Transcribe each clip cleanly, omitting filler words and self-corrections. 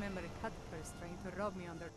remember a cat first trying to rob me under.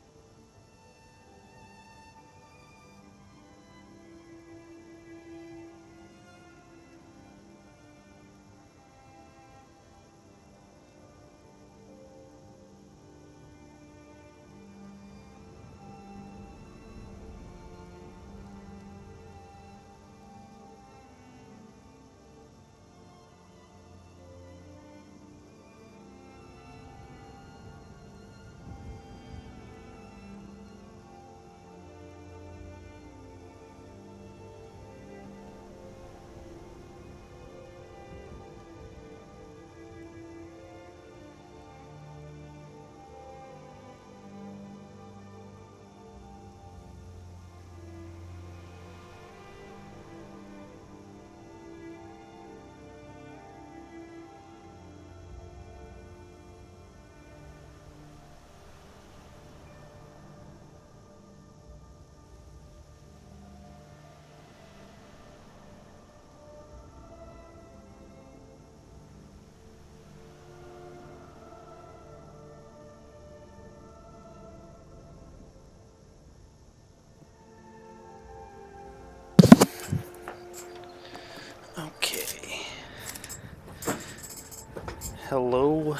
Okay. Hello.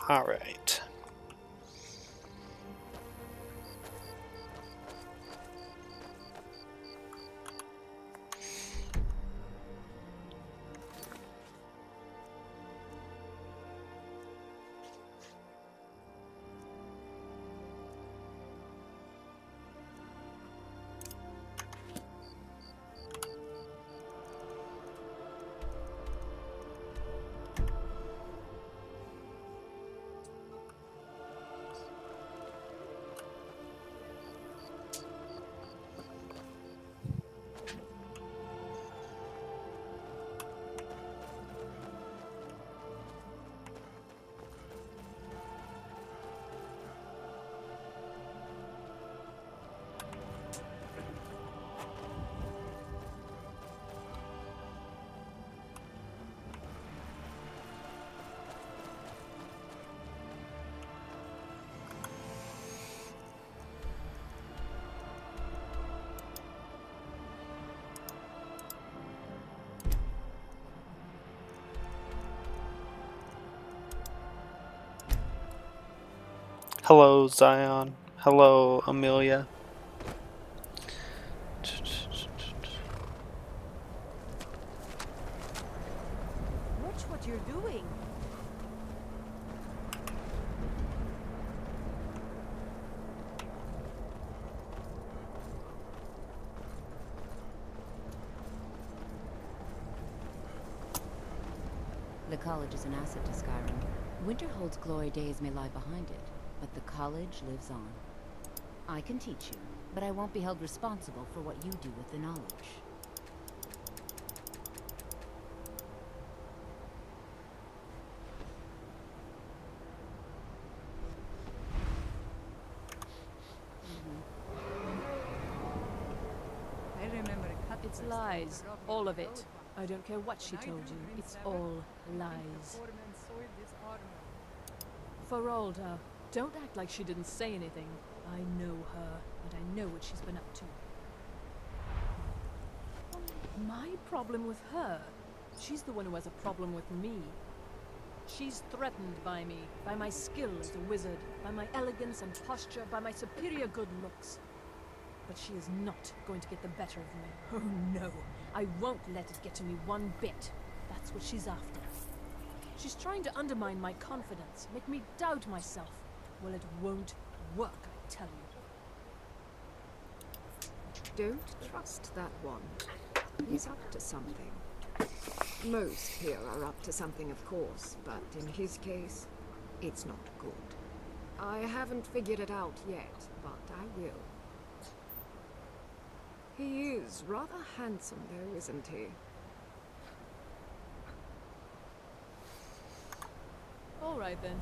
All right. Hello, Zion. Hello, Amelia. Watch what you're doing. The college is an asset to Skyrim. Winterhold's glory days may lie behind it, but the college lives on. I can teach you, but I won't be held responsible for what you do with the knowledge. I remember a cat It's first lies. trying to rob me All under of it. I don't care what she told you. It's all lies. Feralda, don't act like she didn't say anything. I know her, and I know what she's been up to. My problem with her? She's the one who has a problem with me. She's threatened by me, by my skill as a wizard, by my elegance and posture, by my superior good looks. But she is not going to get the better of me. Oh no, I won't let it get to me one bit. That's what she's after. She's trying to undermine my confidence, make me doubt myself. Well, it won't work, I tell you. Don't trust that one. He's up to something. Most here are up to something, of course, but in his case, it's not good. I haven't figured it out yet, but I will. He is rather handsome, though, isn't he? All right then.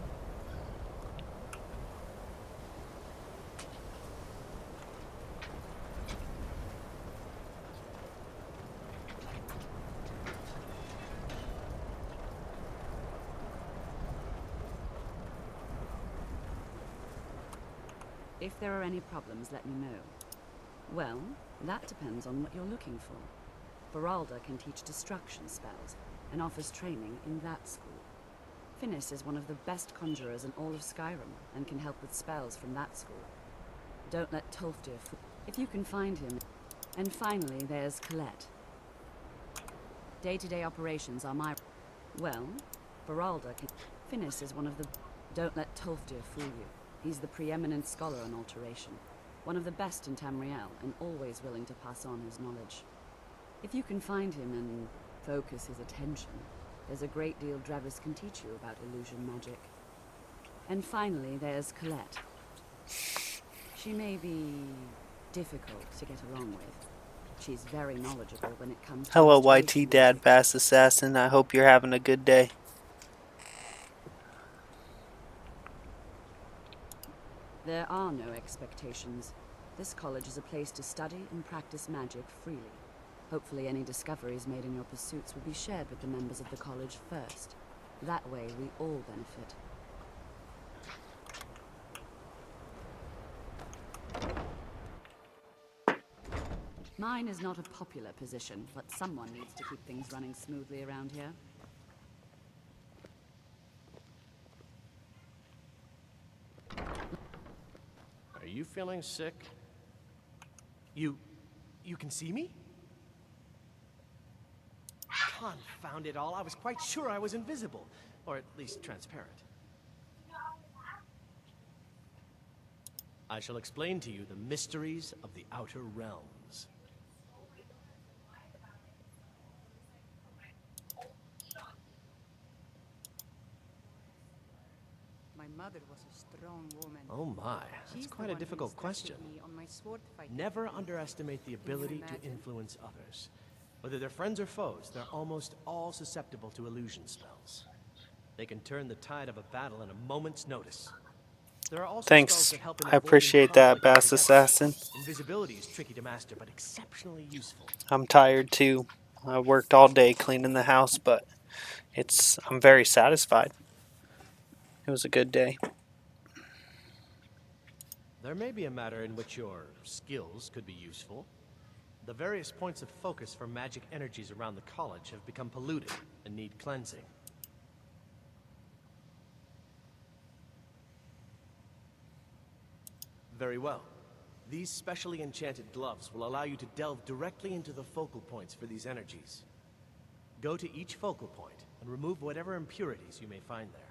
If there are any problems, let me know. Well, that depends on what you're looking for. Beralda can teach destruction spells, and offers training in that school. Finis is one of the best conjurers in all of Skyrim, and can help with spells from that school. Don't let Tolfdir fool if you can find him. And finally, there's Colette. Day-to-day operations are my... Well, Beralda can... Finis is one of the... Don't let Tolfdir fool you. He's the preeminent scholar on alteration. One of the best in Tamriel, and always willing to pass on his knowledge. If you can find him and focus his attention, there's a great deal Drevis can teach you about illusion magic. And finally, there's Colette. She may be difficult to get along with. She's very knowledgeable when it comes to... Hello, restoration YT Dad, magic. Bass Assassin. I hope you're having a good day. There are no expectations. This college is a place to study and practice magic freely. Hopefully any discoveries made in your pursuits will be shared with the members of the college first. That way we all benefit. Mine is not a popular position, but someone needs to keep things running smoothly around here. Are you feeling sick? You can see me? Confound it all, I was quite sure I was invisible. Or at least transparent. I shall explain to you the mysteries of the Outer Realms. My mother was a strong woman. Oh my, that's She's the quite a one who difficult instructed question. me on my sword fighting. Never underestimate the ability to imagine? influence others. Whether they're friends or foes, they're almost all susceptible to illusion spells. They can turn the tide of a battle in a moment's notice. There are also Thanks. spells that help in I avoiding appreciate that, conflict Bass altogether. Assassin. Invisibility is tricky to master, but exceptionally useful. I'm tired too. I worked all day cleaning the house, but I'm very satisfied. It was a good day. There may be a matter in which your skills could be useful. The various points of focus for magic energies around the college have become polluted and need cleansing. Very well. These specially enchanted gloves will allow you to delve directly into the focal points for these energies. Go to each focal point and remove whatever impurities you may find there.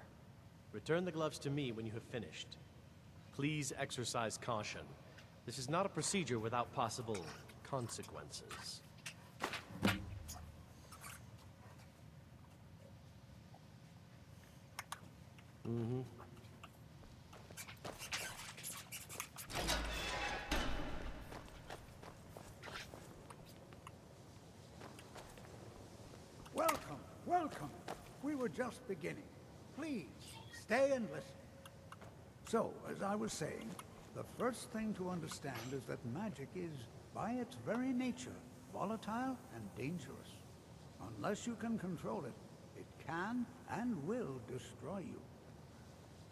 Return the gloves to me when you have finished. Please exercise caution. This is not a procedure without possible consequences. Welcome, welcome. We were just beginning. Please, stay and listen. So, as I was saying, the first thing to understand is that magic is, by its very nature, volatile and dangerous. Unless you can control it, it can and will destroy you.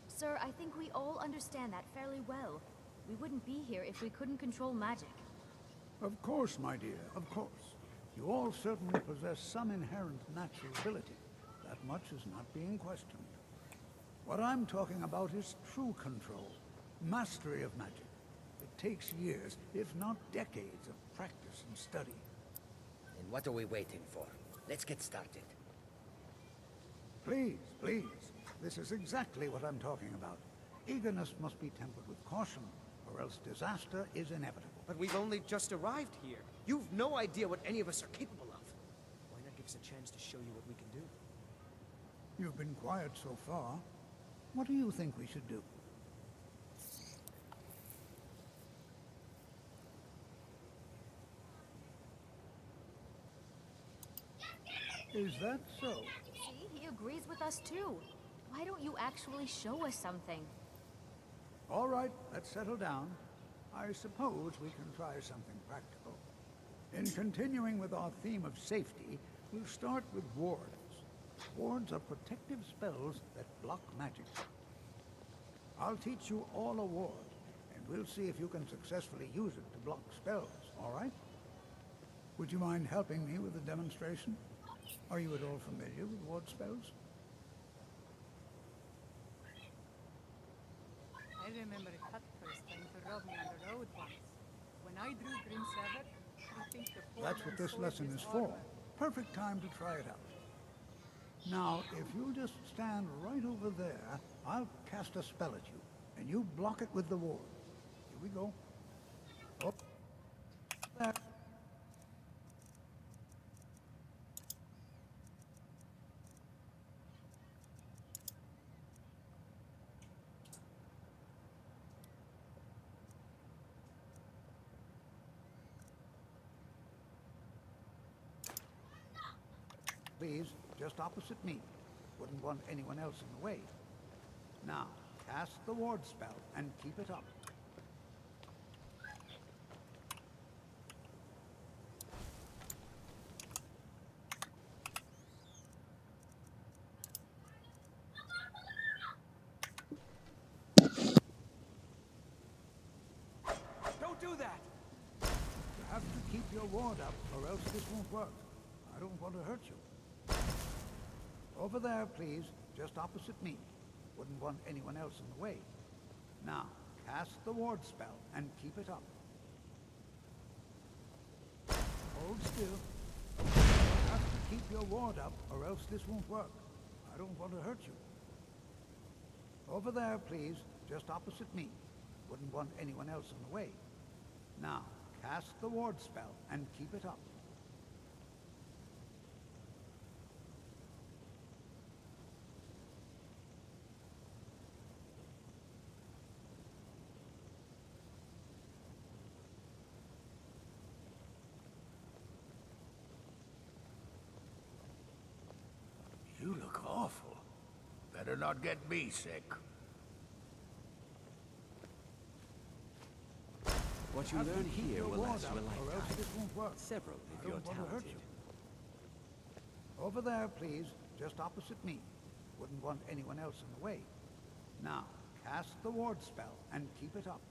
Sir, I think we all understand that fairly well. We wouldn't be here if we couldn't control magic. Of course, my dear, of course. You all certainly possess some inherent natural ability. That much is not being questioned. What I'm talking about is true control, mastery of magic. It takes years, if not decades, of practice and study. And what are we waiting for? Let's get started. Please, please. This is exactly what I'm talking about. Eagerness must be tempered with caution, or else disaster is inevitable. But we've only just arrived here. You've no idea what any of us are capable of. Why not give us a chance to show you what we can do? You've been quiet so far. What do you think we should do? Is that so? See, he agrees with us too. Why don't you actually show us something? All right, let's settle down. I suppose we can try something practical. In continuing with our theme of safety, we'll start with wards. Wards are protective spells that block magic. I'll teach you all a ward, and we'll see if you can successfully use it to block spells, all right? Would you mind helping me with the demonstration? Are you at all familiar with ward spells? I remember Cut first trying to rob me on the road once. When I drew Grim Sever, I think the poor That's man what this soiled lesson his is for. armor. Perfect time to try it out. Now, if you'll just stand right over there, I'll cast a spell at you, and you block it with the ward. Here we go. Oh, there. Please, just opposite me. Wouldn't want anyone else in the way. Now, cast the ward spell and keep it up. Don't do that! You have to keep your ward up, or else this won't work. I don't want to hurt you. Over there, please, just opposite me. Wouldn't want anyone else in the way. Now, cast the ward spell and keep it up. Hold still. You have to keep your ward up, or else this won't work. I don't want to hurt you. Over there, please, just opposite me. Wouldn't want anyone else in the way. Now, cast the ward spell and keep it up. You look awful. Better not get me sick. What you Have to learn keep here your will ward last up, you a or else lifetime. this won't work. Several, I if don't you're want to hurt talented. you. Over there, please, just opposite me. Wouldn't want anyone else in the way. Now, cast the ward spell and keep it up.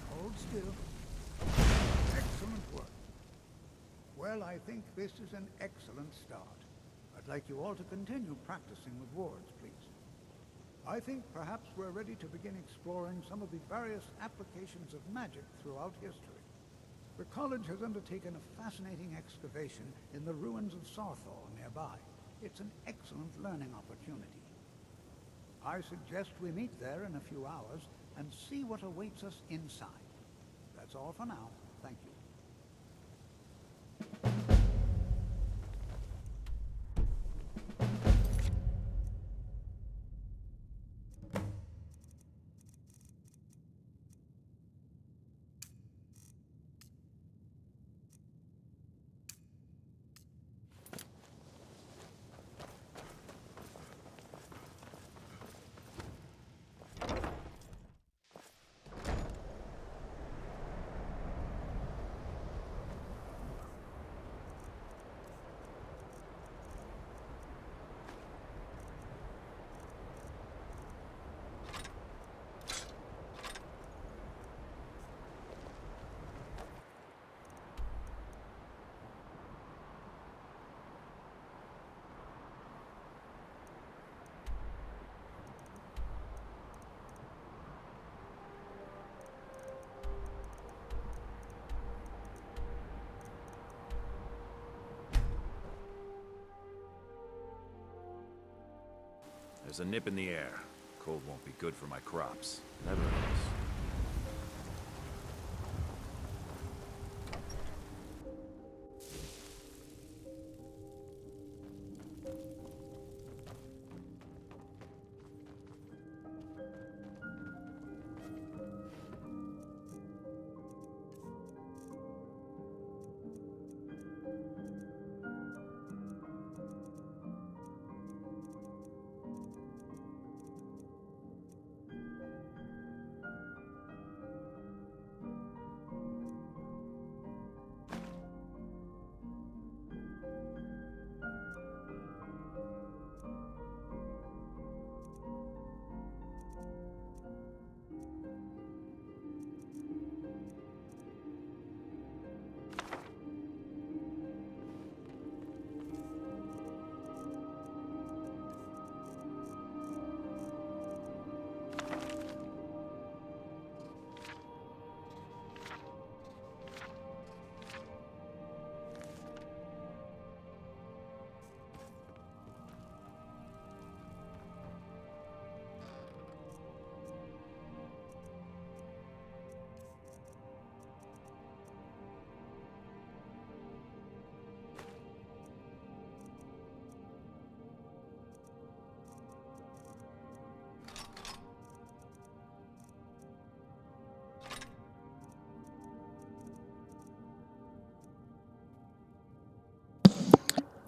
Hold still. Excellent work. Well, I think this is an excellent start. I'd like you all to continue practicing with wards, please. I think perhaps we're ready to begin exploring some of the various applications of magic throughout history. The college has undertaken a fascinating excavation in the ruins of Saarthal nearby. It's an excellent learning opportunity. I suggest we meet there in a few hours and see what awaits us inside. That's all for now. Thank you. There's a nip in the air. Cold won't be good for my crops. Never is.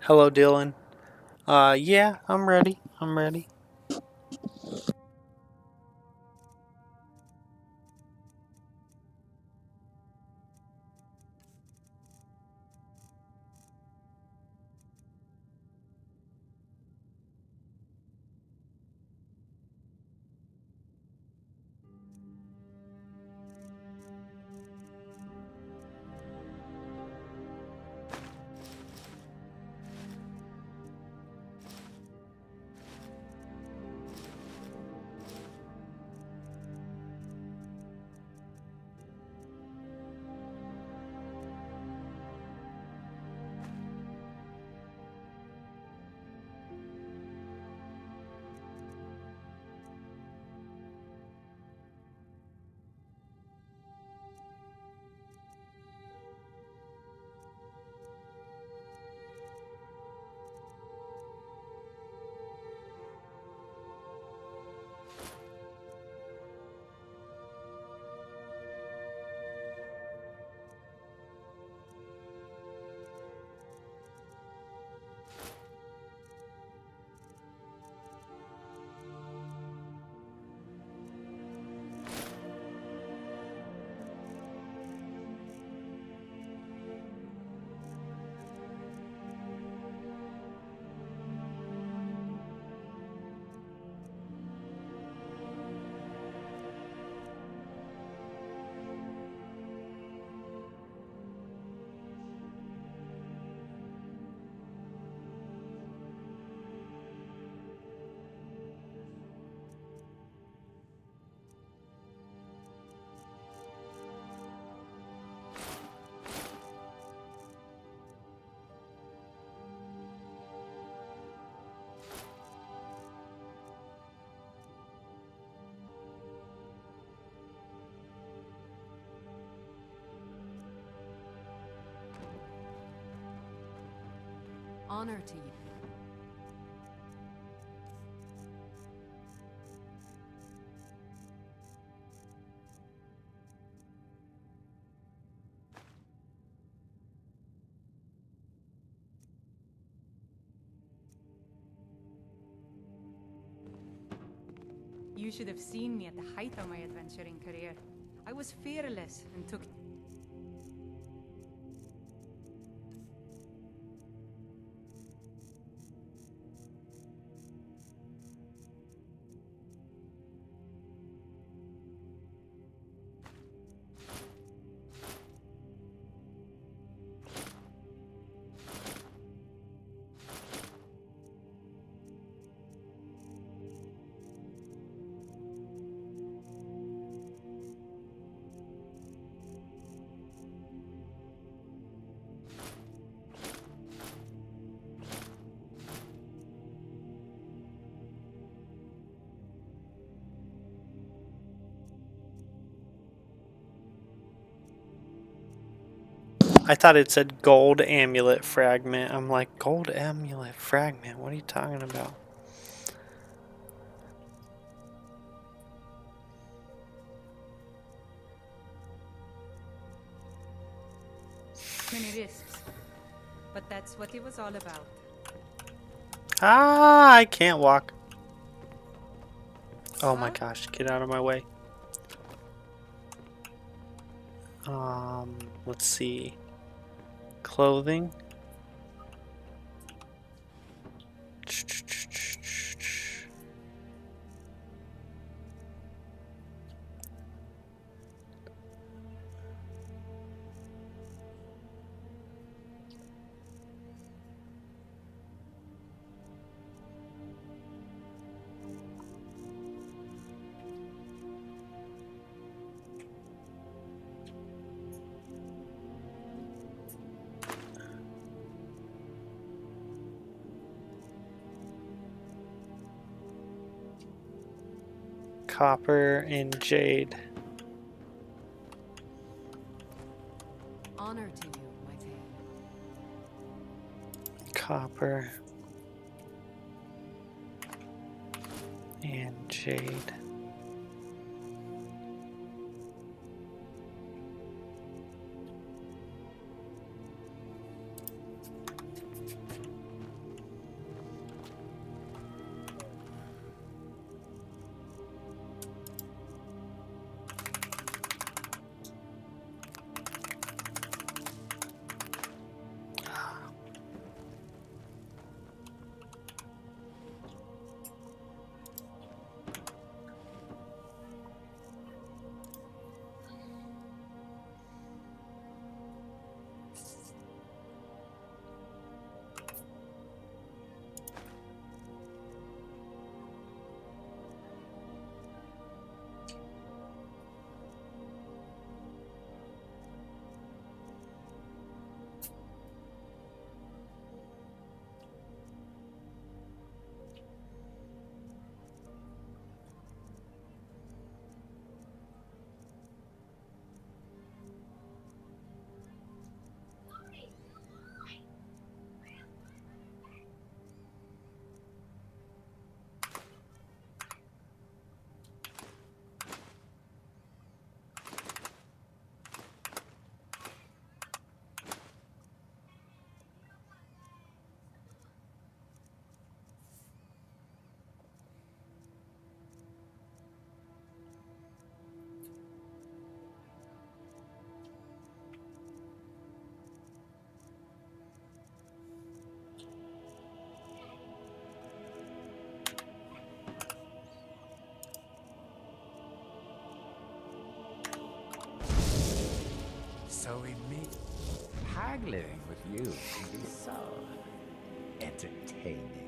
Hello, Dylan. Yeah, I'm ready. I'm ready. Honor to you. You should have seen me at the height of my adventuring career. I was fearless and took... I thought it said gold amulet fragment. I'm like, gold amulet fragment? What are you talking about? many risks. But that's what it was all about. Ah, I can't walk. Oh my gosh, get out of my way. Let's see. Clothing. Copper and jade. Honor to you, my fair. Copper and jade. Living with you can be so entertaining.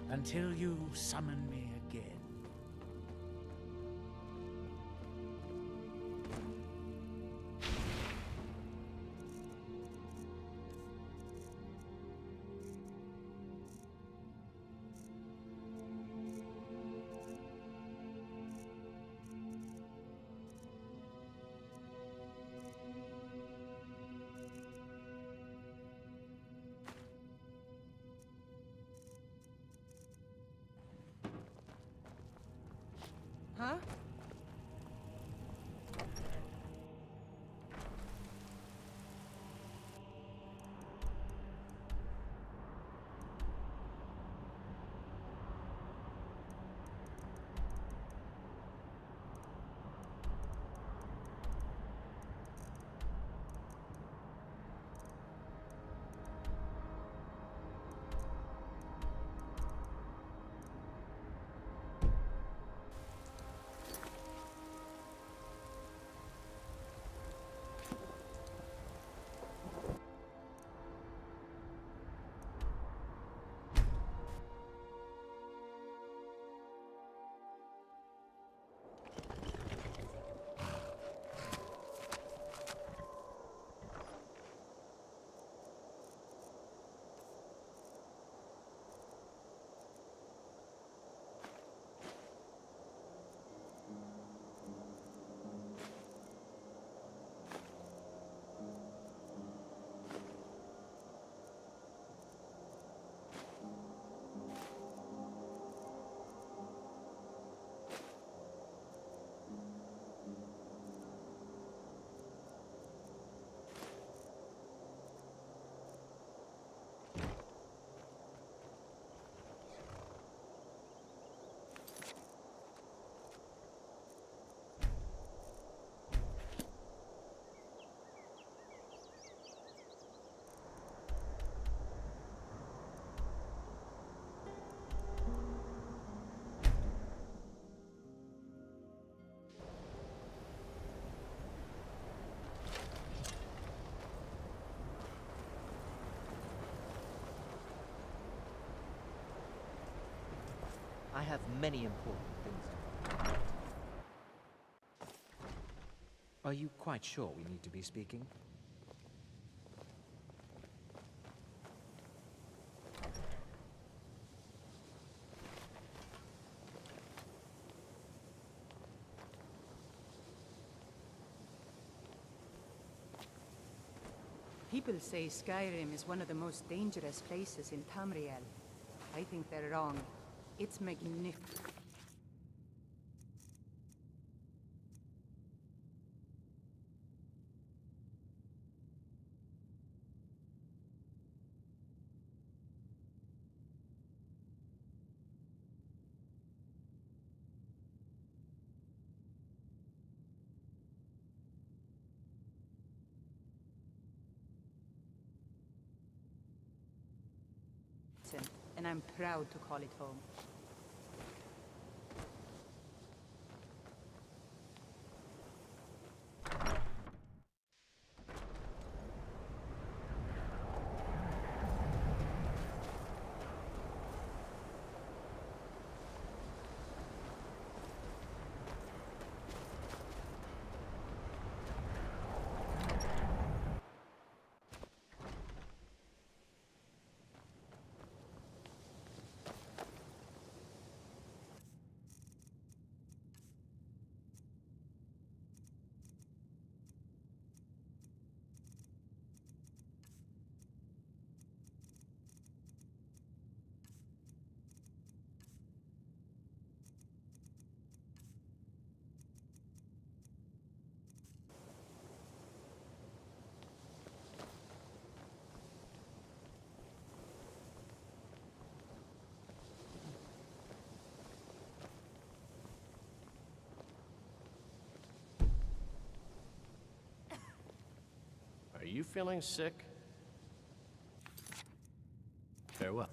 Until you summon me again. Huh? I have many important things. Are you quite sure we need to be speaking? People say Skyrim is one of the most dangerous places in Tamriel. I think they're wrong. It's magnificent. And I'm proud to call it home. you feeling sick? Farewell.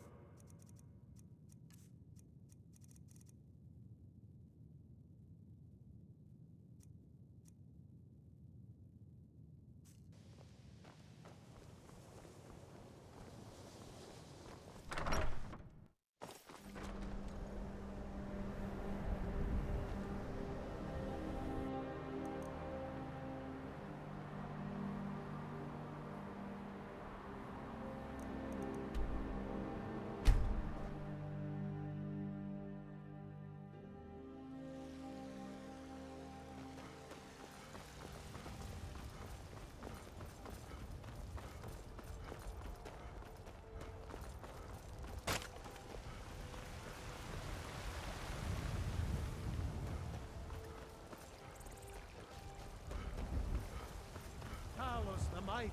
Talos the mighty,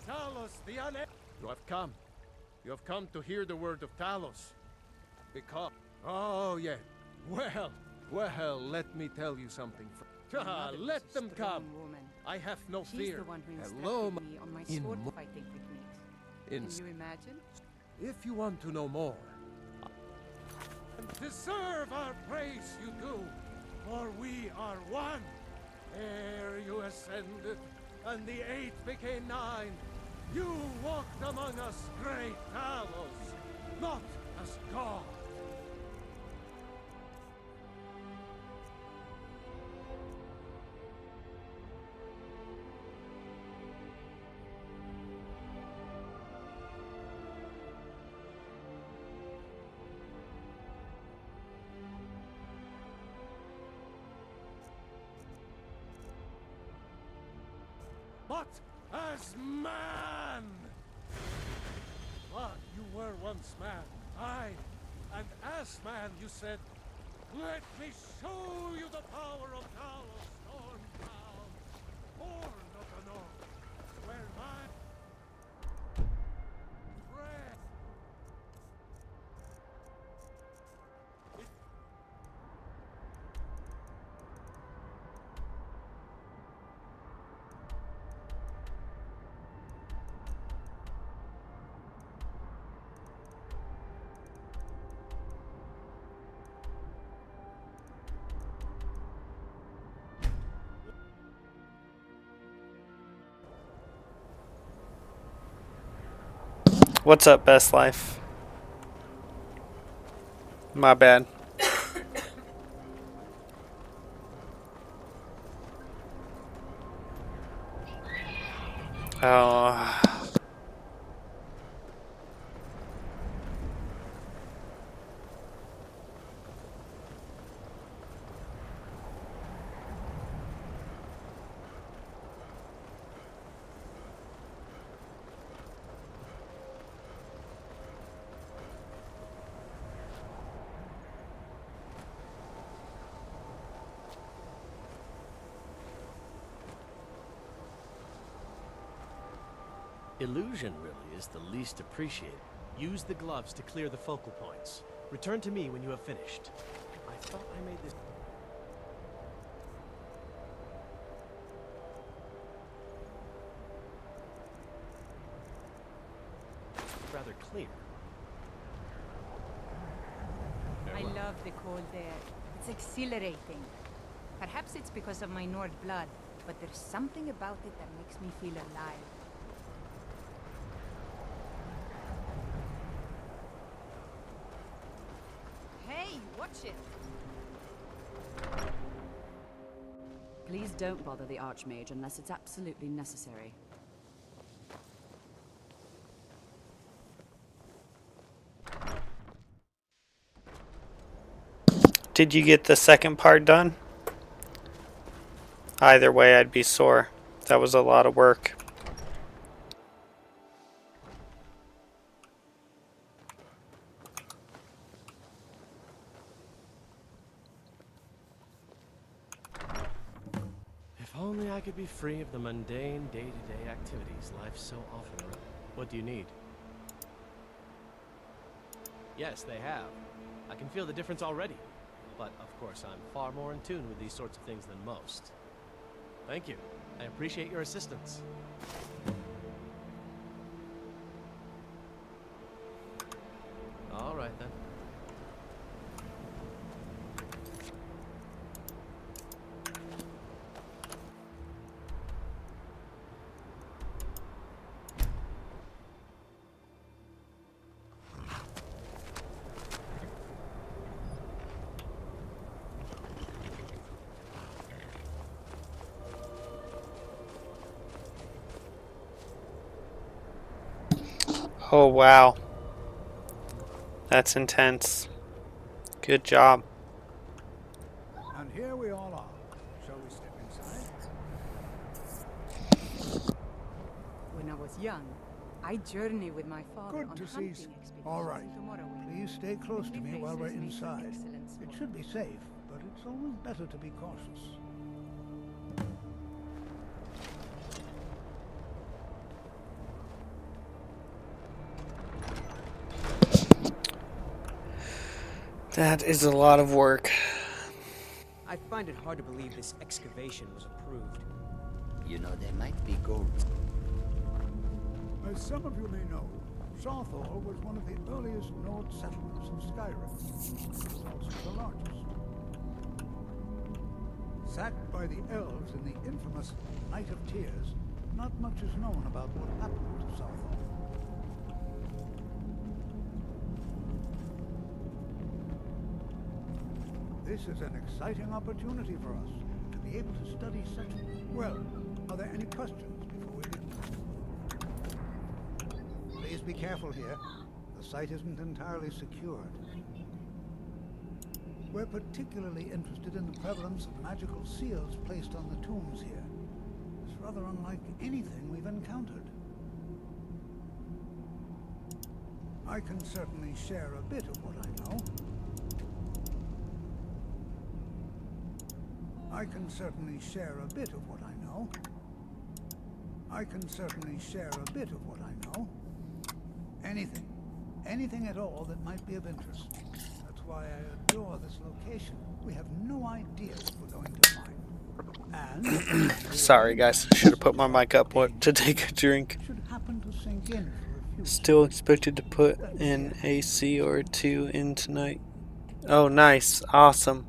Talos the You have come. You have come to hear the word of Talos. Because... Oh, yeah. Well, let me tell you something. Let them come. Woman. I have no She's fear. the one who Hello, instructed me on my sword fighting techniques. Can you imagine? If you want to know more, and deserve our praise you do, for we are one. Ere you ascended, and the 8 became 9, you walked among us, great Talos, not as God. But as man! But you were once man, aye, and as man you said, let me show you the power of Talos, Stormbound, born of the North, where my friend... What's up, Best Life? My bad. Oh. Illusion really is the least appreciated. Use the gloves to clear the focal points. Return to me when you have finished. I thought I made this... rather clear. I love the cold air. It's exhilarating. Perhaps it's because of my Nord blood, but there's something about it that makes me feel alive. Hey, watch it! Please don't bother the Archmage unless it's absolutely necessary. Did you get the second part done? Either way, I'd be sore. That was a lot of work. If only I could be free of the mundane day-to-day activities life so often. What do you need? Yes, they have. I can feel the difference already. But, of course, I'm far more in tune with these sorts of things than most. Thank you. I appreciate your assistance. Oh, wow. That's intense. Good job. And here we all are. Shall we step inside? When I was young, I journeyed with my father Good on to hunting see. expeditions All right. into Morrowind. Please stay close to me while we're Racers made for inside. excellent It sport. should be safe, but it's always better to be cautious. That is a lot of work. I find it hard to believe this excavation was approved. You know, there might be gold. As some of you may know, Saarthal was one of the earliest Nord settlements of Skyrim. It was also the largest. Sacked by the elves in the infamous Night of Tears, not much is known about what happened to Saarthal. This is an exciting opportunity for us to be able to study such... Well, are there any questions before we begin? Please be careful here. The site isn't entirely secured. We're particularly interested in the prevalence of magical seals placed on the tombs here. It's rather unlike anything we've encountered. I can certainly share a bit of what I know. I can certainly share a bit of what I know. I can certainly share a bit of what I know. Anything. Anything at all that might be of interest. That's why I adore this location. We have no idea what we're going to find. And... Sorry, guys. Should have put my mic up to take a drink. should happen to sink in for a few... Still expected to put an AC or two in tonight. Oh, nice. Awesome.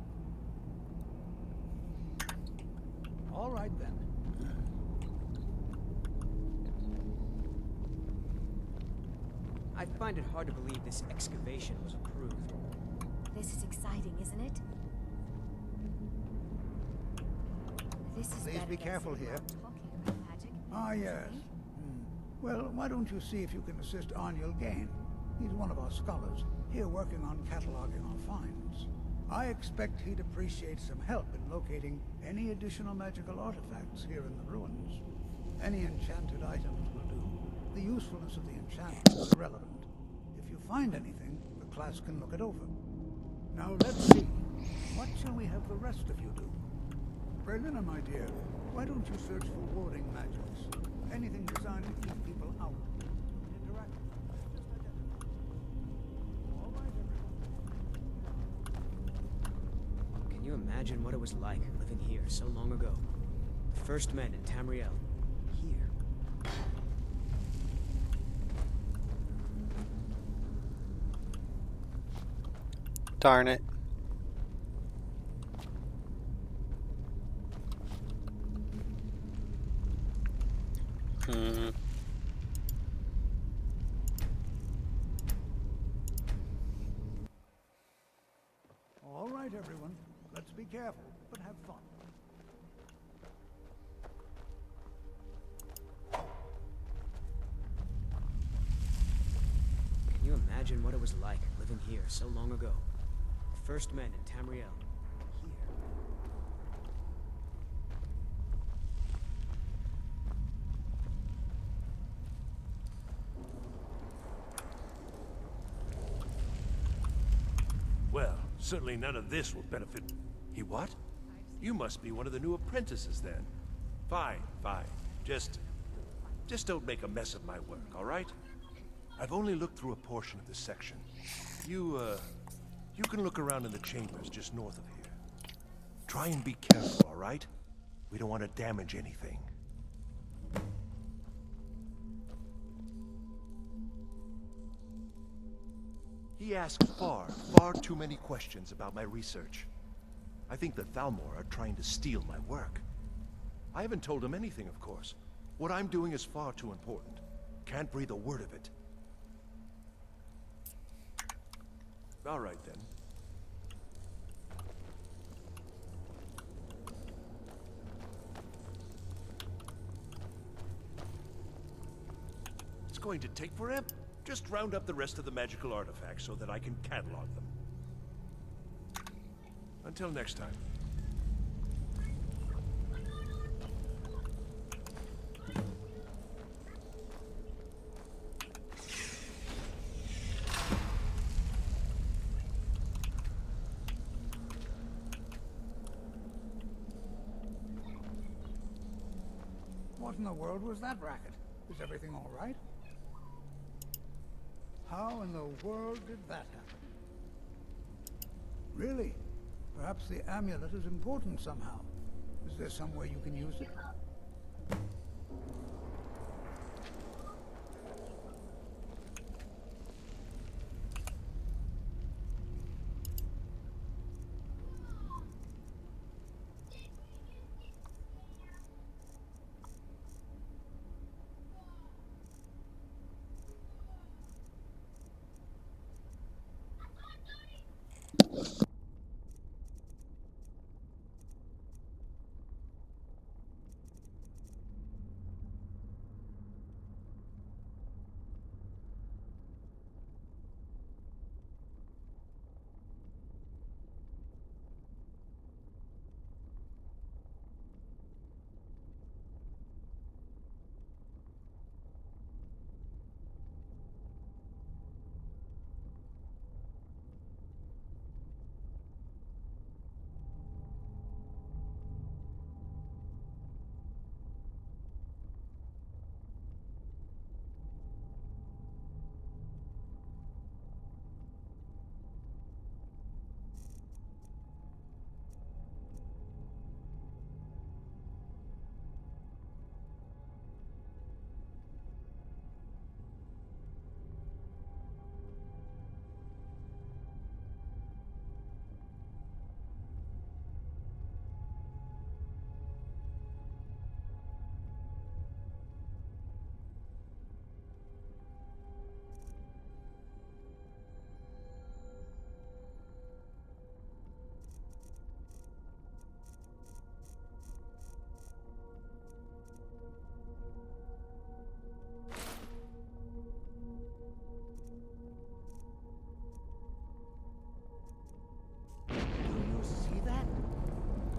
All right, then. I find it hard to believe this excavation was approved. This is exciting, isn't it? This is Please better be than careful sitting here. around talking about magic. Ah, yes. Well, why don't you see if you can assist Arniel Gain? He's one of our scholars, here working on cataloging our finds. I expect he'd appreciate some help in locating any additional magical artifacts here in the ruins. Any enchanted items will do. The usefulness of the enchantment is irrelevant. If you find anything, the class can look it over. Now let's see. What shall we have the rest of you do? Berlina, my dear, why don't you search for warding magics? Anything designed to keep people out. Interact. Just identify. All right, everyone. Can you imagine what it was like living here so long ago? The first men in Tamriel. Here. Darn it. All right, everyone. Let's be careful, but have fun. Can you imagine what it was like living here so long ago? The first men in Tamriel. Here. Well, certainly none of this will benefit... He what? You must be one of the new apprentices, then. Fine, fine. Just don't make a mess of my work, all right? I've only looked through a portion of this section. You can look around in the chambers just north of here. Try and be careful, all right? We don't want to damage anything. He asked far too many questions about my research. I think the Thalmor are trying to steal my work. I haven't told him anything, of course. What I'm doing is far too important. Can't breathe a word of it. All right, then. It's going to take forever. Just round up the rest of the magical artifacts so that I can catalog them. Until next time. What in the world was that racket? Is everything all right? How in the world did that happen? Really? Perhaps the amulet is important somehow. Is there some way you can use it?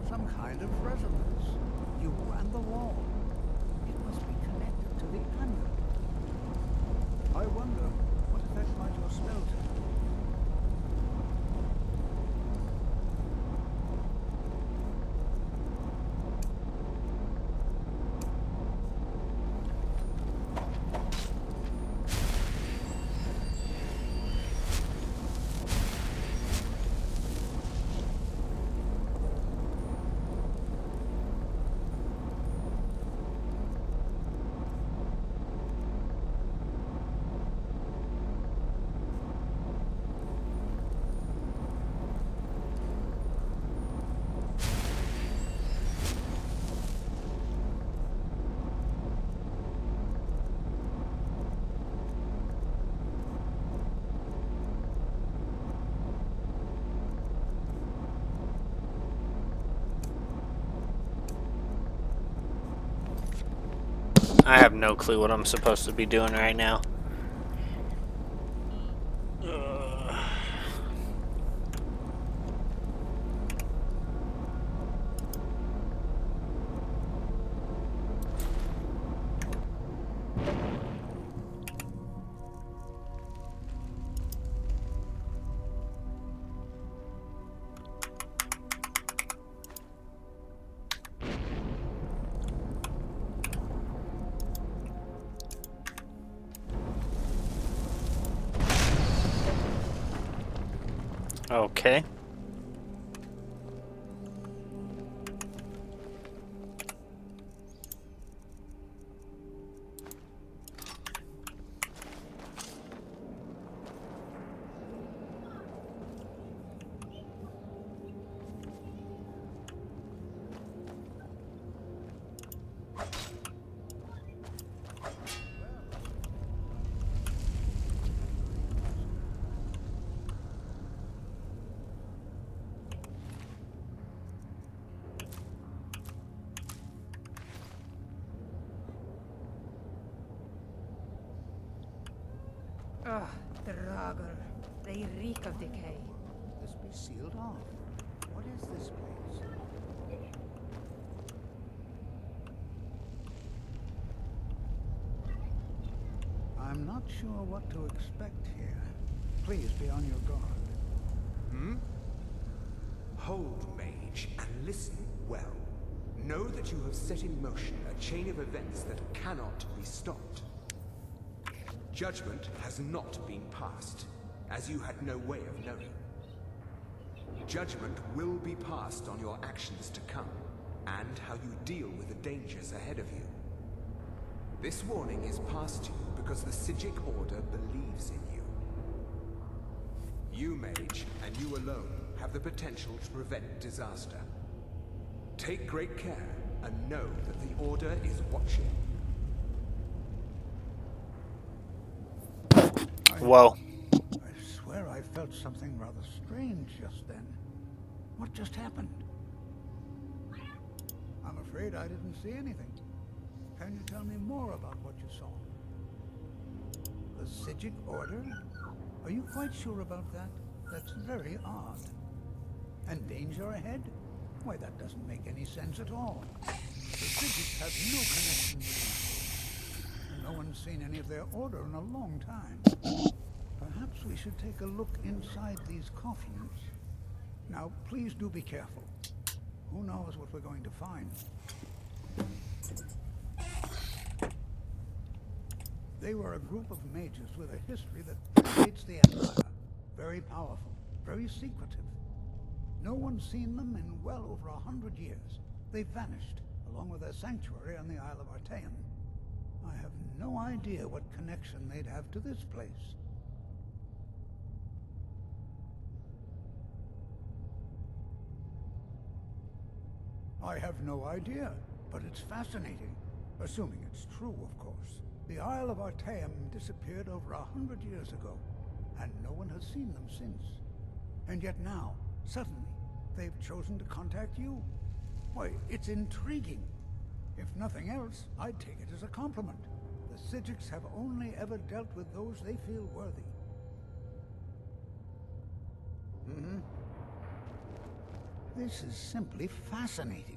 Some kind of resonance. You and the wall. It must be connected to the amulet. I wonder what effect might your spell take? I have no clue what I'm supposed to be doing right now. Okay. Ugh, Draugr. They reek of decay. This be sealed off. What is this place? I'm not sure what to expect here. Please be on your guard. Hold, mage, and listen well. Know that you have set in motion a chain of events that cannot be stopped. Judgment has not been passed, as you had no way of knowing. Judgment will be passed on your actions to come, and how you deal with the dangers ahead of you. This warning is passed to you because the Psijic Order believes in you. You, mage, and you alone, have the potential to prevent disaster. Take great care, and know that the Order is watching. Whoa. I swear I felt something rather strange just then. What just happened? I'm afraid I didn't see anything. Can you tell me more about what you saw? The Psijic Order? Are you quite sure about that? That's very odd. And danger ahead? Why, that doesn't make any sense at all. The Psijics have no connection with these. And no one's seen any of their order in a long time. Perhaps we should take a look inside these coffins. Now, please do be careful. Who knows what we're going to find? They were a group of mages with a history that predates the Empire. Very powerful, very secretive. No one's seen them in well over 100 years. They vanished, along with their sanctuary on the Isle of Artaeum. I have no idea what connection they'd have to this place. I have no idea, but it's fascinating. Assuming it's true, of course. The Isle of Artaeum disappeared over 100 years ago, and no one has seen them since. And yet now, suddenly, they've chosen to contact you. Why, it's intriguing. If nothing else, I'd take it as a compliment. The Psijics have only ever dealt with those they feel worthy. This is simply fascinating.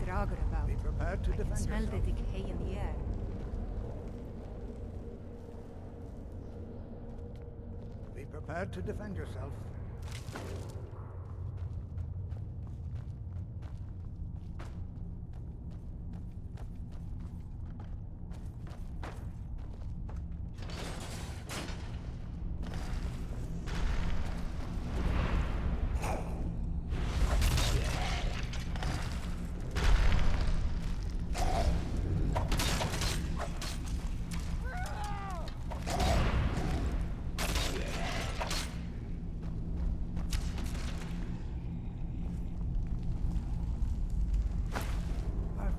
About. Be prepared to defend Smell yourself. the decay in the air. Be prepared to defend yourself.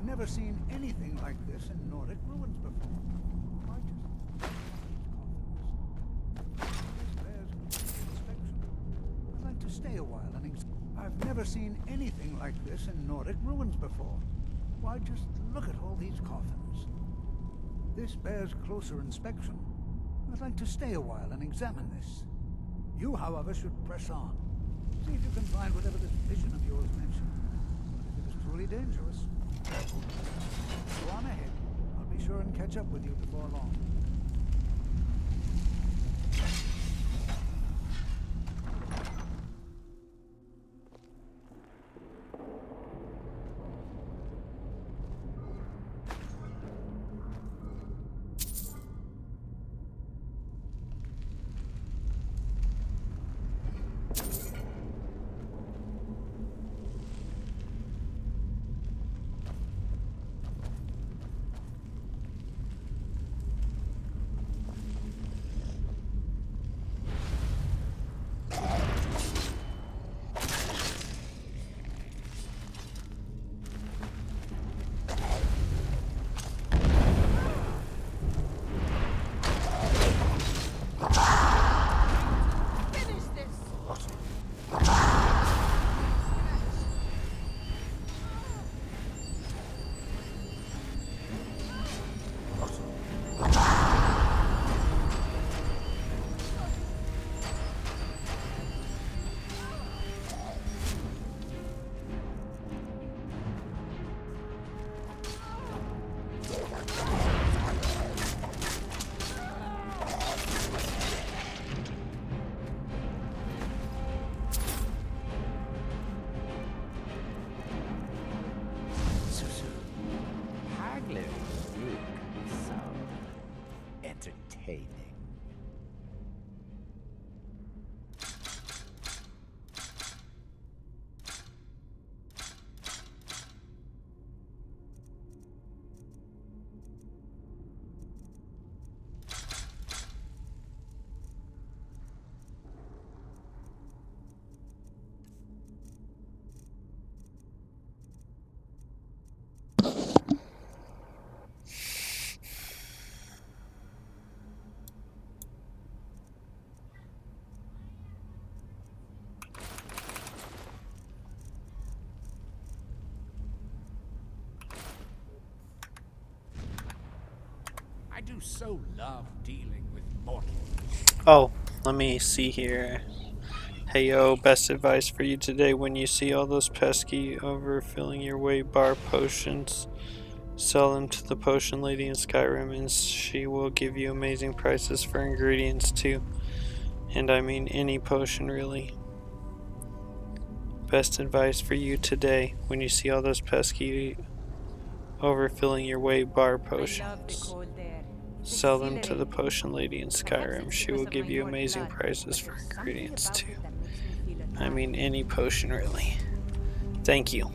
Never seen anything like this in Nordic ruins before. Why I'd like to stay a while and I've never seen anything like this in Nordic ruins before. Why, just look at all these coffins. This bears closer inspection. I'd like to stay a while and examine this. You, however, should press on. See if you can find whatever this vision of yours mentioned. But if it is truly dangerous, go on ahead. I'll be sure and catch up with you before long. entertaining. I do so love dealing with mortals. Oh, let me see here. Hey yo, best advice for you today: when you see all those pesky overfilling your weight bar potions, sell them to the potion lady in Skyrim and she will give you amazing prices for ingredients too. And I mean any potion really. Best advice for you today: when you see all those pesky overfilling your weight bar I love the potions, cold air. It's sell them to the exhilarating. potion lady in Perhaps Skyrim. it's She because will of give my you Nord amazing blood, prices but for there's something ingredients about too. it that makes me feel alive. I mean any potion really. Thank you.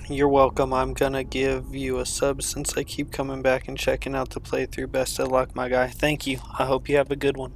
You're welcome. I'm gonna give you a sub since I keep coming back and checking out the playthrough. Best of luck, my guy. Thank you. I hope you have a good one.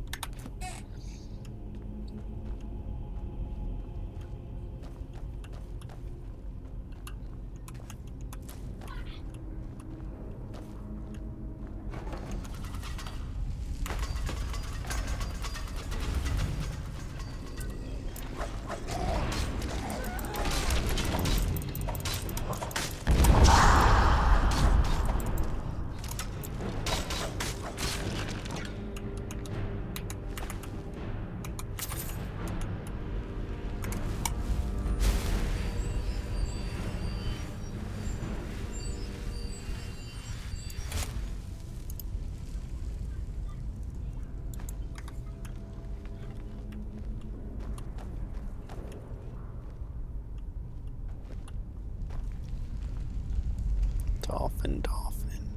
Dolphin, dolphin.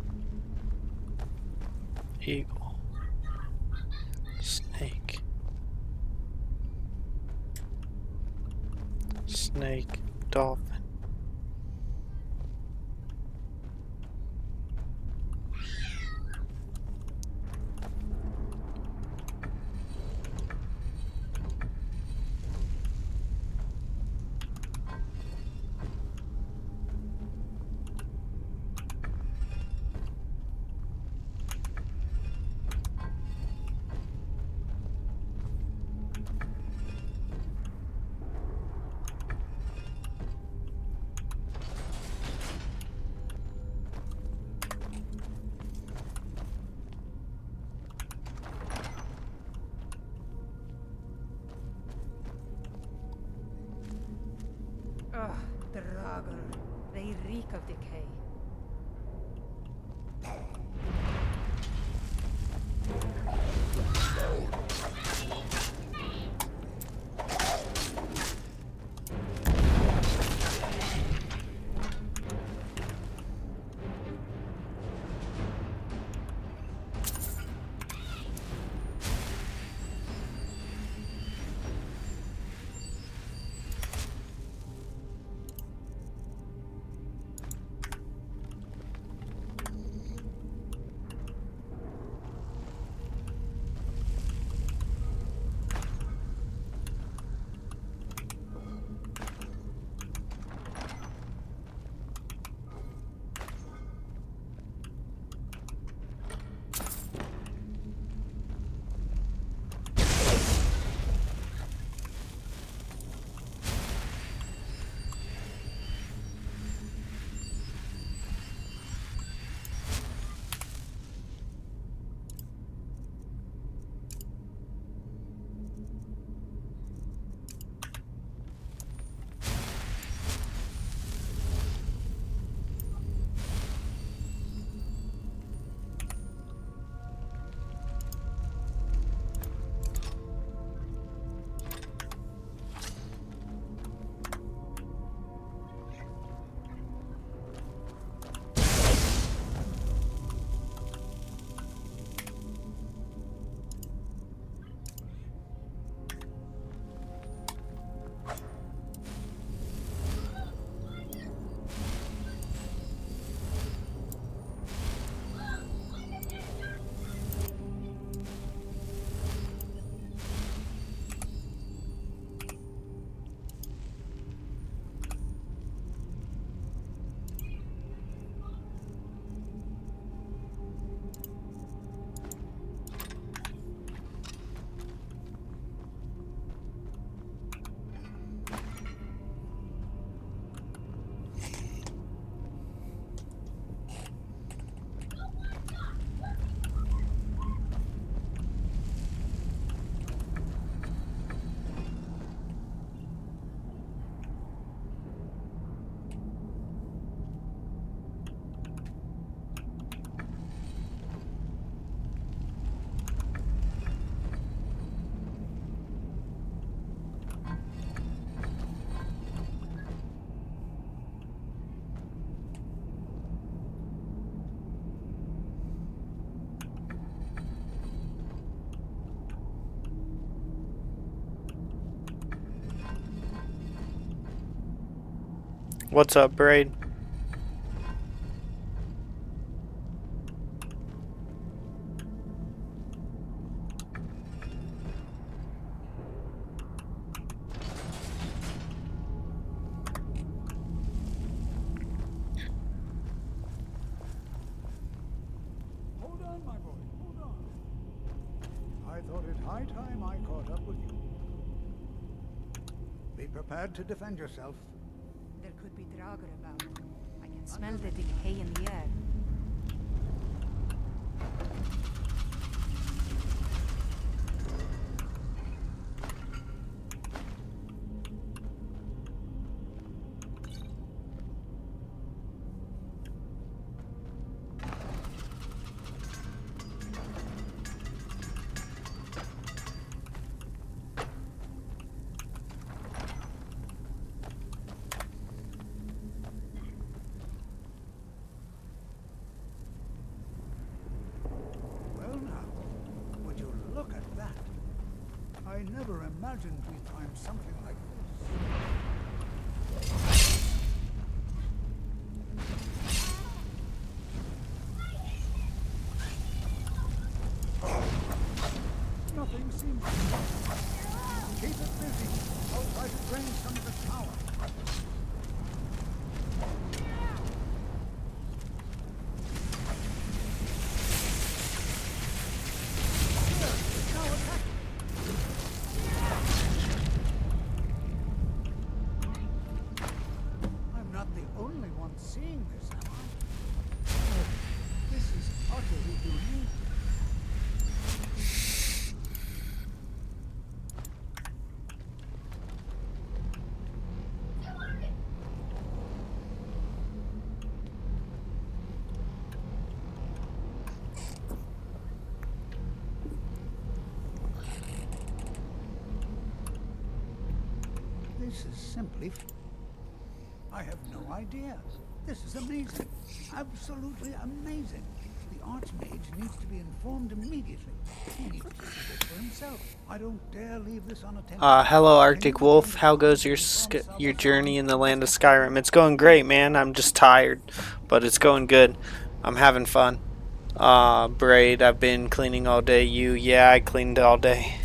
Eagle. Snake. Snake. Dolphin. Ugh, Draugr. They reek of decay. What's up, Braid? Hold on, my boy, hold on. I thought it high time I caught up with you. Be prepared to defend yourself. There could be Draugr about. I can smell the decay in the air. Well now, would you look at that? I never imagined we'd find something like this. Nothing seems to work. Keep it busy. I'll try to drain some of its power. I'm not the only one seeing this, am I? Oh, this is utterly unique. This is simply... I have no idea. This is amazing. Absolutely amazing. The Archmage needs to be informed immediately. He needs to see this for himself. I don't dare leave this unattended. Hello, Arctic Wolf. How goes your journey in the land of Skyrim? It's going great, man. I'm just tired, but it's going good. I'm having fun. Braid, I've been cleaning all day. Yeah, I cleaned all day.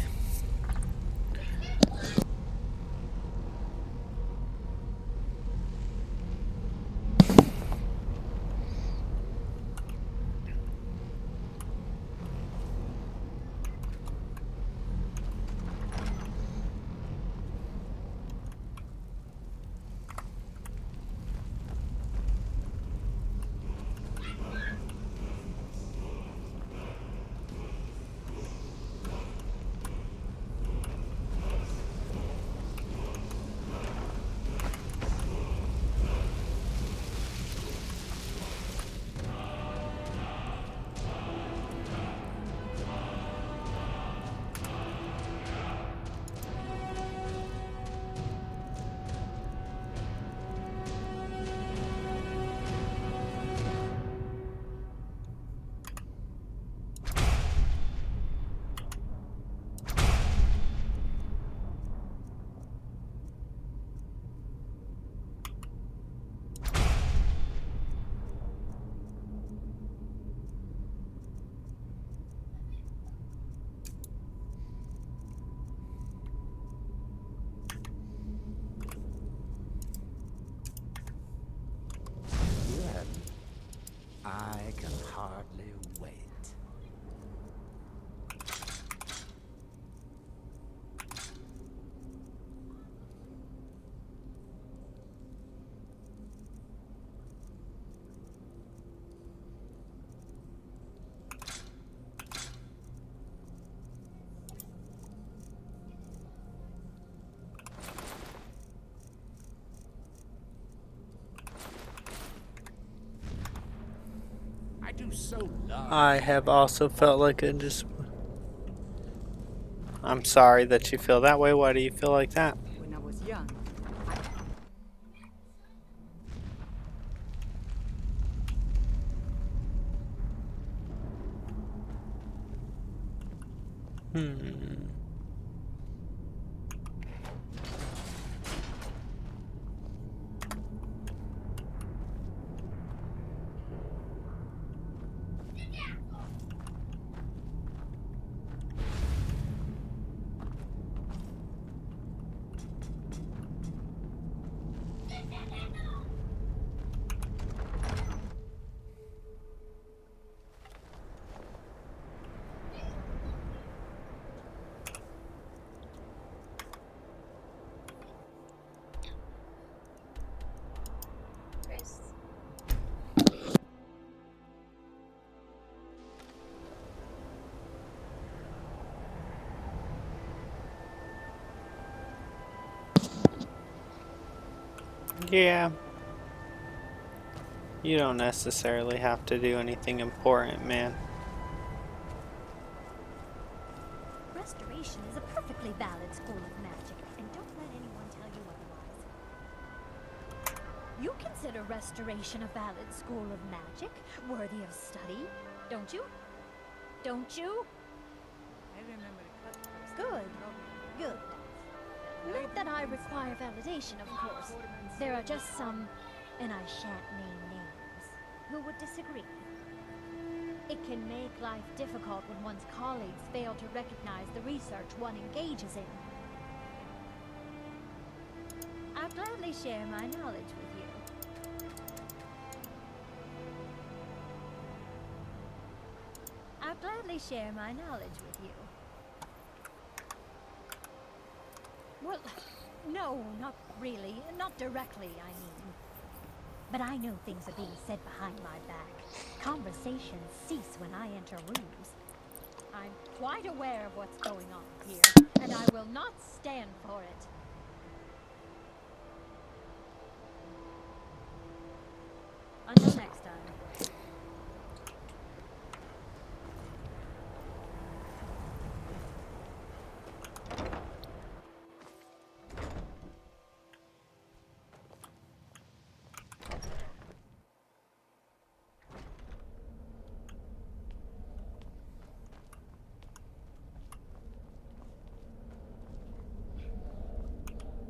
I can hardly wait. I do so love. I have also felt like a I'm sorry that you feel that way. Why do you feel like that? When I was young, Yeah. You don't necessarily have to do anything important, man. Restoration is a perfectly valid school of magic, and don't let anyone tell you otherwise. You consider restoration a valid school of magic, worthy of study, don't you? Don't you? I remember Good. Good. Not that I require validation, of course. There are just some, and I shan't name names, who would disagree. It can make life difficult when one's colleagues fail to recognize the research one engages in. I'll gladly share my knowledge with you. I'll gladly share my knowledge with you. Well, no, not really. Not directly, I mean. But I know things are being said behind my back. Conversations cease when I enter rooms. I'm quite aware of what's going on here, and I will not stand for it. Until next time.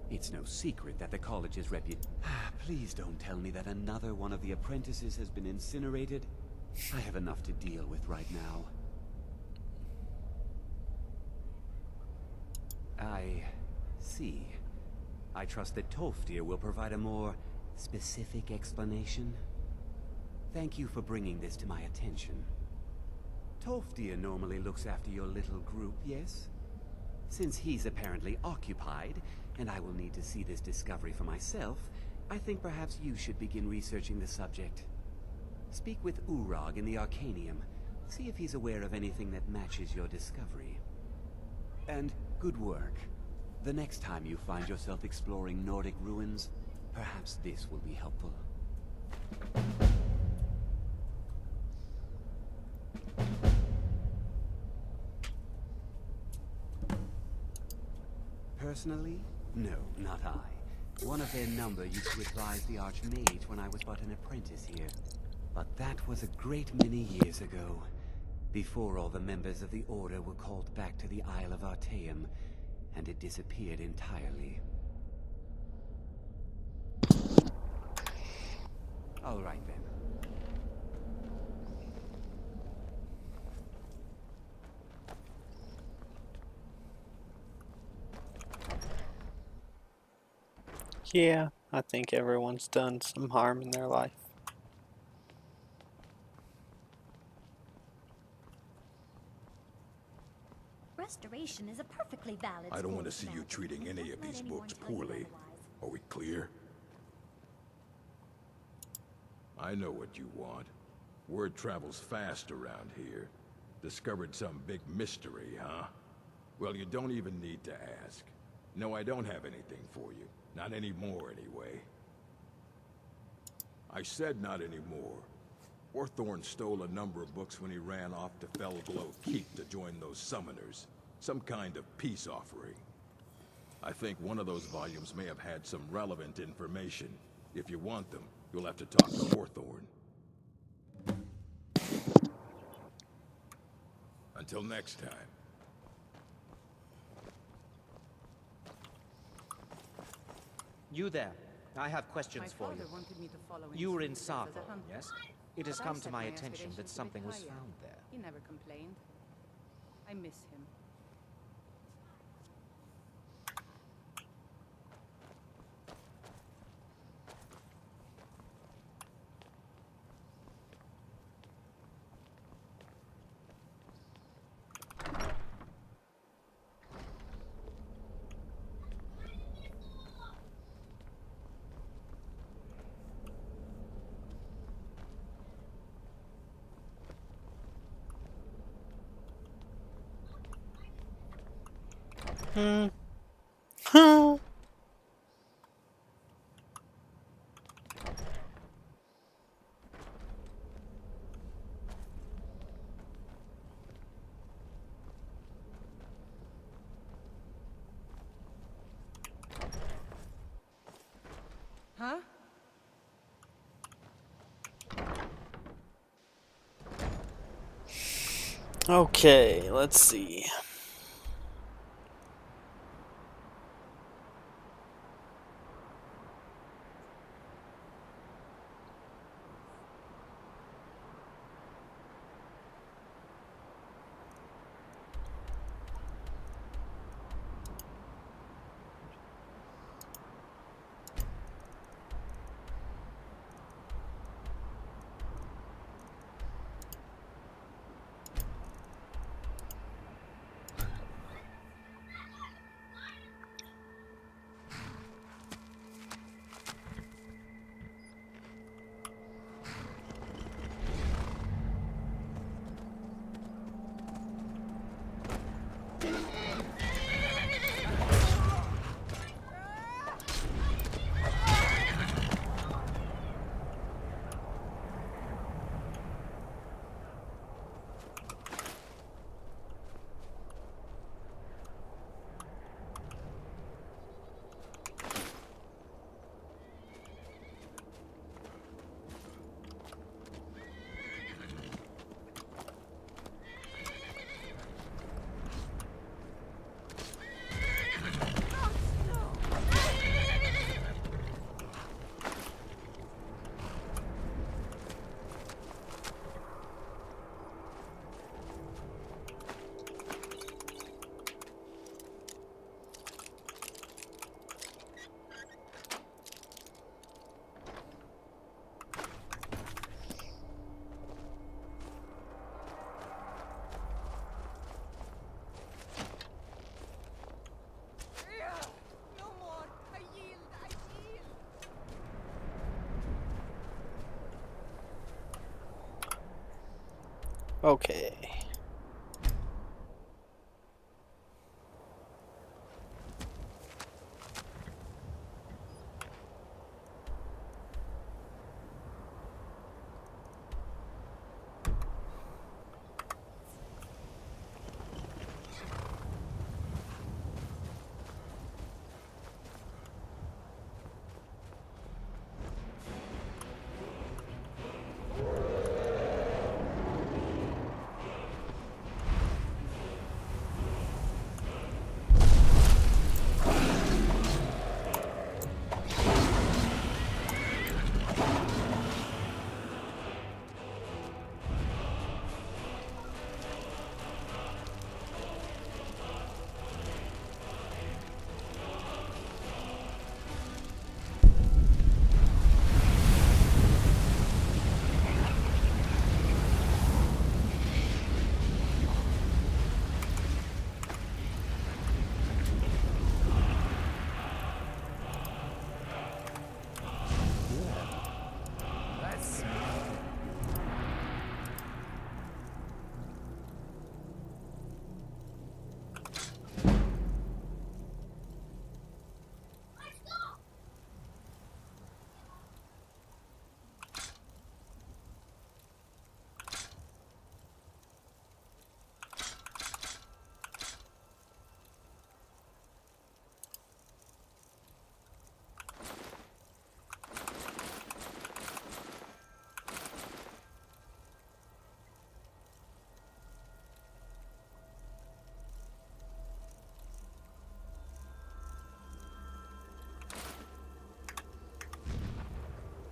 It's no secret that the college's Please don't tell me that another one of the apprentices has been incinerated. I have enough to deal with right now. I see. I trust that Tolfdir will provide a more specific explanation. Thank you for bringing this to my attention. Tolfdir normally looks after your little group, yes? Since he's apparently occupied, and I will need to see this discovery for myself, I think perhaps you should begin researching the subject. Speak with Urag in the Arcanium. See if he's aware of anything that matches your discovery. And good work. The next time you find yourself exploring Nordic ruins, perhaps this will be helpful. Personally? No, not I. One of their number used to advise the Archmage when I was but an apprentice here. But that was a great many years ago, before all the members of the Order were called back to the Isle of Artaeum, and it disappeared entirely. All right then. Yeah, I think everyone's done some harm in their life. Restoration is a perfectly valid I don't want to school see of you magic, treating and any don't of let these anyone books tell you poorly. otherwise. Are we clear? I know what you want. Word travels fast around here. Discovered some big mystery, huh? Well, you don't even need to ask. No, I don't have anything for you. Not anymore, anyway. I said not anymore. Orthorn stole a number of books when he ran off to Felglow Keep to join those summoners. Some kind of peace offering. I think one of those volumes may have had some relevant information. If you want them, you'll have to talk to Orthorn. Until next time. You there. I have questions for you. You were in Saarthal, yes? It has come to my attention that something was found there. He never complained. I miss him. Okay, let's see. Okay.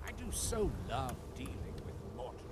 I do so love dealing with mortals.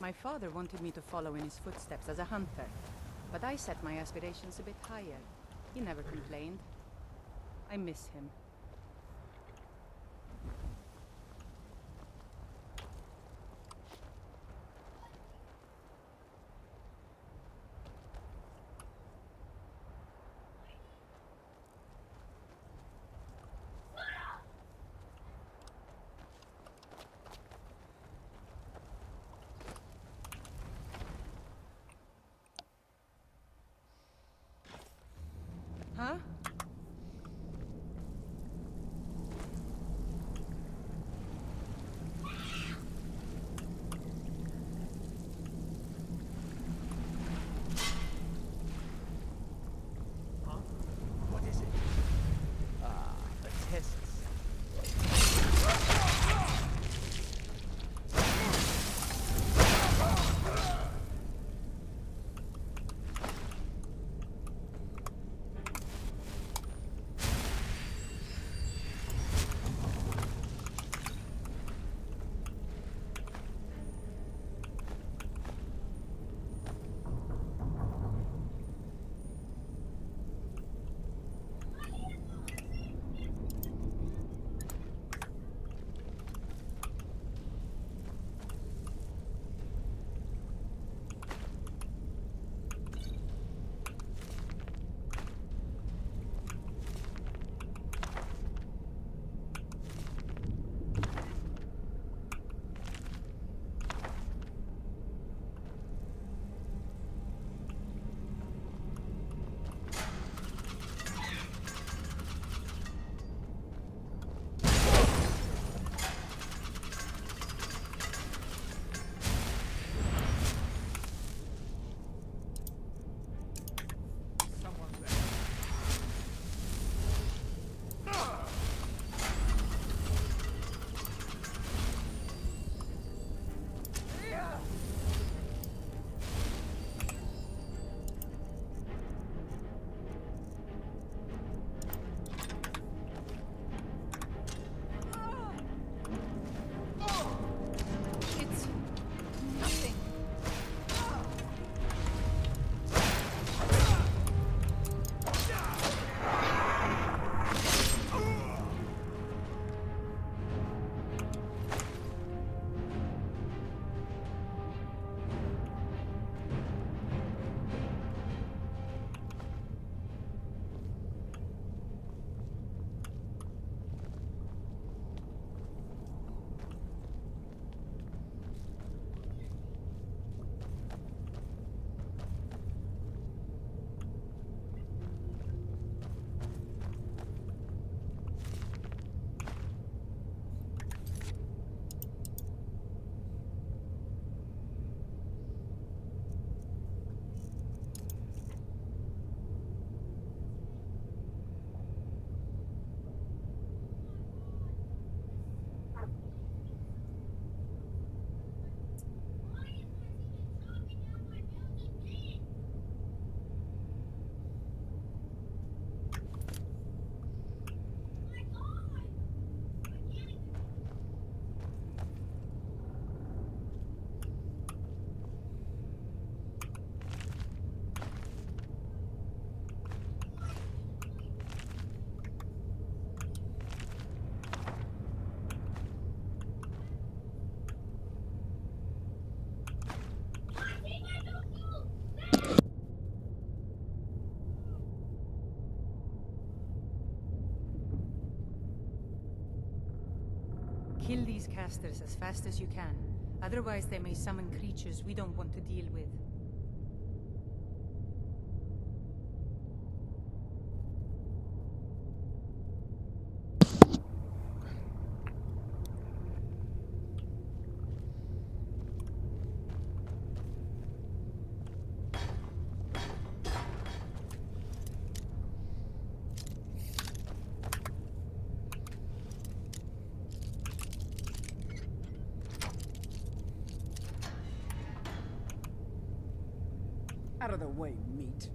My father wanted me to follow in his footsteps as a hunter, but I set my aspirations a bit higher. He never complained. I miss him. Huh? What is it? Ah, the tests. Kill these casters as fast as you can. Otherwise, they may summon creatures we don't want to deal with. Out of the way, meat.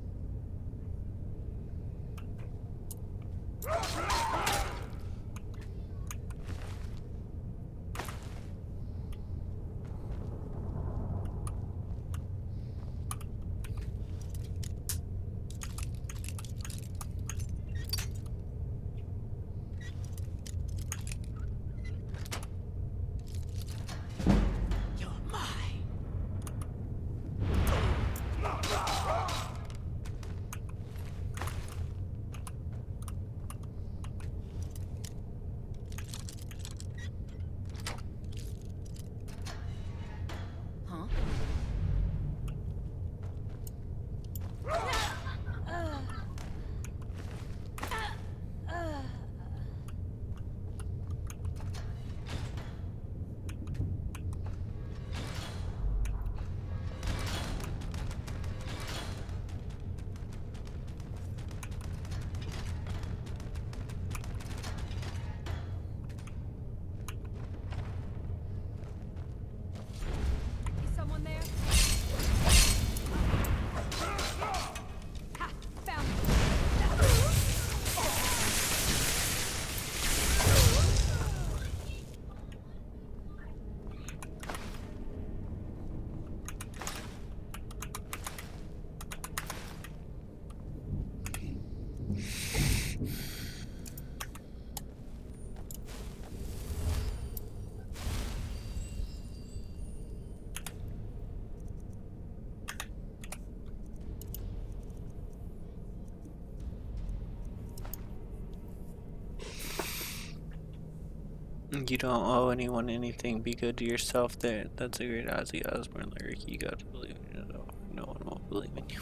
You don't owe anyone anything. Be good to yourself. That's a great Ozzy Osbourne lyric. You got to believe in yourself. No one will believe in you.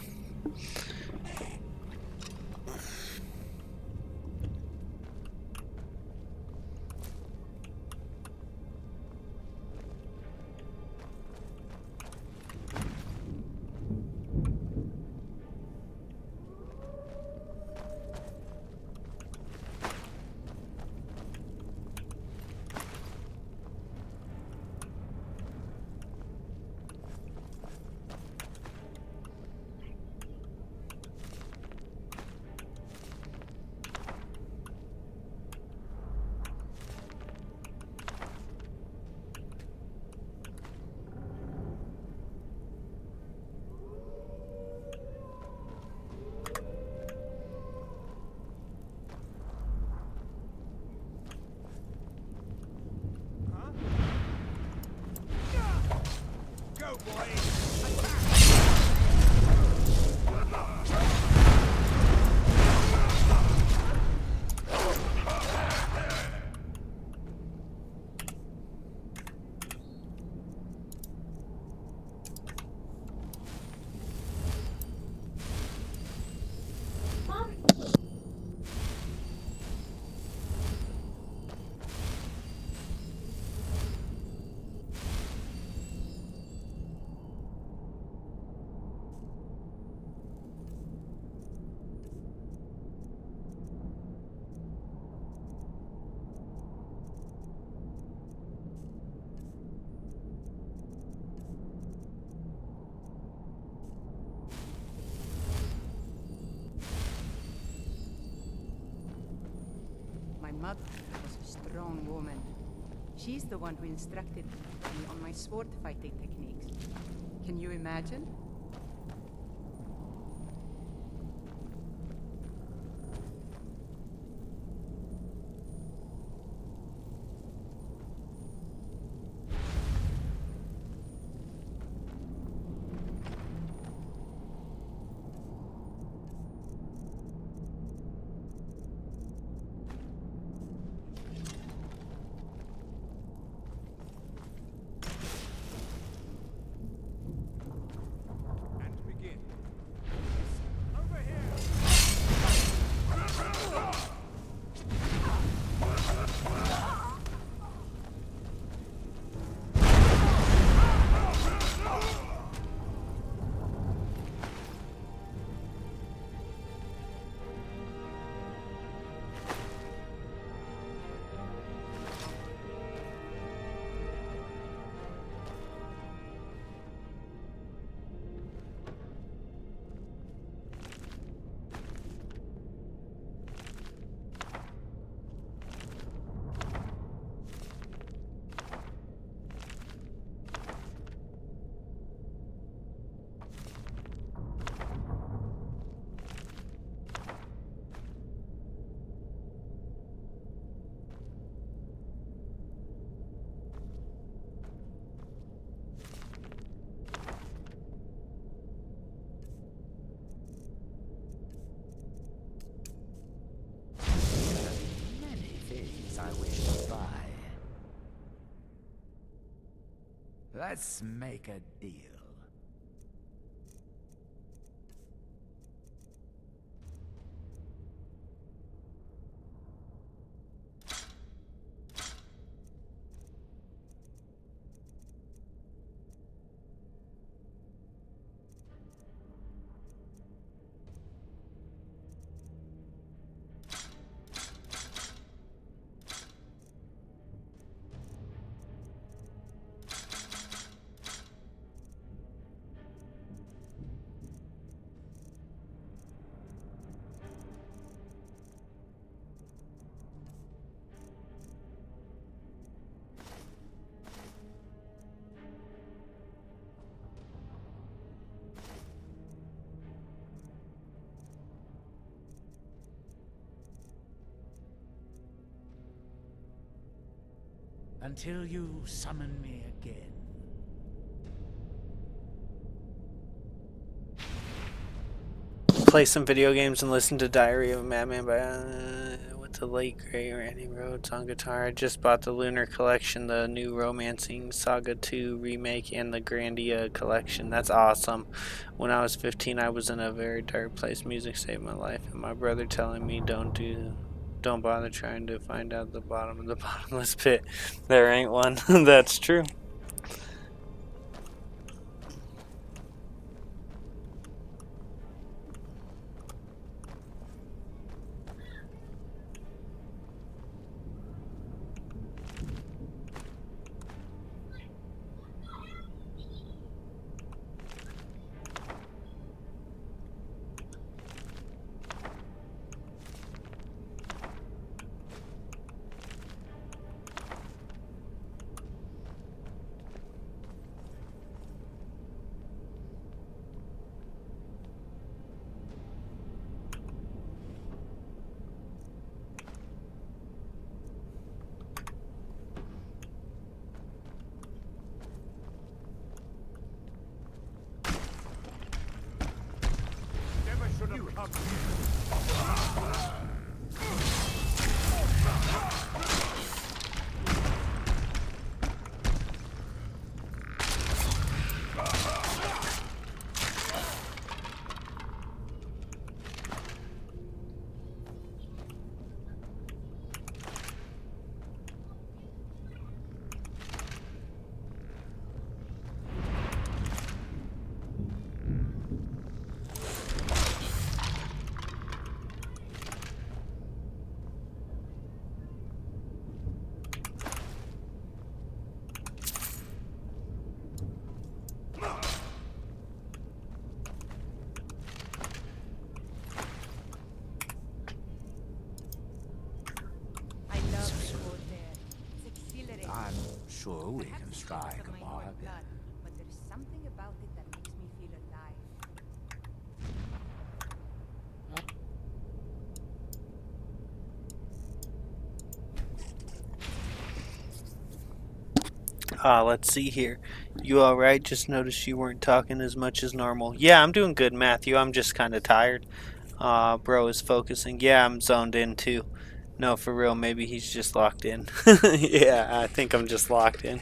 My mother was a strong woman. She's the one who instructed me on my sword fighting techniques. Can you imagine? I wish to buy. Let's make a deal. Until you summon me again. Play some video games and listen to Diary of a Madman by... what to Late Grey Randy Rhodes on guitar. I just bought the Lunar Collection, the new Romancing Saga 2 remake, and the Grandia Collection. That's awesome. When I was 15, I was in a very dark place. Music saved my life, and my brother telling me don't bother trying to find out the bottom of the bottomless pit. There ain't one. That's true. I'm sure we can strike a bargain. But there's something about it that makes me feel alive. Let's see here. You alright? Just noticed you weren't talking as much as normal. Yeah, I'm doing good, Matthew. I'm just kind of tired. Bro is focusing. Yeah, I'm zoned in too. No, for real, maybe he's just locked in. Yeah, I think I'm just locked in.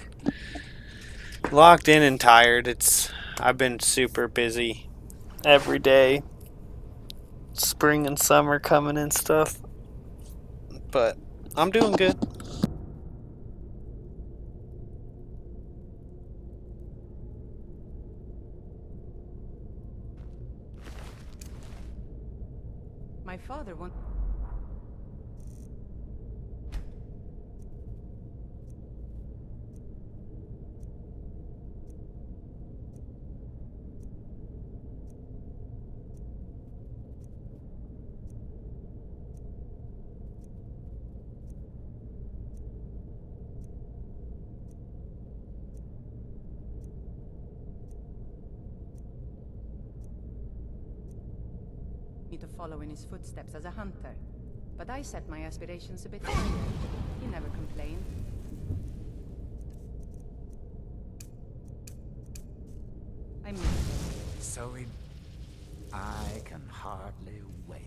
Locked in and tired. I've been super busy every day. Spring and summer coming and stuff. But I'm doing good. My father wants... me to follow in his footsteps as a hunter. But I set my aspirations a bit higher. He never complained. I mean... Zoe, I can hardly wait.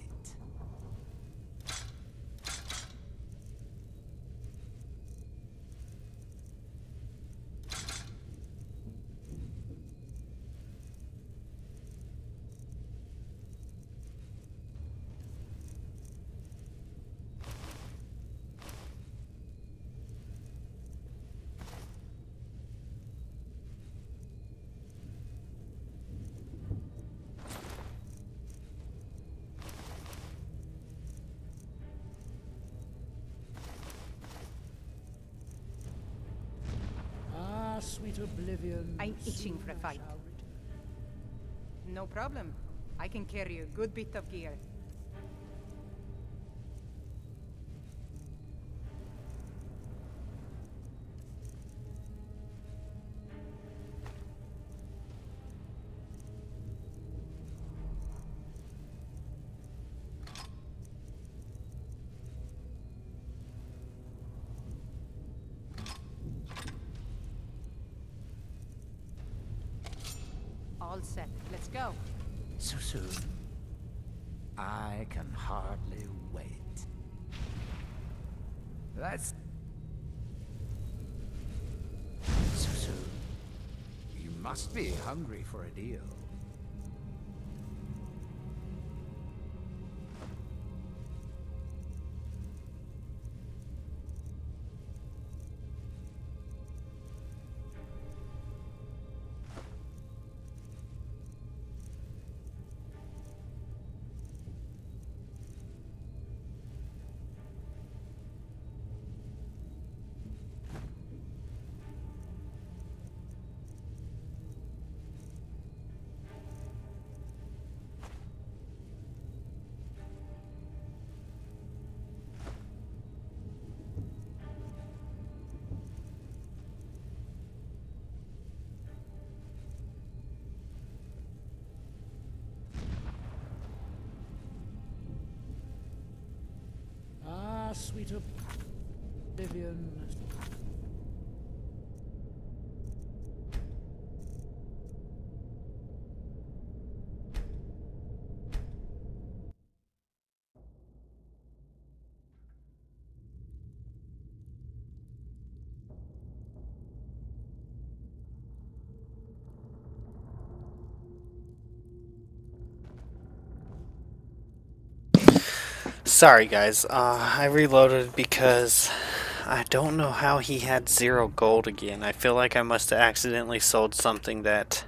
Sweet oblivion. I'm itching for a fight. No problem. I can carry a good bit of gear. All set. Let's go. So soon. I can hardly wait. That's... So soon. You must be hungry for a deal. Ah, sweet oblivion. Sorry guys, I reloaded because I don't know how he had 0 gold again. I feel like I must have accidentally sold something that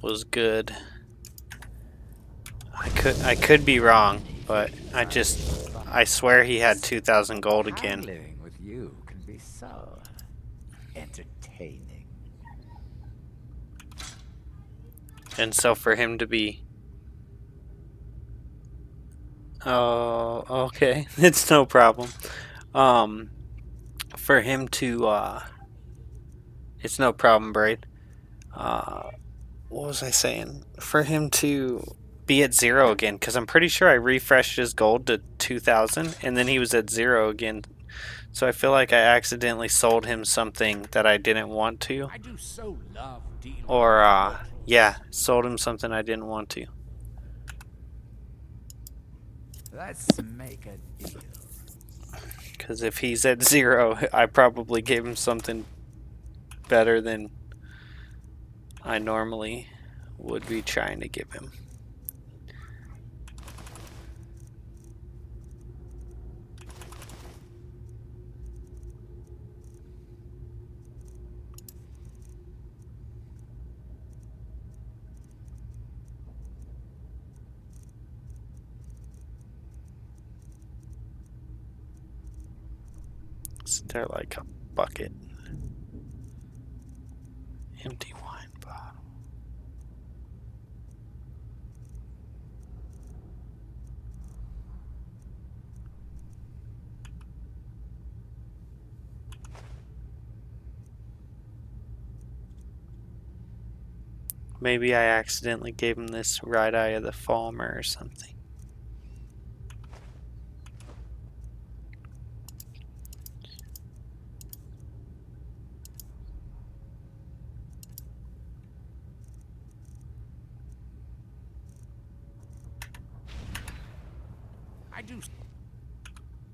was good. I could be wrong, but I swear he had 2,000 gold again. Living with you can be so entertaining. And so for him to be... Oh, okay. It's no problem. For him to, it's no problem, Braid. What was I saying? For him to be at 0 again, because I'm pretty sure I refreshed his gold to 2,000, and then he was at 0 again. So I feel like I accidentally sold him something that I didn't want to. I do so love dealing Or, yeah, sold him something I didn't want to. Let's make a deal. Because if he's at 0, I probably gave him something better than I normally would be trying to give him. They're like a bucket. Empty wine bottle. Maybe I accidentally gave him this right eye of the Falmer or something.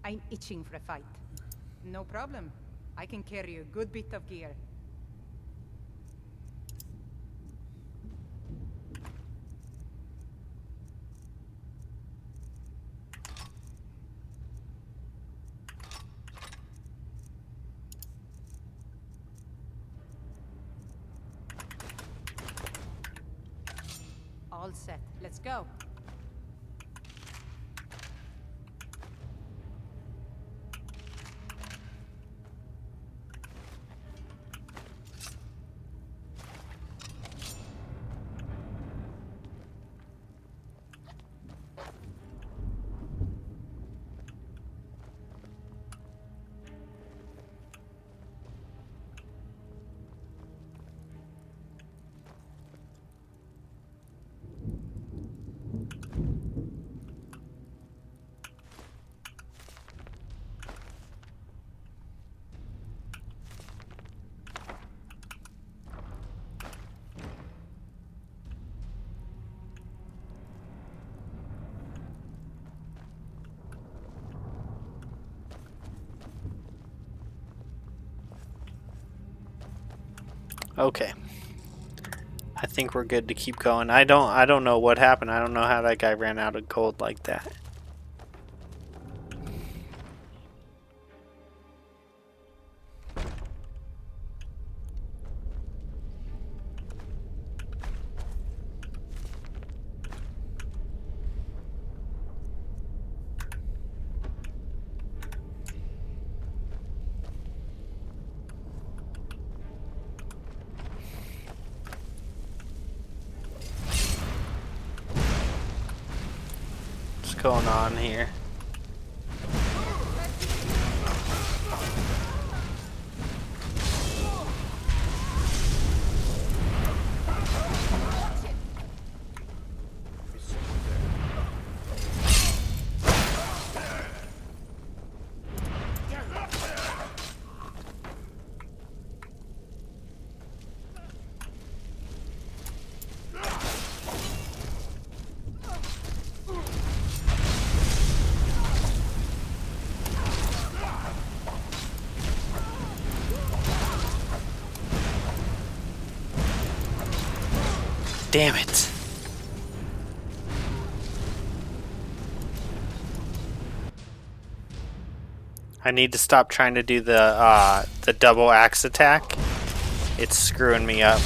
I'm itching for a fight. No problem. I can carry a good bit of gear. All set. Let's go. Okay. I think we're good to keep going. I don't know what happened. I don't know how that guy ran out of gold like that. What's going on here? Damn it. I need to stop trying to do the double axe attack. It's screwing me up.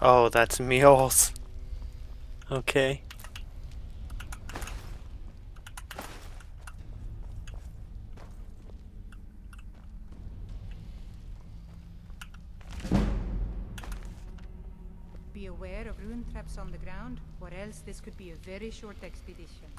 Oh, that's mules. Okay. Be aware of rune traps on the ground, or else this could be a very short expedition.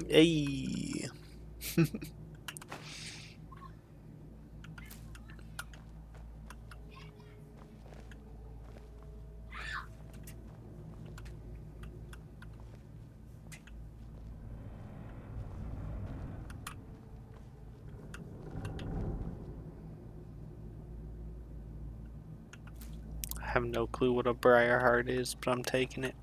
Hey. have no clue what a Briarheart is, but I'm taking it.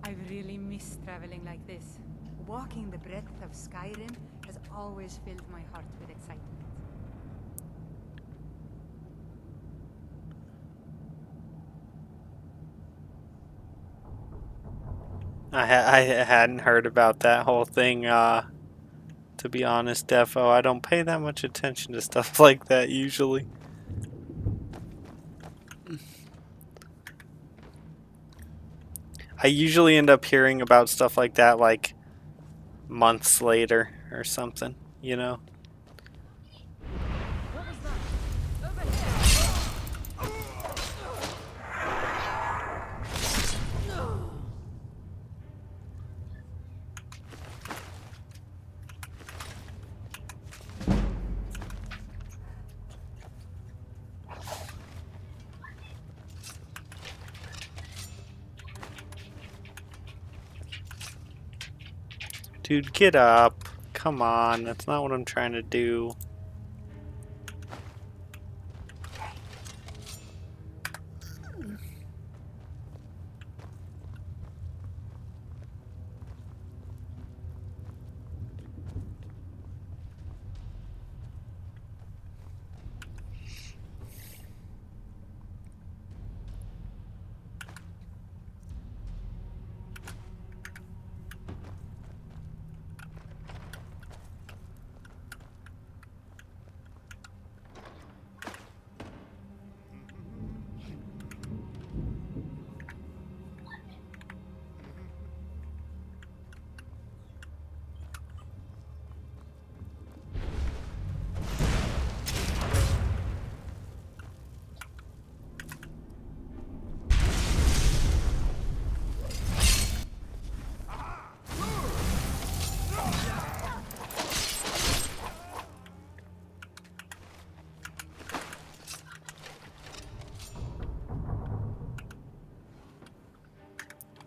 I've really missed traveling like this. Walking the breadth of Skyrim has always filled my heart with excitement. I hadn't heard about that whole thing, to be honest, Defo. I don't pay that much attention to stuff like that usually. I usually end up hearing about stuff like that like months later or something, you know? Dude, get up. Come on, that's not what I'm trying to do.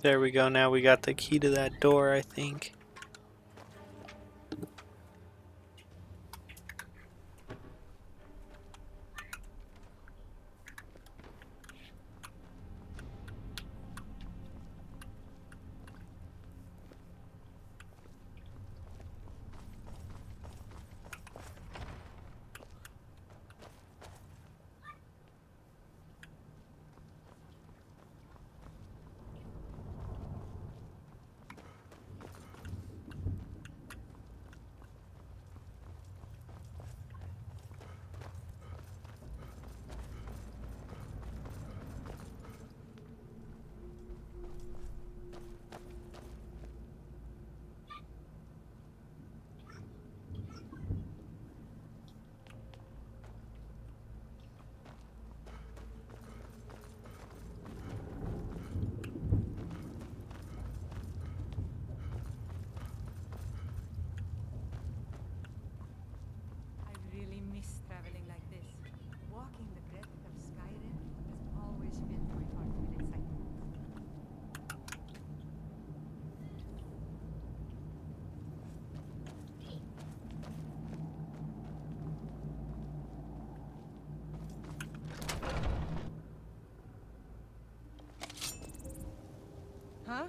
There we go, now we got the key to that door, I think. Huh?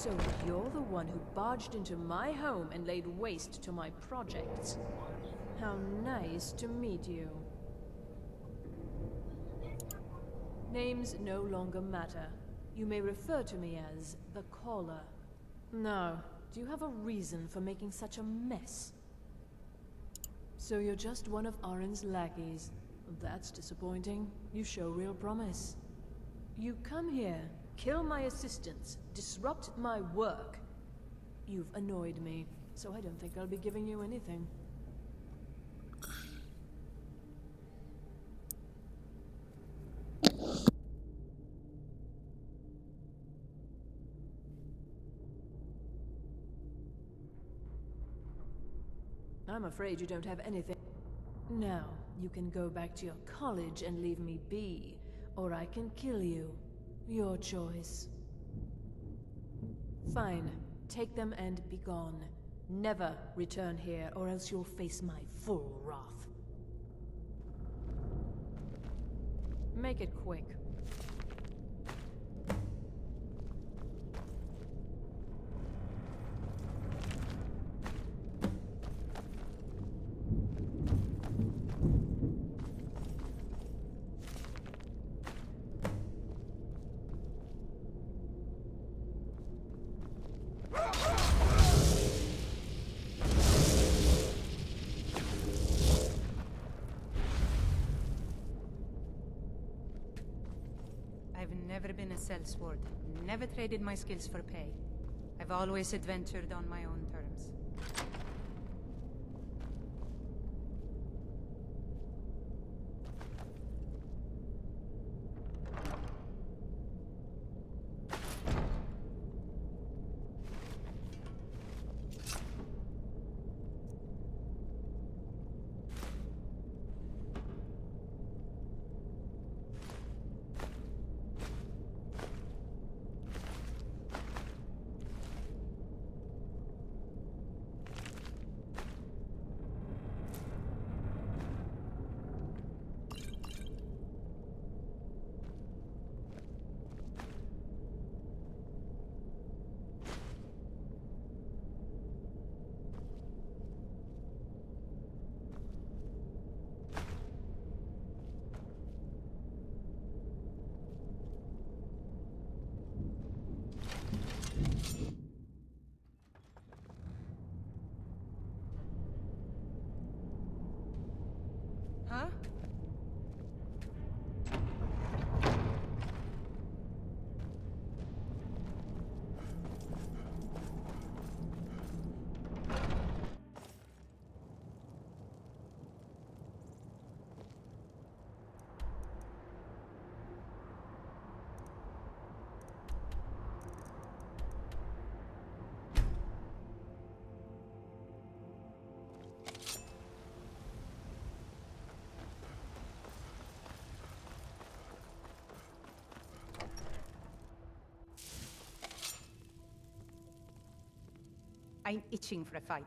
So you're the one who barged into my home and laid waste to my projects. How nice to meet you. Names no longer matter. You may refer to me as the Caller. Now, do you have a reason for making such a mess? So you're just one of Arin's lackeys. That's disappointing. You show real promise. You come here, kill my assistants, disrupt my work. You've annoyed me, so I don't think I'll be giving you anything. I'm afraid you don't have anything. Now, you can go back to your college and leave me be, or I can kill you. Your choice. Fine. Take them and be gone. Never return here, or else you'll face my full wrath. Make it quick. I've never been a sellsword, never traded my skills for pay. I've always adventured on my own terms. Huh? I'm itching for a fight.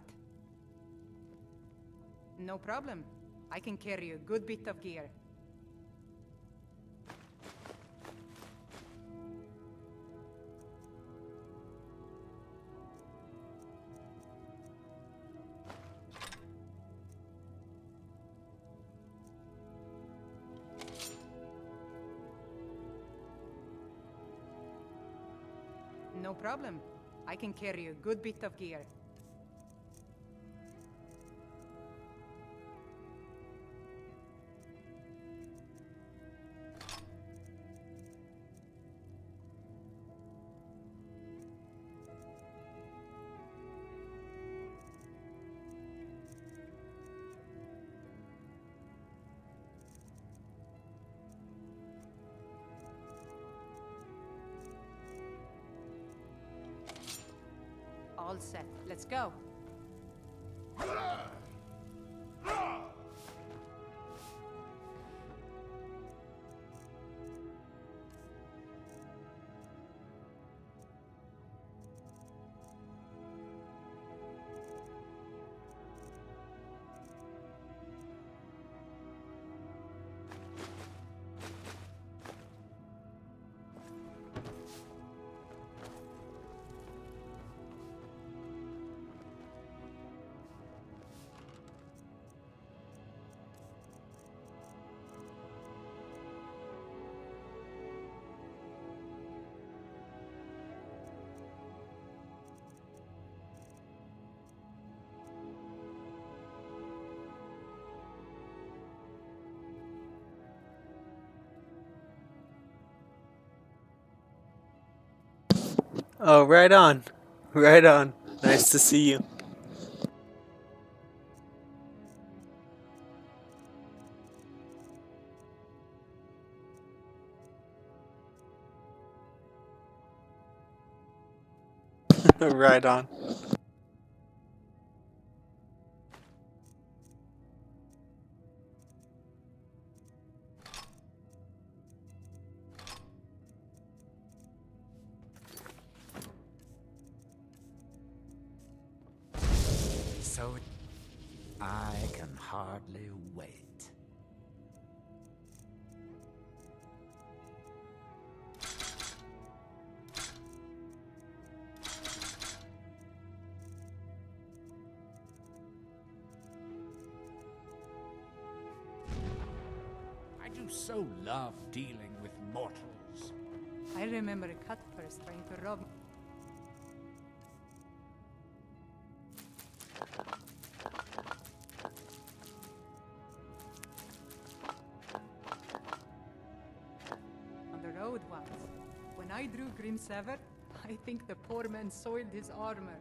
No problem. I can carry a good bit of gear. No problem. I can carry a good bit of gear. All set. Let's go. Oh, right on. Right on. Nice to see you. Right on. So, I can hardly wait. I do so love dealing with mortals. I remember a cut first trying to rob. On the road once. When I drew Grim Sever, I think the poor man soiled his armor.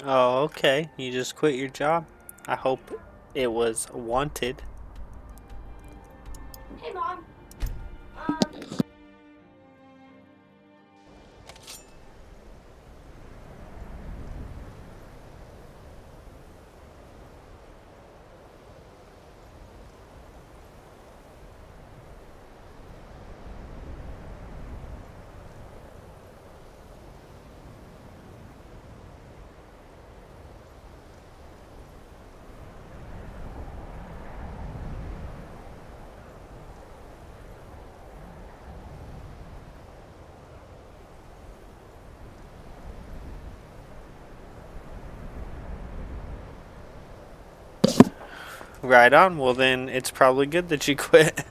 Oh, okay. You just quit your job? I hope it was wanted. Hey, Mom. Right on. Well, then it's probably good that you quit.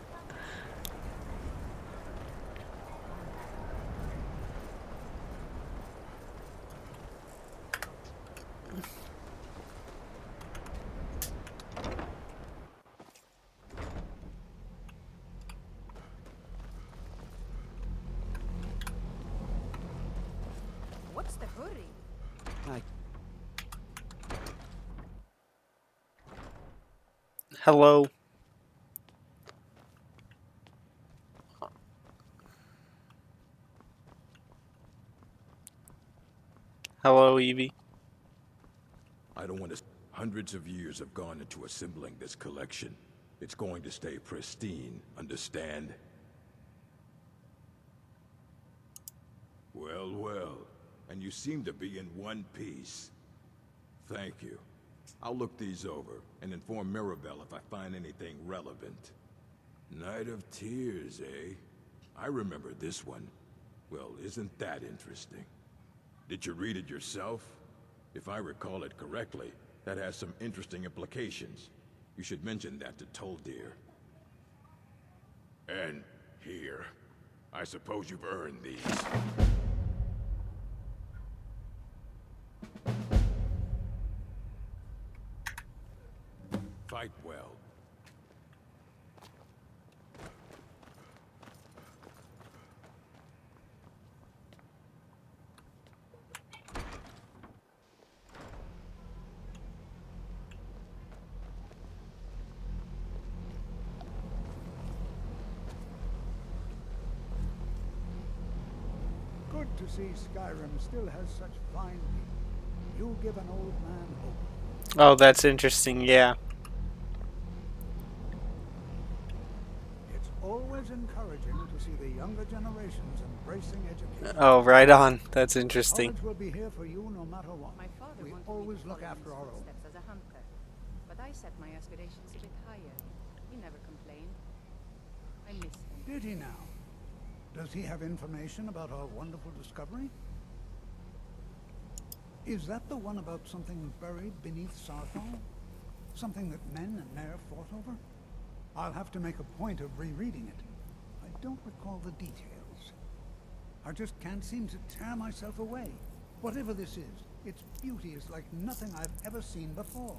What's the hurry? Hello. Hello, Evie. I don't want to... Hundreds of years have gone into assembling this collection. It's going to stay pristine, understand? Well, well. And you seem to be in one piece. Thank you. I'll look these over and inform Mirabelle if I find anything relevant. Night of Tears, eh? I remember this one. Well, isn't that interesting? Did you read it yourself? If I recall it correctly, that has some interesting implications. You should mention that to Toldir. And here. I suppose you've earned these. Fight well. Good to see Skyrim still has such fine people. You give an old man hope. Oh, that's interesting, yeah. It's always encouraging to see the younger generations embracing education. Oh, right on. That's interesting. College will be here for you no matter what. My father We wanted always me to look follow after his our own. footsteps as a hunter, but I set my aspirations a bit higher. He never complained. I miss him. Did he now? Does he have information about our wonderful discovery? Is that the one about something buried beneath Saarthal? Something that men and Mare fought over? I'll have to make a point of rereading it. I don't recall the details. I just can't seem to tear myself away. Whatever this is, its beauty is like nothing I've ever seen before.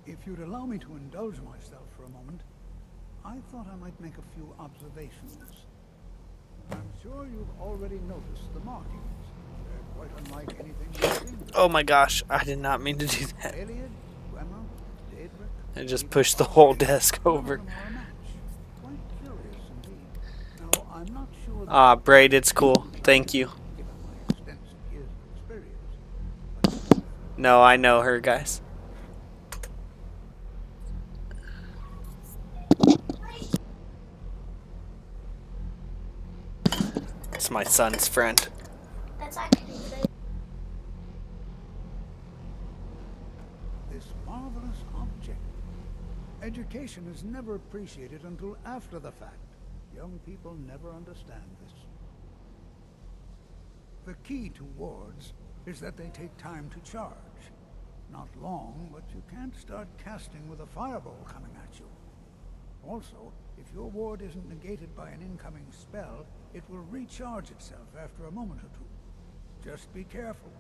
If you'd allow me to indulge myself for a moment, I thought I might make a few observations. I'm sure you've already noticed the markings. They're quite unlike anything you've seen before. Oh my gosh, I did not mean to do that. Aliad, Gwemma, Daedric, I just pushed the whole desk over. quite curious indeed. Now, I'm not sure Ah, Braid, it's cool. Thank you. given my extensive years of experience. No, I know her, guys. It's my son's friend. That's actually This marvelous object. Education is never appreciated until after the fact. Young people never understand this. The key to wards is that they take time to charge. Not long, but you can't start casting with a fireball coming at you. Also, if your ward isn't negated by an incoming spell, it will recharge itself after a moment or two. Just be careful.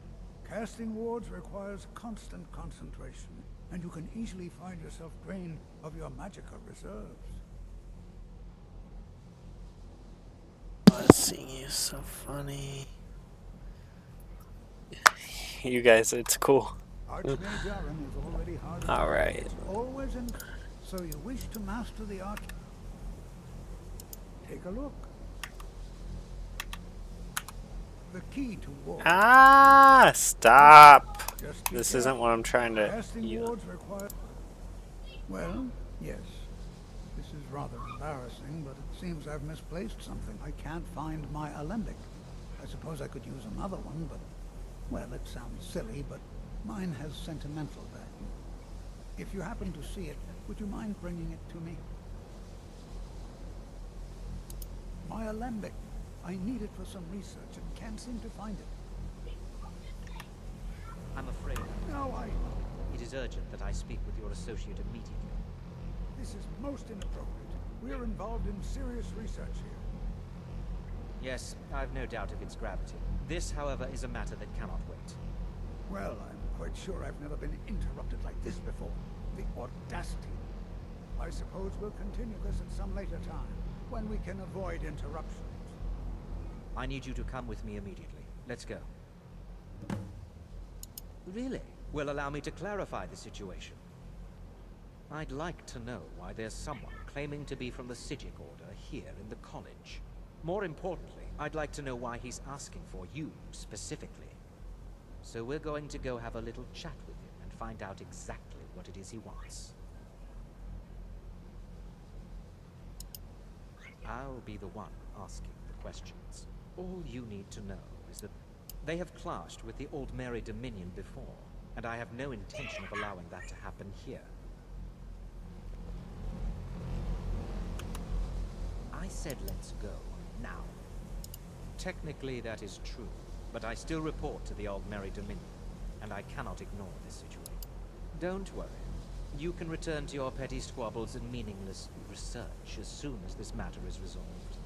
Casting wards requires constant concentration, and you can easily find yourself drained of your magicka reserves. Seeing you so funny. You guys, it's cool. Archmage Aaron is already hard. Alright. It's always in. So you wish to master the art? Take a look. The key to war. Ah, stop. This isn't what I'm trying to. Casting wards require. Well, yes. This is rather embarrassing, but it seems I've misplaced something. I can't find my alembic. I suppose I could use another one, but well, it sounds silly, but mine has sentimental value. If you happen to see it, would you mind bringing it to me? My alembic. I need it for some research and can't seem to find it. I'm afraid. No, It is urgent that I speak with your associate immediately. This is most inappropriate. We're involved in serious research here. Yes, I've no doubt of its gravity. This, however, is a matter that cannot wait. Well, I'm quite sure I've never been interrupted like this before. The audacity. I suppose we'll continue this at some later time, when we can avoid interruptions. I need you to come with me immediately. Let's go. Really? Well, allow me to clarify the situation. I'd like to know why there's someone claiming to be from the Psijic Order here in the college. More importantly, I'd like to know why he's asking for you, specifically. So we're going to go have a little chat with him and find out exactly what it is he wants. I'll be the one asking the questions. All you need to know is that they have clashed with the Old Mary Dominion before, and I have no intention of allowing that to happen here. I said let's go, now. Technically, that is true, but I still report to the Aldmeri Dominion, and I cannot ignore this situation. Don't worry. You can return to your petty squabbles and meaningless research as soon as this matter is resolved.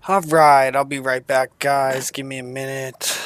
Alright, I'll be right back, guys. Give me a minute.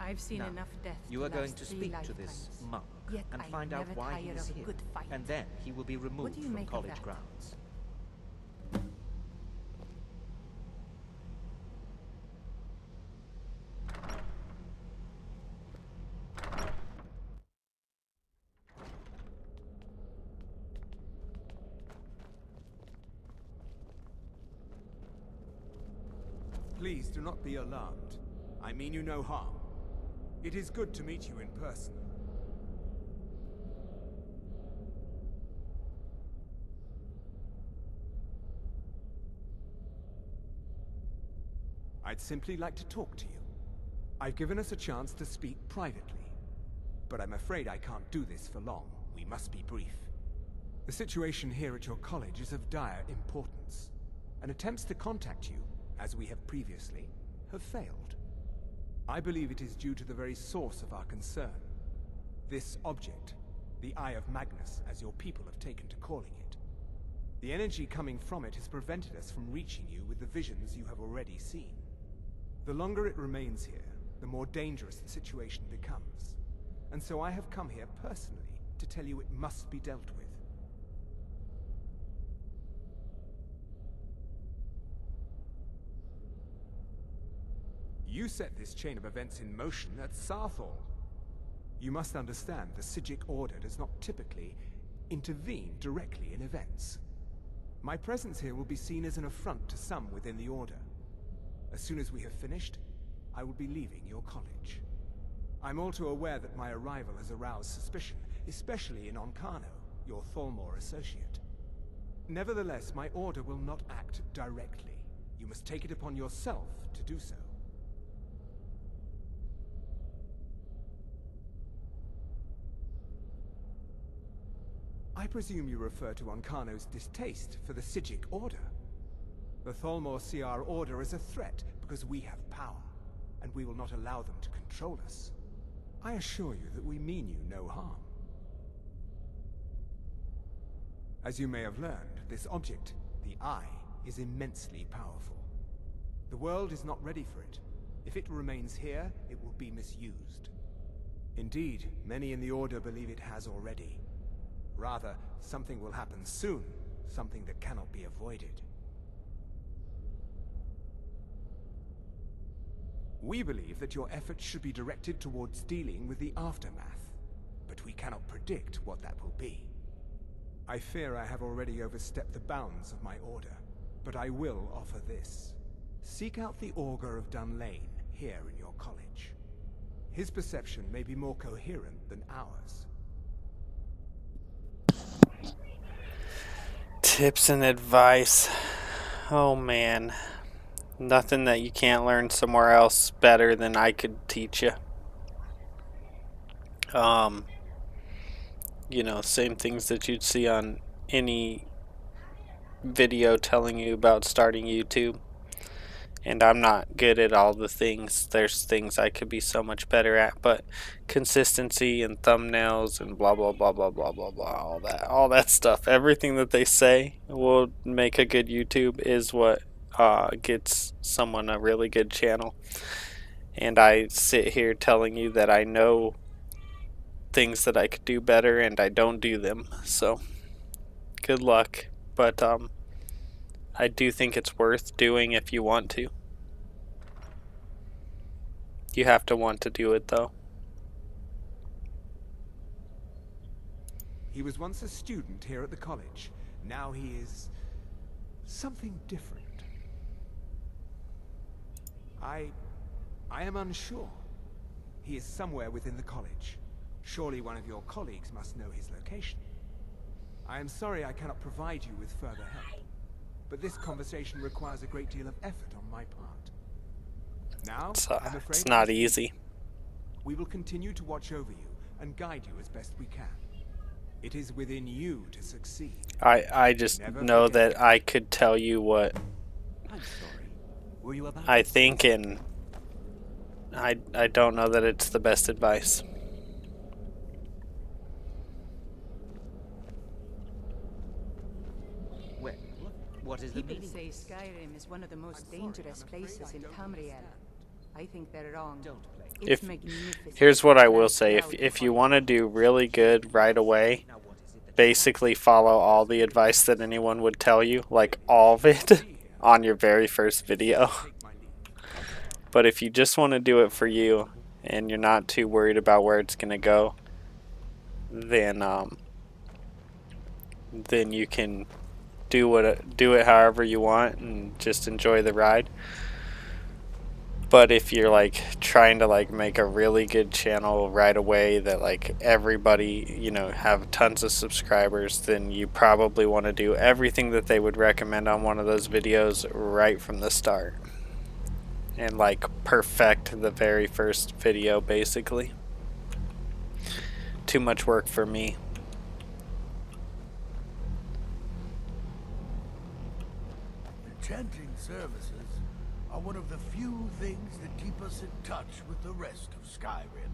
I've seen Now, enough death you to are going last to 3 speak to this lifetimes. monk Yet and I find out never why he tire is of a here. good fight. And then he will be removed do you from make of college that? grounds. Please do not be alarmed. I mean you no harm. It is good to meet you in person. I'd simply like to talk to you. I've given us a chance to speak privately, but I'm afraid I can't do this for long. We must be brief. The situation here at your college is of dire importance, and attempts to contact you, as we have previously, have failed. I believe it is due to the very source of our concern. This object, the Eye of Magnus, as your people have taken to calling it. The energy coming from it has prevented us from reaching you with the visions you have already seen. The longer it remains here, the more dangerous the situation becomes. And so I have come here personally to tell you it must be dealt with. You set this chain of events in motion at Saarthal. You must understand the Psijic Order does not typically intervene directly in events. My presence here will be seen as an affront to some within the Order. As soon as we have finished, I will be leaving your college. I'm all too aware that my arrival has aroused suspicion, especially in Ancano, your Thalmor associate. Nevertheless, my order will not act directly. You must take it upon yourself to do so. I presume you refer to Ancano's distaste for the Psijic Order. The Thalmor see our order as a threat because we have power, and we will not allow them to control us. I assure you that we mean you no harm. As you may have learned, this object, the Eye, is immensely powerful. The world is not ready for it. If it remains here, it will be misused. Indeed, many in the Order believe it has already. Rather, something will happen soon, something that cannot be avoided. We believe that your efforts should be directed towards dealing with the aftermath, but we cannot predict what that will be. I fear I have already overstepped the bounds of my order, but I will offer this. Seek out the Augur of Dunlane here in your college. His perception may be more coherent than ours. Tips and advice. Oh man. Nothing that you can't learn somewhere else better than I could teach you. You know, same things that you'd see on any video telling you about starting YouTube. And I'm not good at all the things. There's things I could be so much better at, but consistency and thumbnails and blah blah blah blah blah blah blah, all that stuff, everything that they say will make a good YouTube is what gets someone a really good channel. And I sit here telling you that I know things that I could do better and I don't do them, so good luck. But I do think it's worth doing if you want to. You have to want to do it though. He was once a student here at the college. Now he is something different. I am unsure. He is somewhere within the college. Surely one of your colleagues must know his location. I am sorry I cannot provide you with further help, but this conversation requires a great deal of effort on my part. Now, I'm afraid it's not easy. We will continue to watch over you and guide you as best we can. It is within you to succeed. I just know that I could tell you what I think, and I don't know that it's the best advice. What is the People meaning? say Skyrim is one of the most dangerous places in Tamriel. I think they're wrong. Don't play. It's If magnificent. here's what I will and say: proud if to you follow. want to do really good right away, basically follow all the advice that anyone would tell you, like all of it, on your very first video. But if you just want to do it for you and you're not too worried about where it's gonna go, then you can do it however you want and just enjoy the ride. But if you're like trying to like make a really good channel right away that like everybody, you know, have tons of subscribers, then you probably want to do everything that they would recommend on one of those videos right from the start. And like perfect the very first video basically. Too much work for me. Enchanting services are one of the few things that keep us in touch with the rest of Skyrim.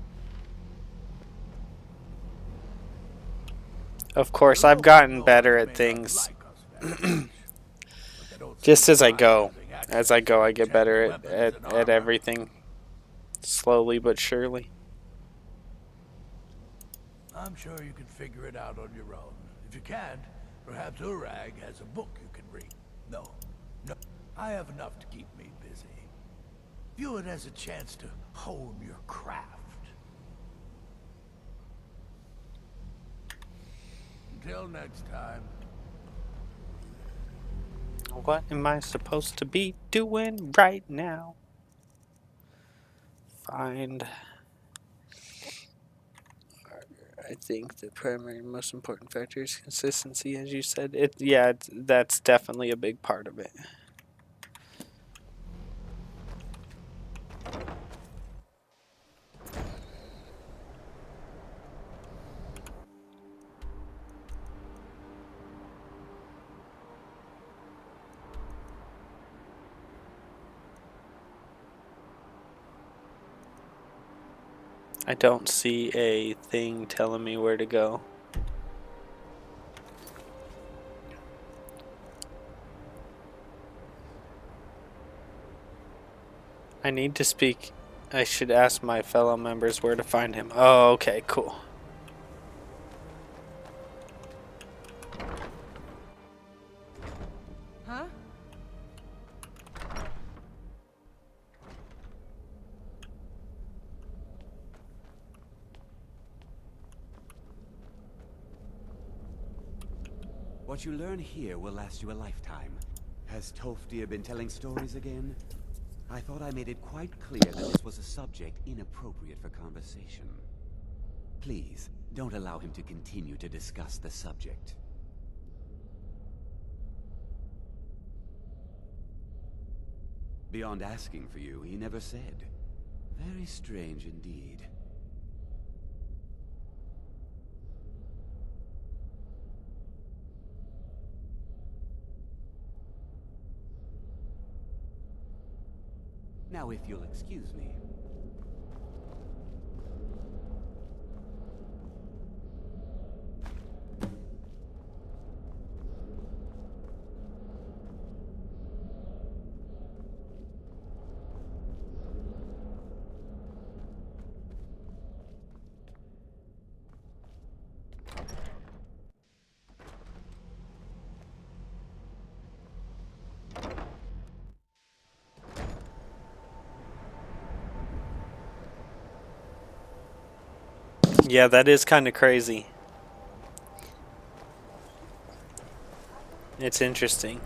Of course, I've gotten better at things just as I go. As I go, I get better at everything. Slowly but surely. I'm sure you can figure it out on your own. If you can't, perhaps Urag has a book you can read. No, I have enough to keep me busy. View it as a chance to hone your craft. Until next time. What am I supposed to be doing right now? Find. I think the primary and most important factor is consistency, as you said. That's definitely a big part of it. I don't see a thing telling me where to go. I need to speak. I should ask my fellow members where to find him. Oh, okay, cool. Huh? What you learn here will last you a lifetime. Has Tolfdir been telling stories again? I thought I made it quite clear that this was a subject inappropriate for conversation. Please, don't allow him to continue to discuss the subject. Beyond asking for you, he never said. Very strange indeed. Now, if you'll excuse me. Yeah, that is kind of crazy. It's interesting.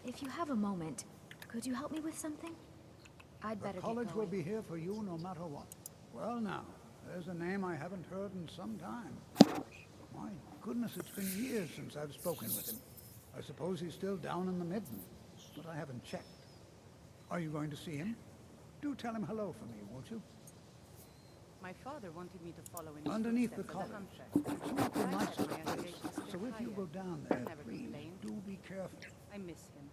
If you have a moment, could you help me with something? I'd better The college get will going. be here for you no matter what. Well now, there's a name I haven't heard in some time. My goodness, it's been years since I've spoken with him. I suppose he's still down in the Midden, but I haven't checked. Are you going to see him? Do tell him hello for me, won't you? My father wanted me to follow in his Underneath the footsteps college. as a hunter. It's not the I nicest had my place, obligations so still if you higher. go down there, Never please, complained. do be careful. I miss him.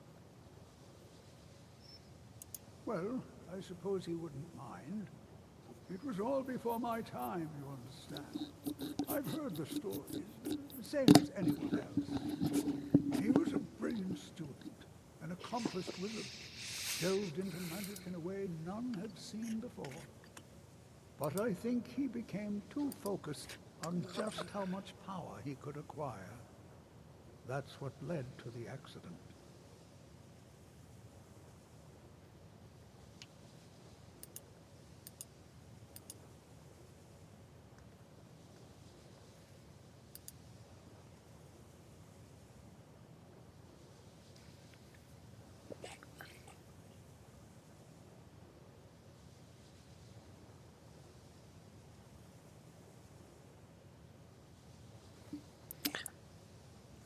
Well, I suppose he wouldn't mind. It was all before my time, you understand. I've heard the stories, the same as anyone else. He was a brilliant student, an accomplished wizard, delved into magic in a way none had seen before. But I think he became too focused on just how much power he could acquire. That's what led to the accident.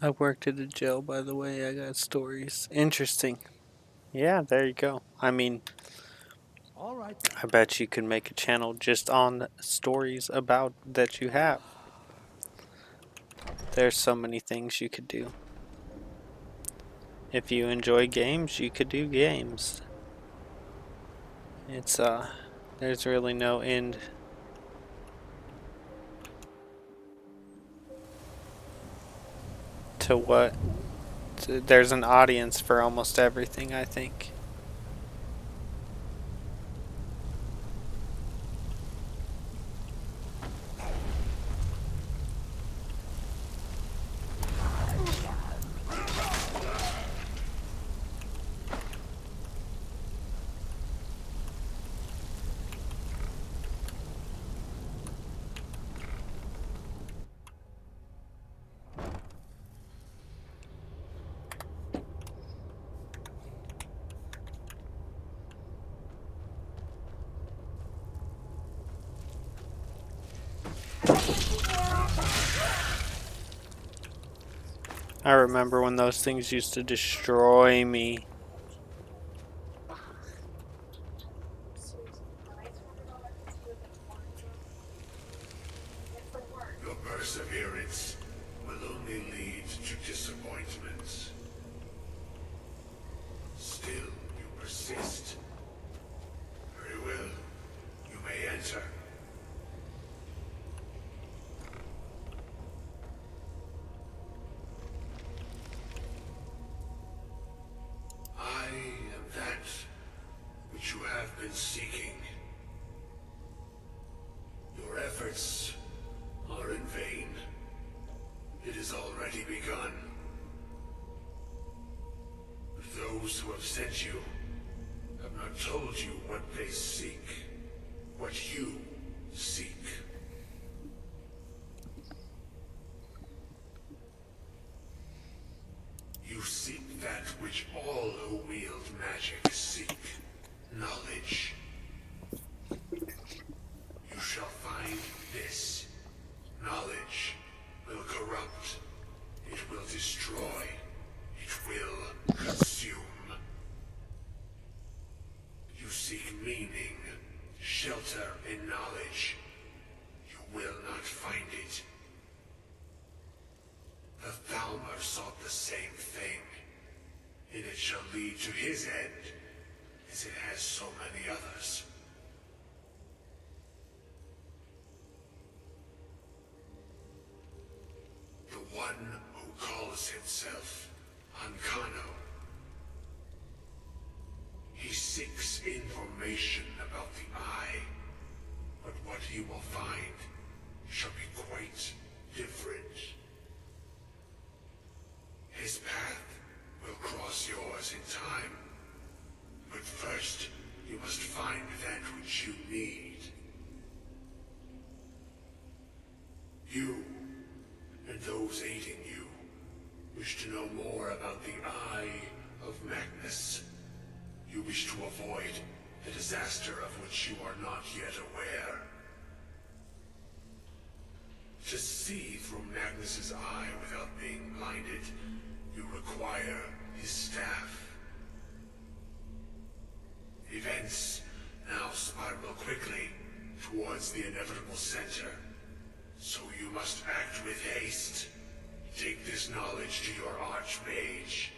I worked at a jail, by the way. I got stories. Interesting. Yeah, there you go. I mean, All right. I bet you could make a channel just on stories about that you have. There's so many things you could do. If you enjoy games, you could do games. It's there's really no end. To what? There's an audience for almost everything, I think. I remember when those things used to destroy me. Your perseverance will only lead to disappointments. Still, you persist. Very well. You may enter. I am that which you have been seeking. Your efforts are in vain. It has already begun. Those who have sent you have not told you what they seek, what you seek. You seek that which all who wield magic seek, knowledge. You shall find this. Knowledge will corrupt. It will destroy. It will consume. You seek meaning, shelter in knowledge. You will not find it. The Thalmor sought the same thing, and it shall lead to his end, as it has so many others. The one who calls himself Ancano. He seeks information about the Eye, but what he will find shall be quite different. His path will cross yours in time, but first you must find that which you need. You and those aiding you wish to know more about the Eye of Magnus. You wish to avoid the disaster of which you are not yet aware. To see through Magnus's eye without being blinded, you require his staff. Events now spiral quickly towards the inevitable center, so you must act with haste. Take this knowledge to your Archmage.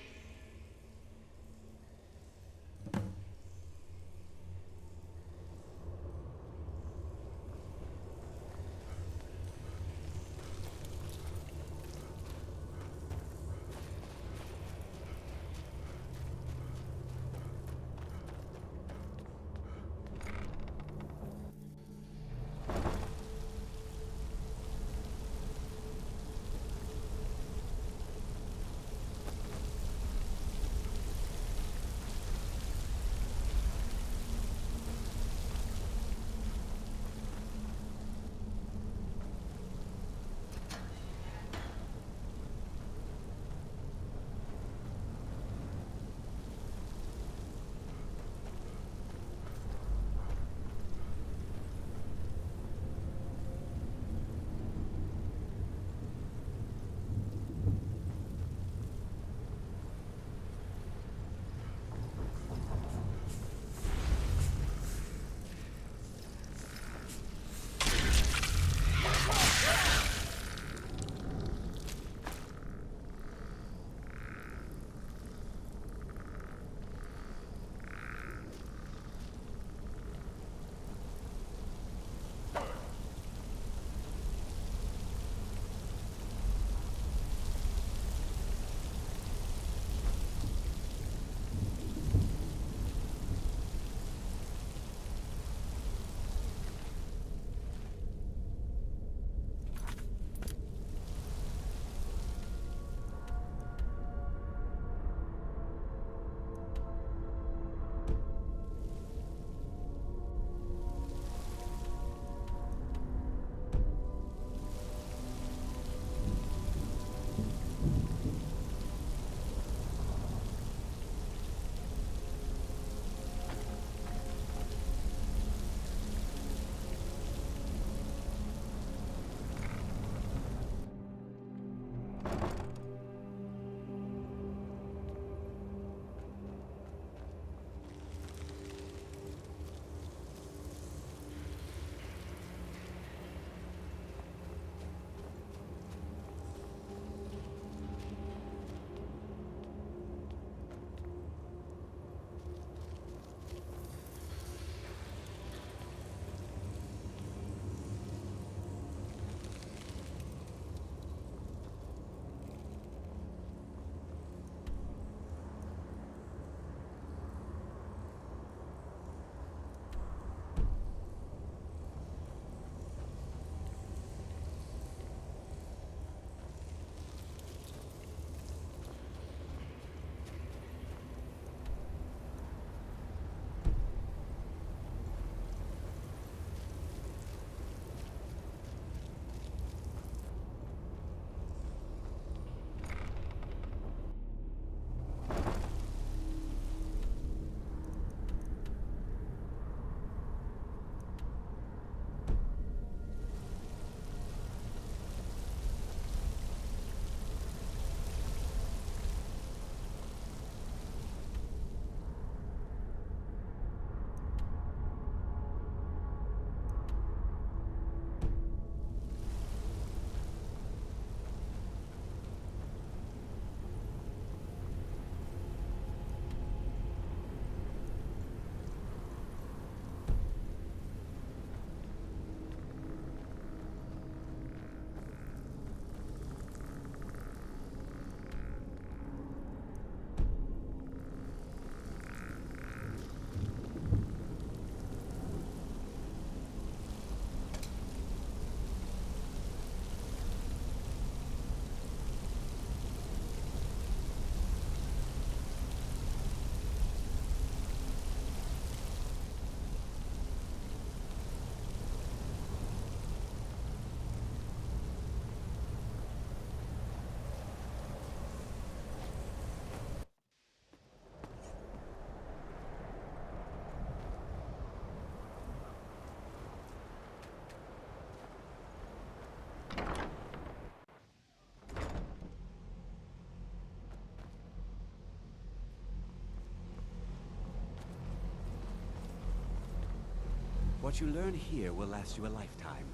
What you learn here will last you a lifetime.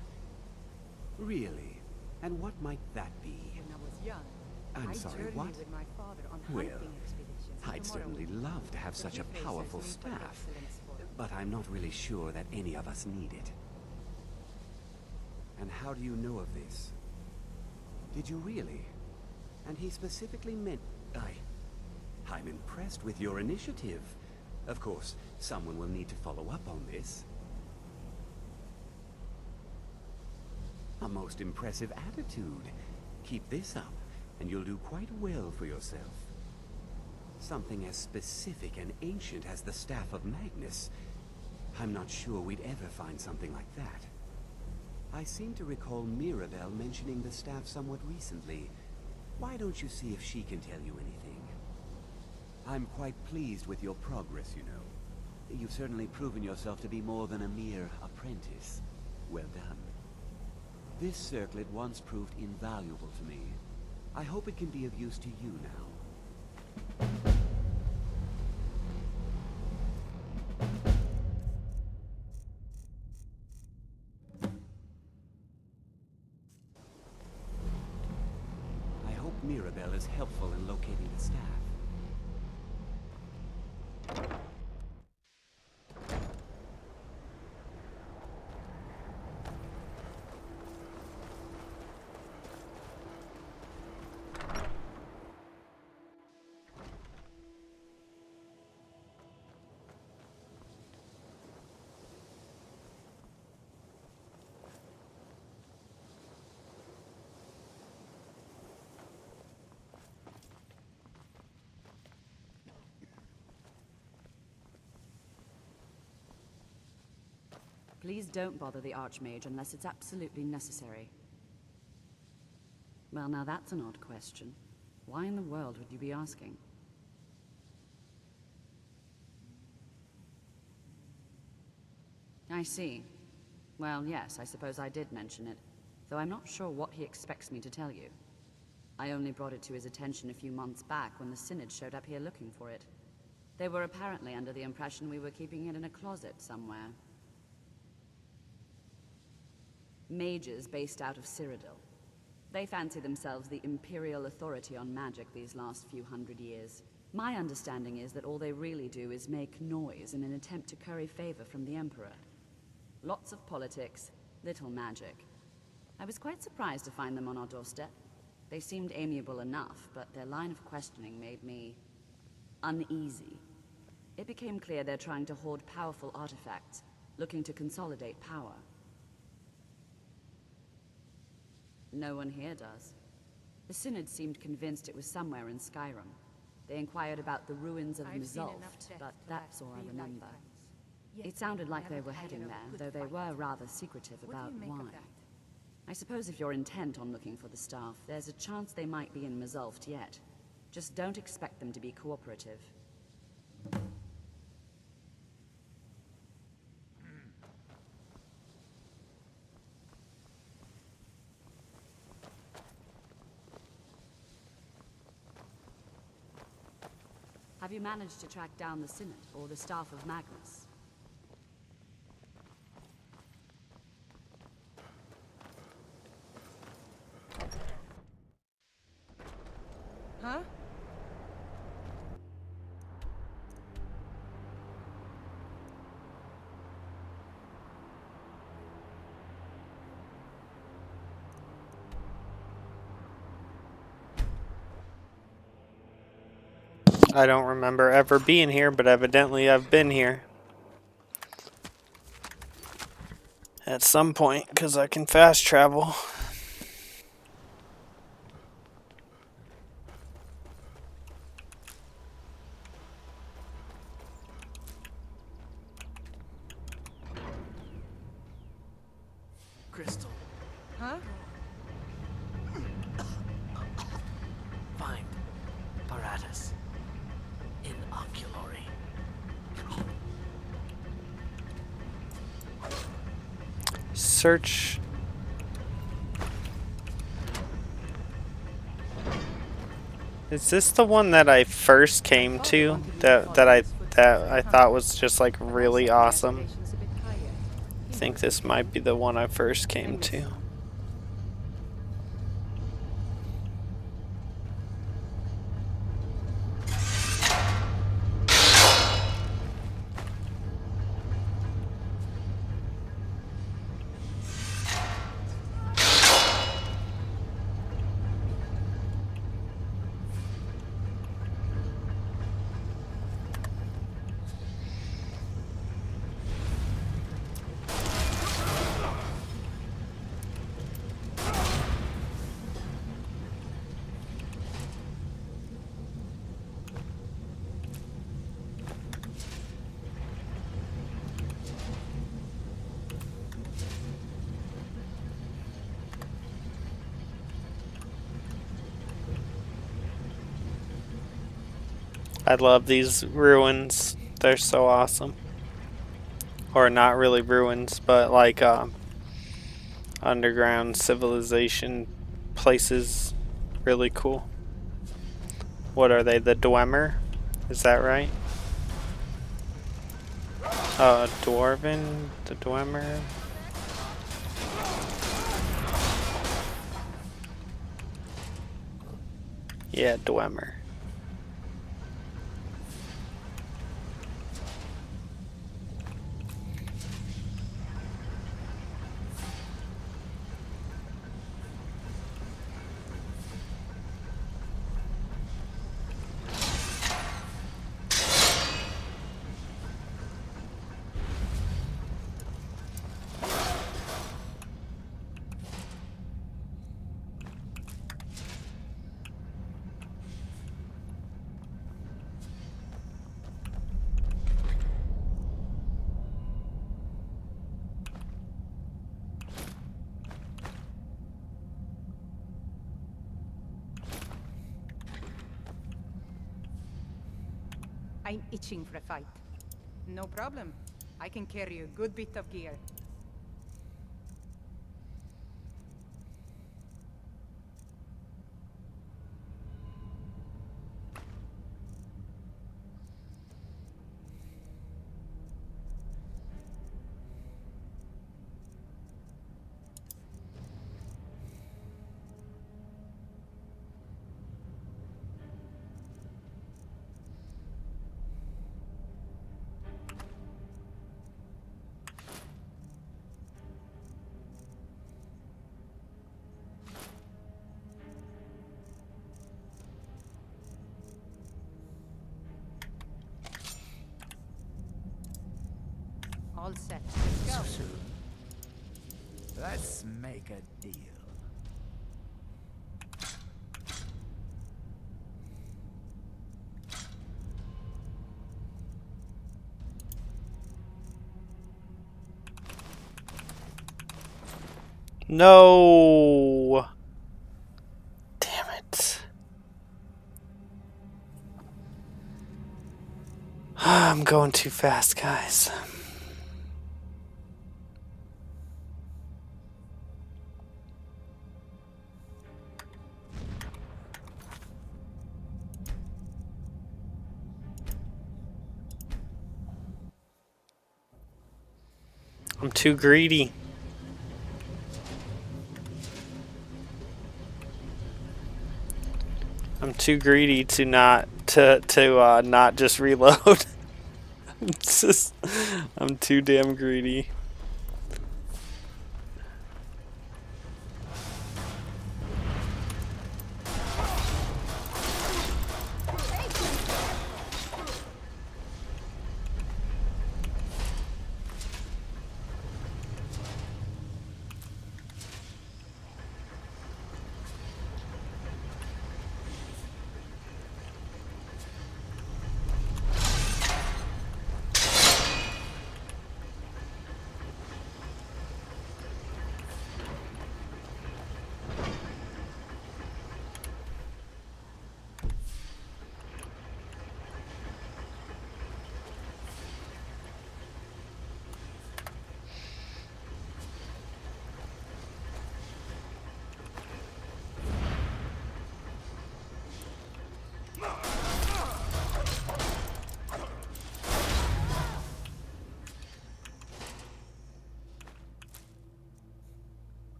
Really? And what might that be? When I was young, I'm I sorry, journeyed what? with my father on Well, hunting expeditions. I'd certainly love to have such a powerful staff, but I'm not really sure that any of us need it. And how do you know of this? Did you really? And he specifically meant... I'm impressed with your initiative. Of course, someone will need to follow up on this. A most impressive attitude. Keep this up, and you'll do quite well for yourself. Something as specific and ancient as the Staff of Magnus. I'm not sure we'd ever find something like that. I seem to recall Mirabelle mentioning the staff somewhat recently. Why don't you see if she can tell you anything? I'm quite pleased with your progress, you know. You've certainly proven yourself to be more than a mere apprentice. Well done. This circlet once proved invaluable to me. I hope it can be of use to you now. I hope Mirabelle is helpful in locating the staff. Please don't bother the Archmage unless it's absolutely necessary. Well, now that's an odd question. Why in the world would you be asking? I see. Well, yes, I suppose I did mention it, though I'm not sure what he expects me to tell you. I only brought it to his attention a few months back when the Synod showed up here looking for it. They were apparently under the impression we were keeping it in a closet somewhere. Mages based out of Cyrodiil. They fancy themselves the imperial authority on magic these last few hundred years. My understanding is that all they really do is make noise in an attempt to curry favor from the Emperor. Lots of politics, little magic. I was quite surprised to find them on our doorstep. They seemed amiable enough, but their line of questioning made me uneasy. It became clear they're trying to hoard powerful artifacts, looking to consolidate power. No one here does. The Synod seemed convinced it was somewhere in Skyrim. They inquired about the ruins of Mzulft, but that's all I remember. It sounded like they were heading there, though they were rather secretive about why. I suppose if you're intent on looking for the staff, there's a chance they might be in Mzulft yet. Just don't expect them to be cooperative. Have you managed to track down the Synod, or the staff of Magnus? Huh? I don't remember ever being here, but evidently I've been here. At some point, because I can fast travel. Crystal. Huh? Find Paratus in Oculory. Search. Is this the one that I first came to? That I thought was just like really awesome. think this might be the one I first came to. I love these ruins. They're so awesome. Or not really ruins, but like underground civilization places. Really cool. What are they? The Dwemer? Is that right? Dwarven? The Dwemer? Yeah, Dwemer. I'm itching for a fight. No problem. I can carry a good bit of gear. All set. Let's go. So soon. Let's make a deal. No! Damn it. I'm going too fast, guys. I'm too greedy. I'm too greedy to not not just reload. I'm too damn greedy.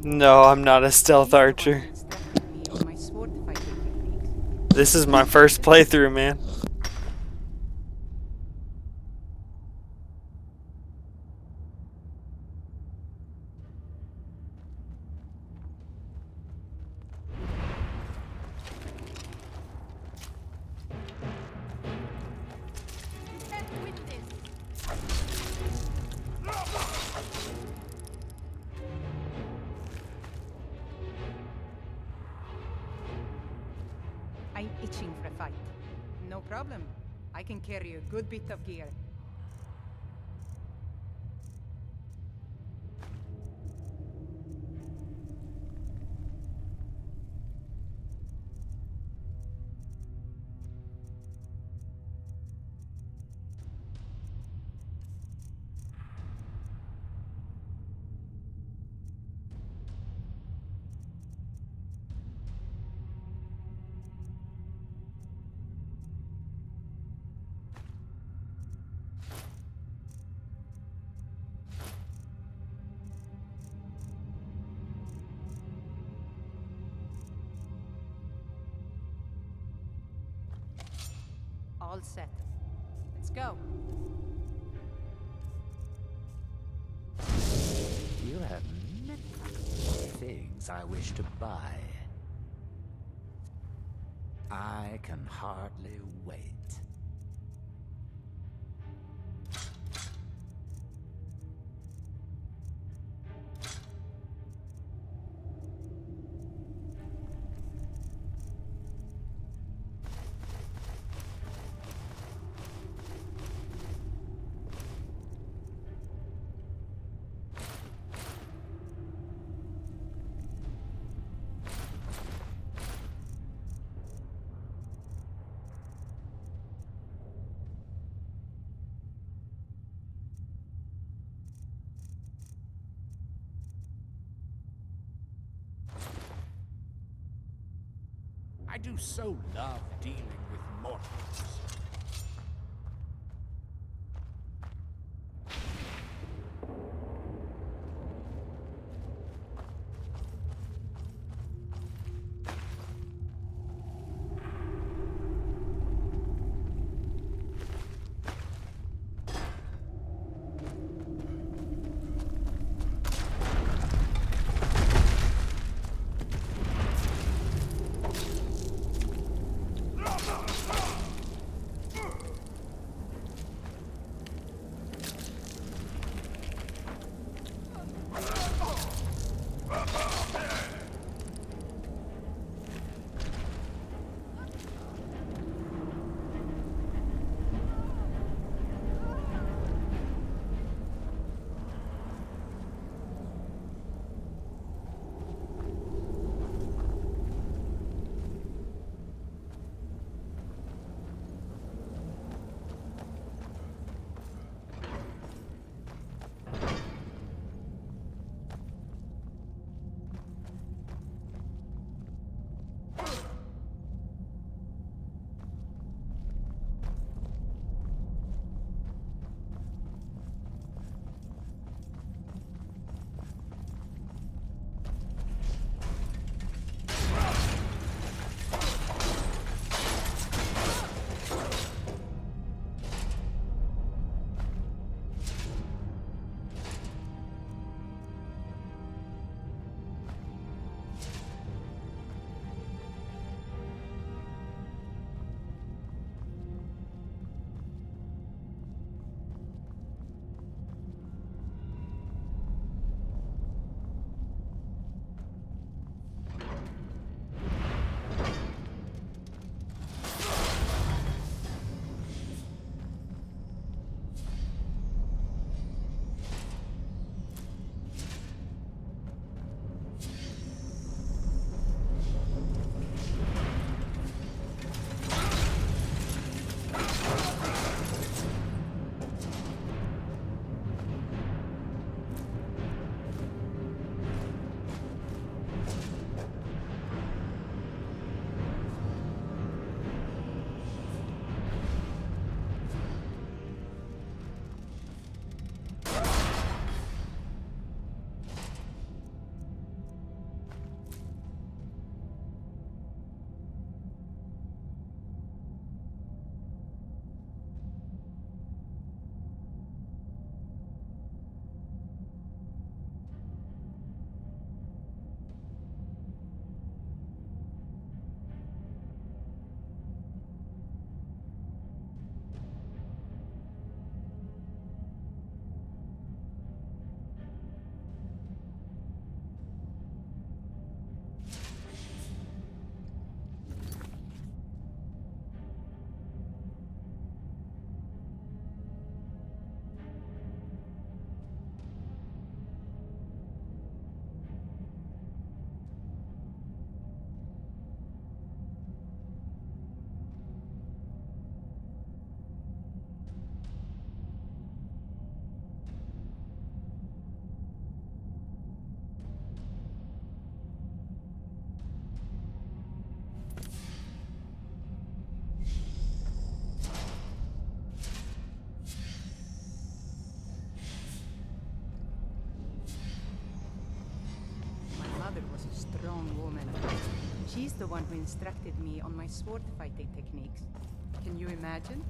No, I'm not a stealth archer. My sword fighting techniques. This is my first playthrough, man. I'm itching for a fight. No problem. I can carry a good bit of gear. All set. Let's go. You have many things I wish to buy. I can hardly wait. I do so love dealing with mortals. She's the one who instructed me on my sword fighting techniques. Can you imagine?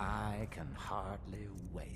I can hardly wait.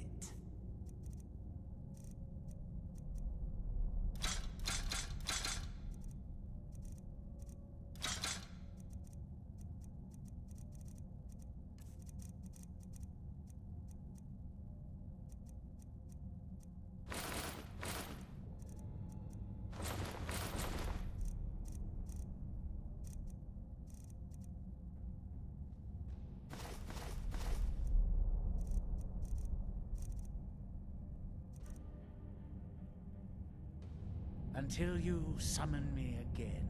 Until you summon me again.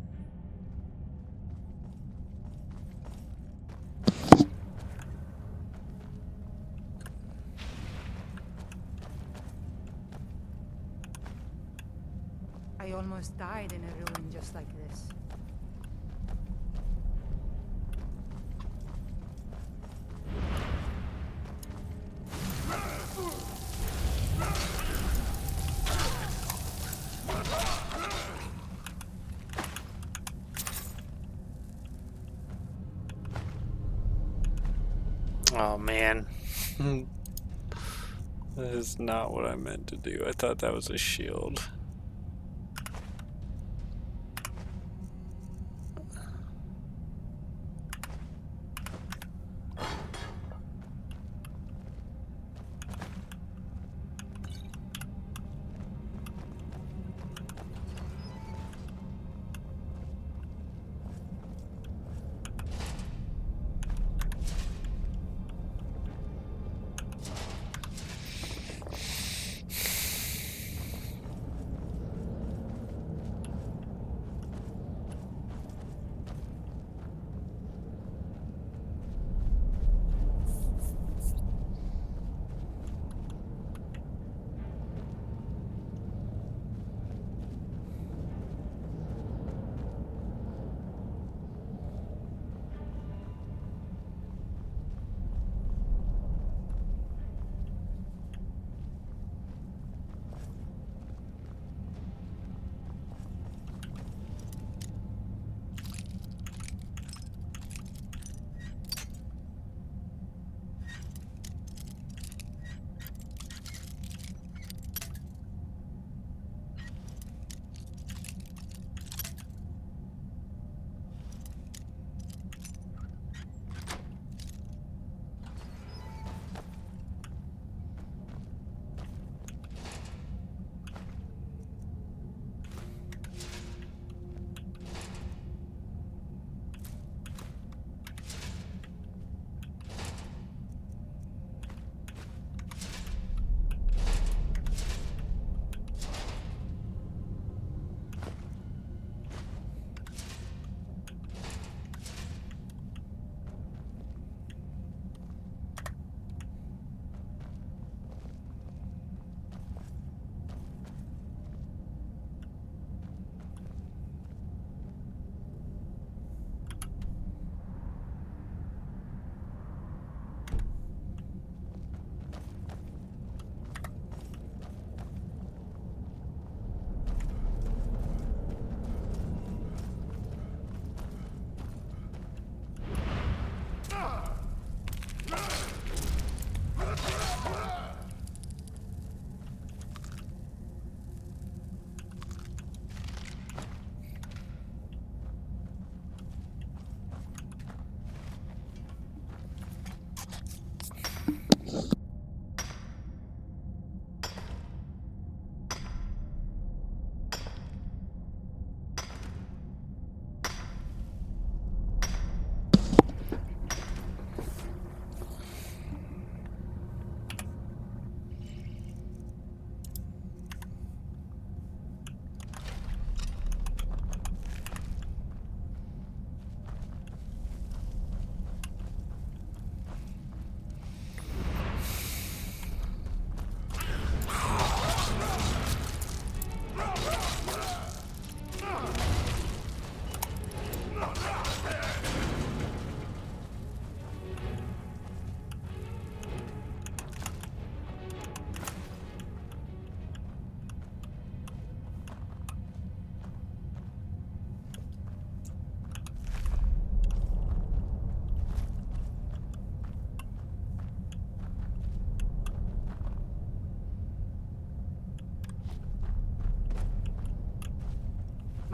I almost died in a ruin just like this. Oh man. That is not what I meant to do. I thought that was a shield.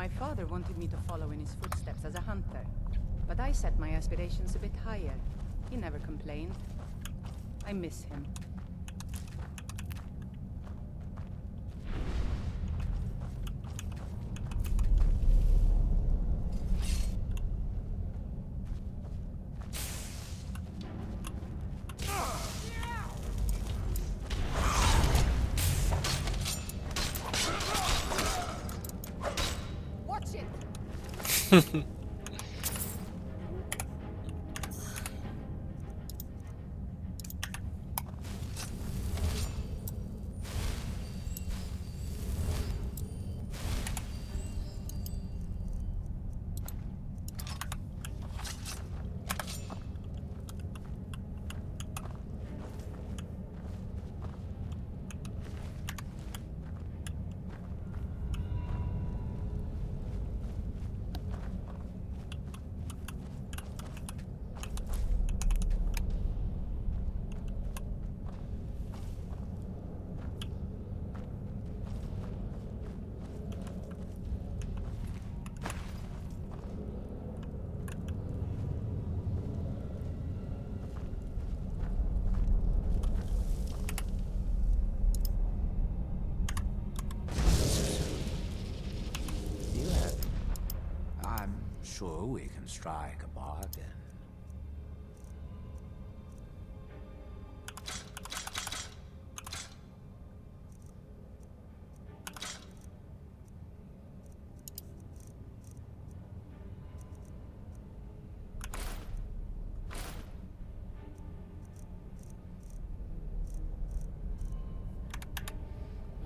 My father wanted me to follow in his footsteps as a hunter, but I set my aspirations a bit higher. He never complained. I miss him. Watch it! I'm sure we can strike a bargain.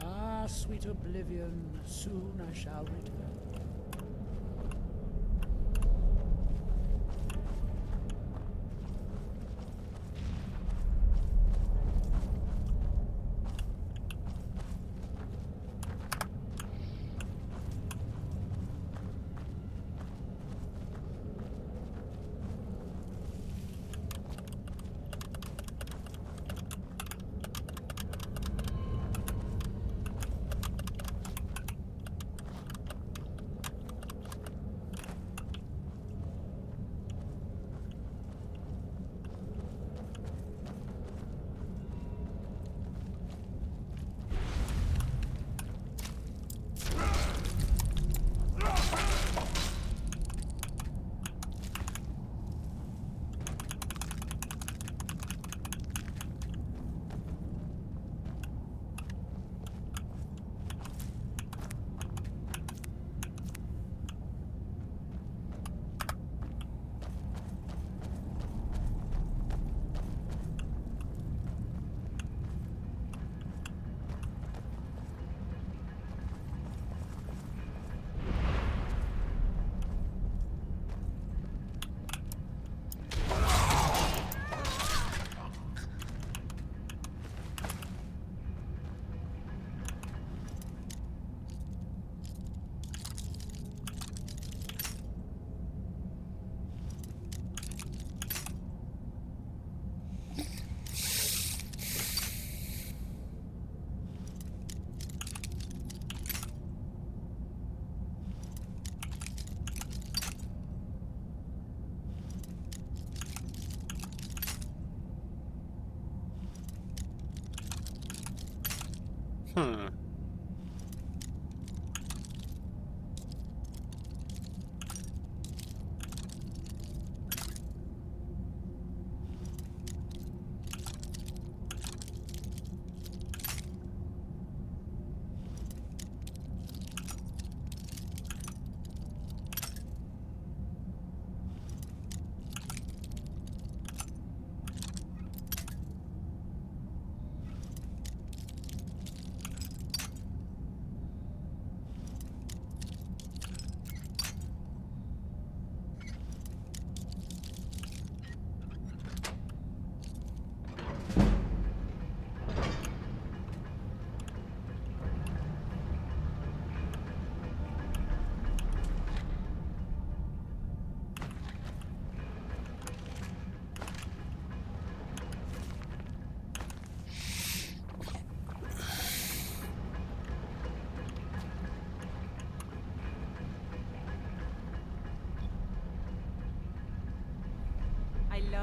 Ah, sweet oblivion, soon I shall return. Hmm.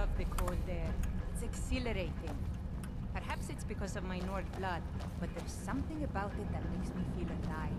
love the cold air. It's exhilarating. Perhaps it's because of my Nord blood, but there's something about it that makes me feel alive.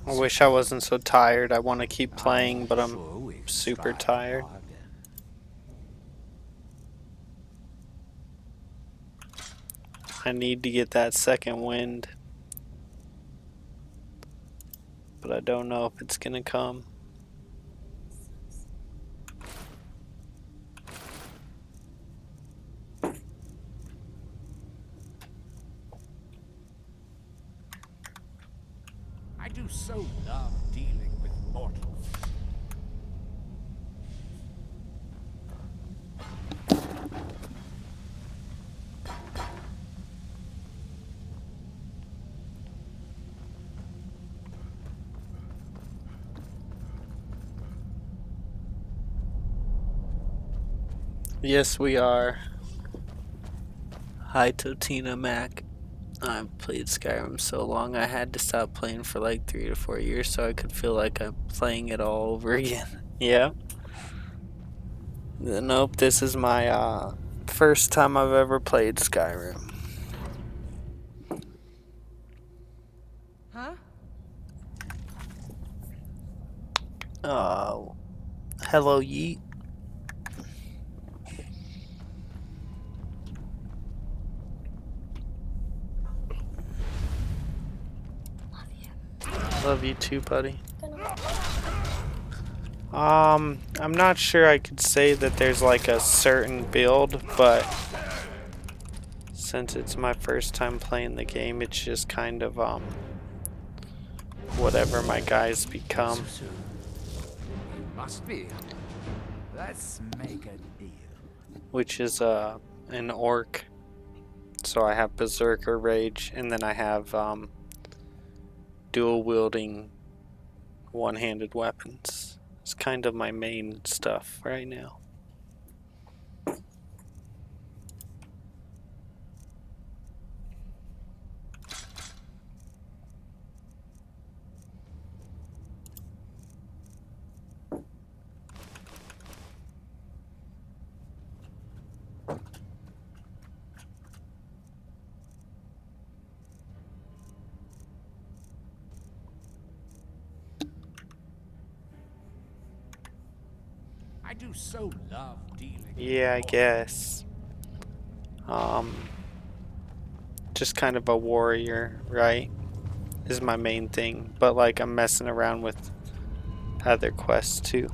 I wish I wasn't so tired. I want to keep playing, but I'm super tired. I need to get that second wind, but I don't know if it's gonna come. I do so love dealing with mortals. Yes, we are. Hi, Totina Mac. I've played Skyrim so long I had to stop playing for like 3 to 4 years so I could feel like I'm playing it all over again. Yeah. Nope, this is my first time I've ever played Skyrim. Huh? Hello, Yeet. Love you too, buddy. I'm not sure I could say that there's like a certain build, but since it's my first time playing the game, it's just kind of whatever my guys become. You must be. Let's make a deal. Which is an orc. So I have Berserker Rage, and then I have dual wielding one-handed weapons. It's kind of my main stuff right now. I do so love dealing. Yeah, I guess. Just kind of a warrior, right? Is my main thing. But like I'm messing around with other quests too.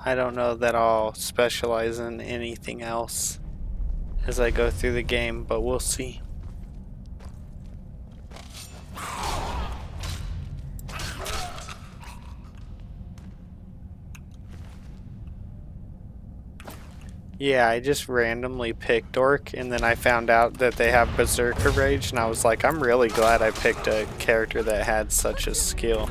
I don't know that I'll specialize in anything else as I go through the game, but we'll see. Yeah, I just randomly picked Orc, and then I found out that they have Berserker Rage, and I was like, I'm really glad I picked a character that had such a skill.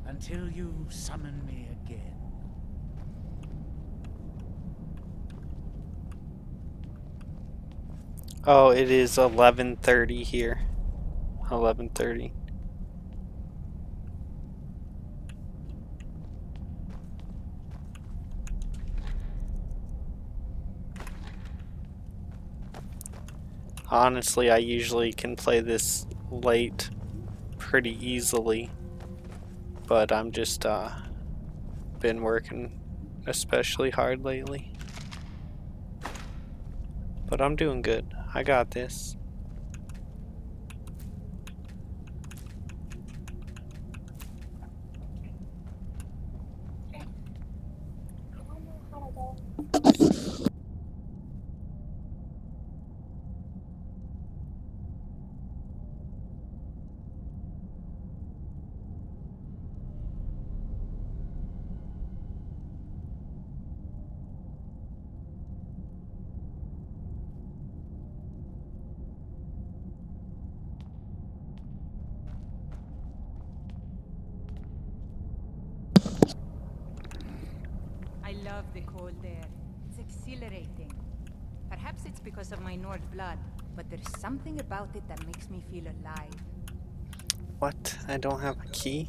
Until you summon me again. Oh, it is 11:30 here. 11:30. Honestly, I usually can play this late pretty easily, but I'm just been working especially hard lately. But I'm doing good. I got this. I love the cold air. It's exhilarating. Perhaps it's because of my Nord blood, but there's something about it that makes me feel alive. What? I don't have a key?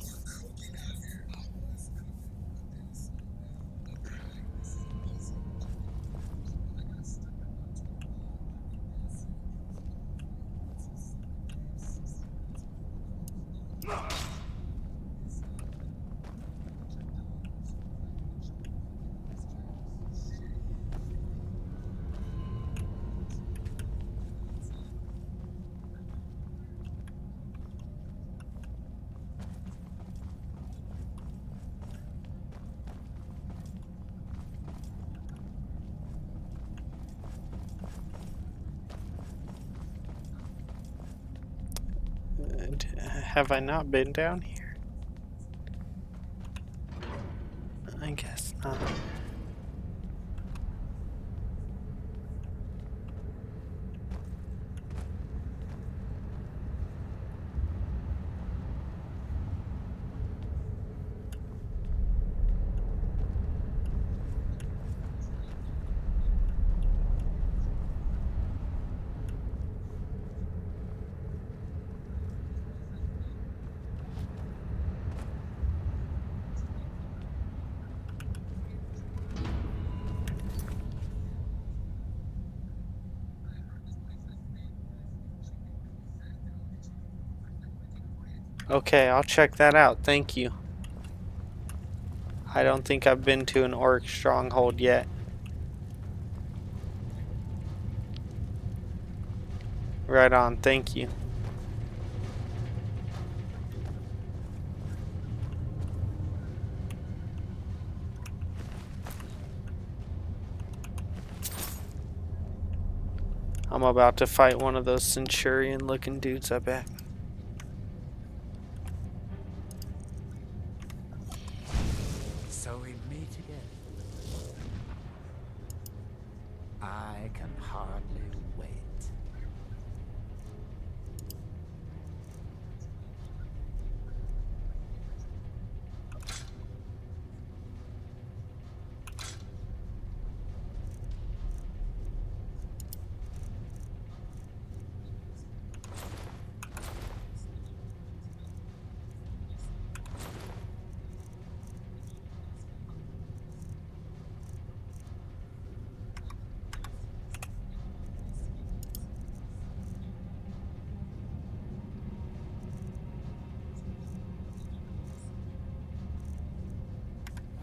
Have I not been down here? I guess not. Okay, I'll check that out. Thank you. I don't think I've been to an orc stronghold yet. Right on, thank you. I'm about to fight one of those centurion looking dudes, I bet. So we meet again. I can hardly wait.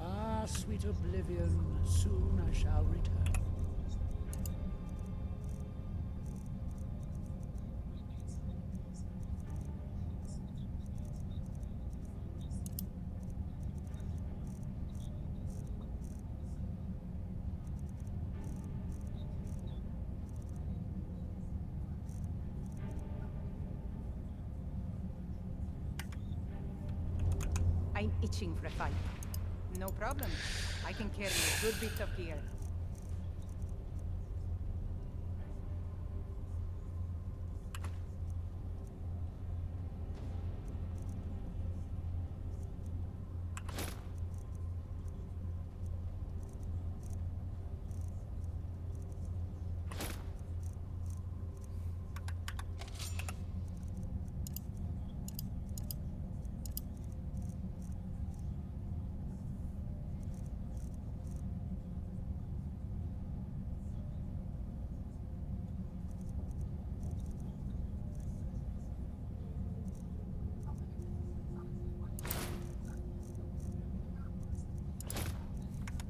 Ah, sweet oblivion, soon I shall return. I'm itching for a fight. No problem. I can carry a good bit of gear.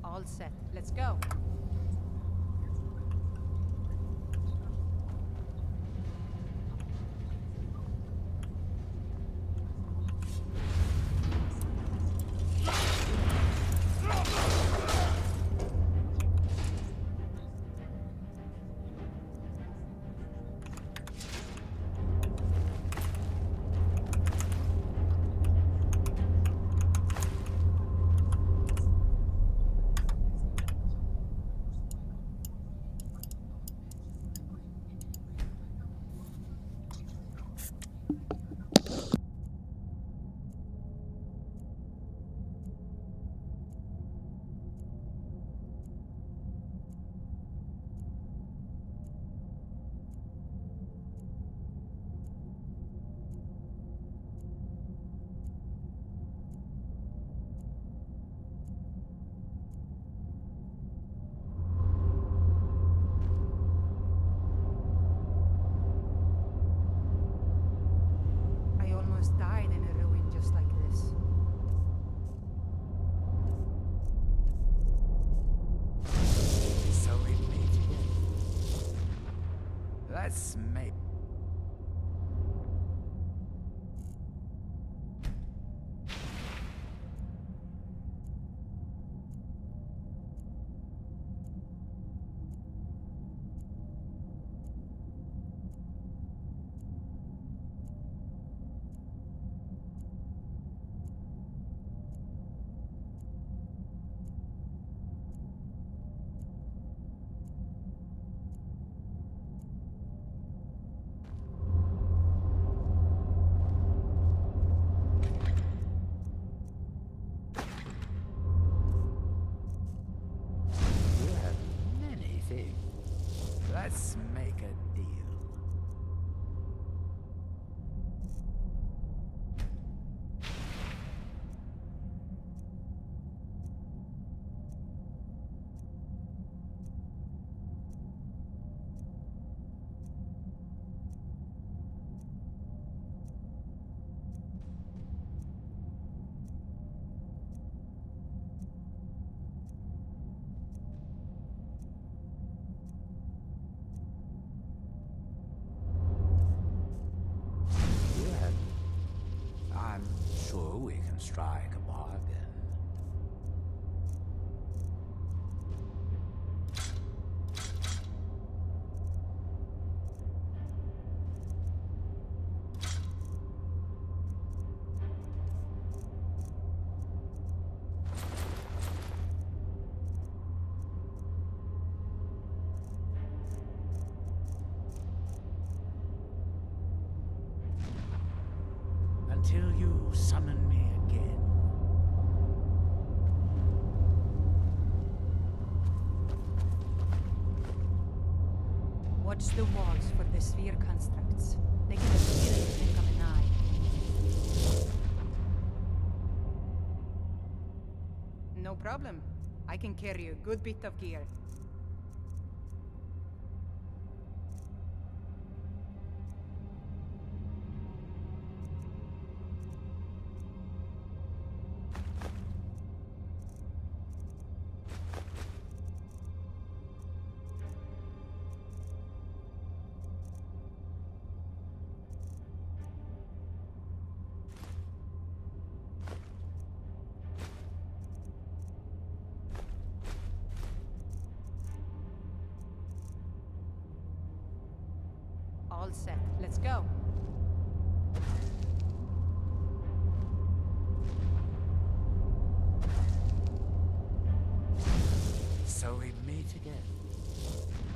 All set. Let's go. I almost died in a ruin just like this. So we meet again. Let's make... strike a bargain. Until you summon me again. Watch the walls for the sphere constructs. They can appear in the blink of an eye. No problem. I can carry a good bit of gear. All set. Let's go. So we meet again.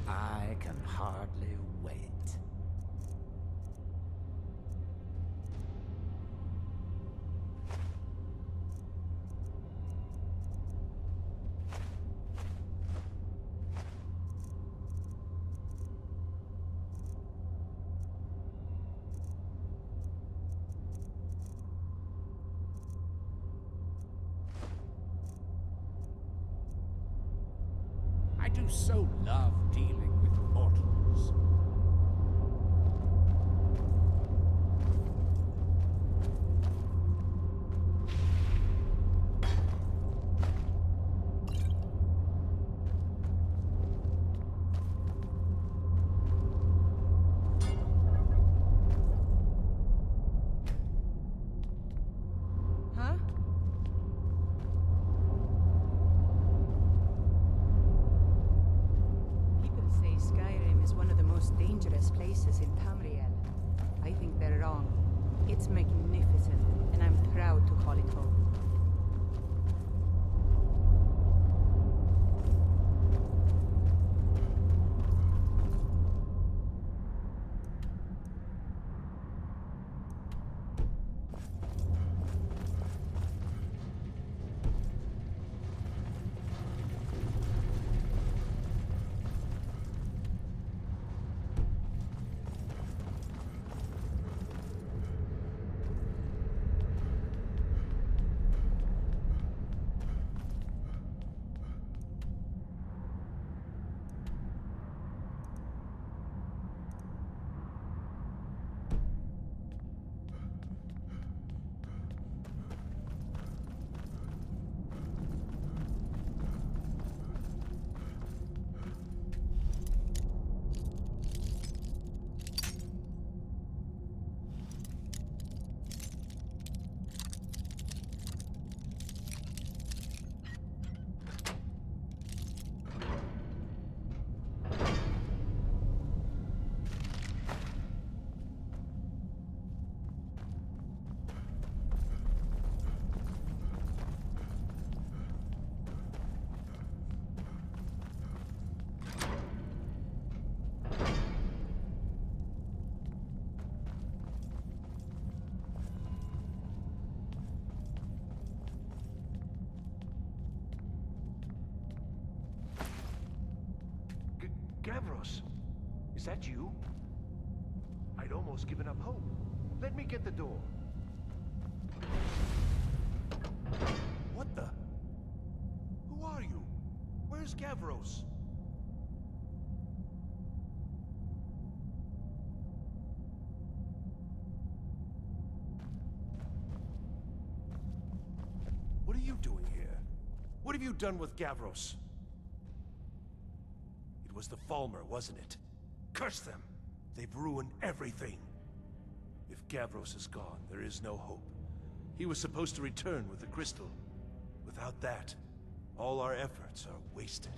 I can hardly wait. I do so love dealing with mortals. Huh? People say Skyrim is one of the most dangerous places in Tamriel. I think they're wrong. It's magnificent, and I'm proud to call it home. Gavros, is that you? I'd almost given up hope. Let me get the door. What the? Who are you? Where's Gavros? What are you doing here? What have you done with Gavros? It was the Falmer, wasn't it? Curse them! They've ruined everything. If Gavros is gone, there is no hope. He was supposed to return with the crystal. Without that, all our efforts are wasted.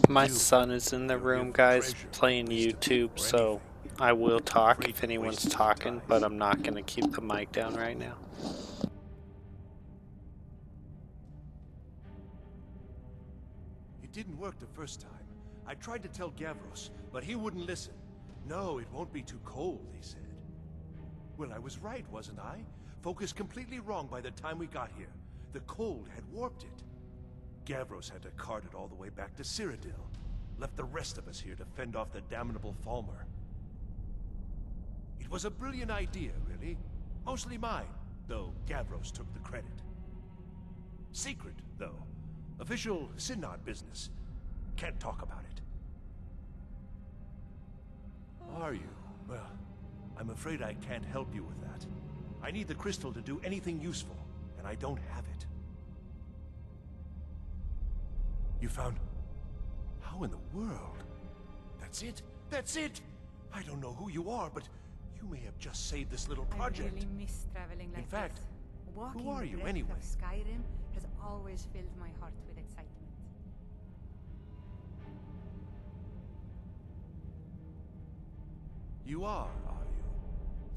My son is in the room, guys, playing YouTube, so I will talk if anyone's talking, but I'm not going to keep the mic down right now. It didn't work the first time. I tried to tell Gavros, but he wouldn't listen. No, it won't be too cold, he said. Well, I was right, wasn't I? Focus completely wrong by the time we got here. The cold had warped it. Gavros had to cart it all the way back to Cyrodiil. Left the rest of us here to fend off the damnable Falmer. It was a brilliant idea, really. Mostly mine, though Gavros took the credit. Secret, though. Official Synod business. Can't talk about it. Are you? Well, I'm afraid I can't help you with that. I need the crystal to do anything useful, and I don't have it. You found... How in the world? That's it? That's it! I don't know who you are, but you may have just saved this little project. I really miss traveling like In fact, this. Walking who are you the breadth anyway? of Skyrim has always filled my heart with excitement. You are you?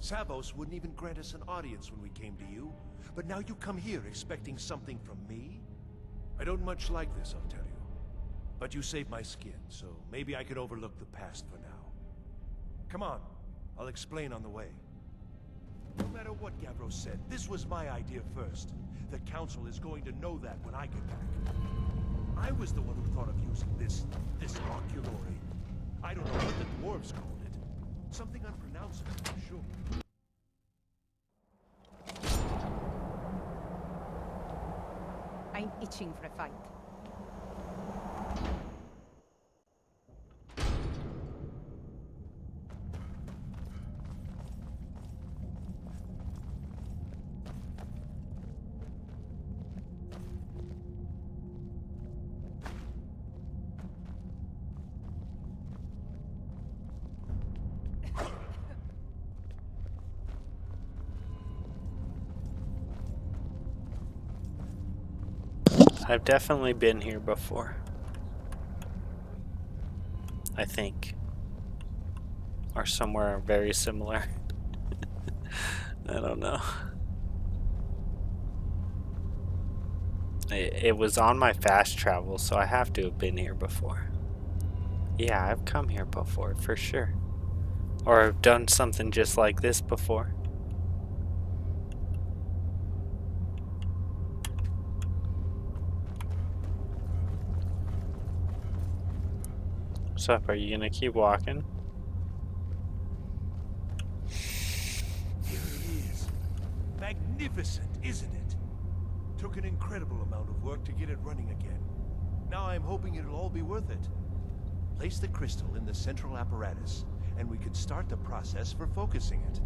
Savos wouldn't even grant us an audience when we came to you, but now you come here expecting something from me? I don't much like this, I'll tell you. But you saved my skin, so maybe I could overlook the past for now. Come on, I'll explain on the way. No matter what Gavros said, this was my idea first. The Council is going to know that when I get back. I was the one who thought of using this Oculory. I don't know what the dwarves called it. Something unpronounceable, for sure. I'm itching for a fight. I've definitely been here before. I think. Or somewhere very similar. I don't know. It was on my fast travel, so I have to have been here before. Yeah, I've come here before, for sure. Or I've done something just like this before. What's up? Are you gonna keep walking? Here it is. Magnificent, isn't it? Took an incredible amount of work to get it running again. Now I'm hoping it'll all be worth it. Place the crystal in the central apparatus, and we can start the process for focusing it.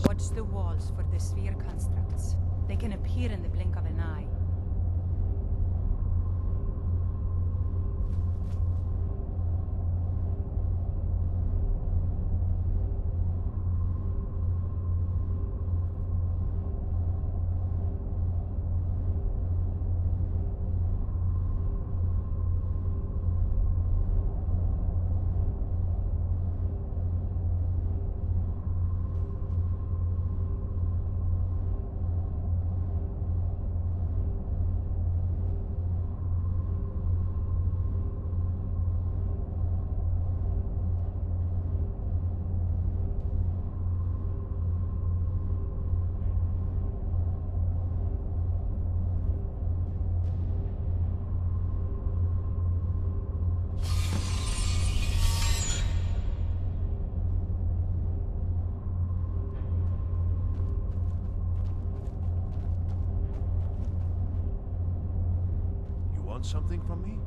Watch the walls for the sphere constructs. They can appear in the blink of an eye. want something from me?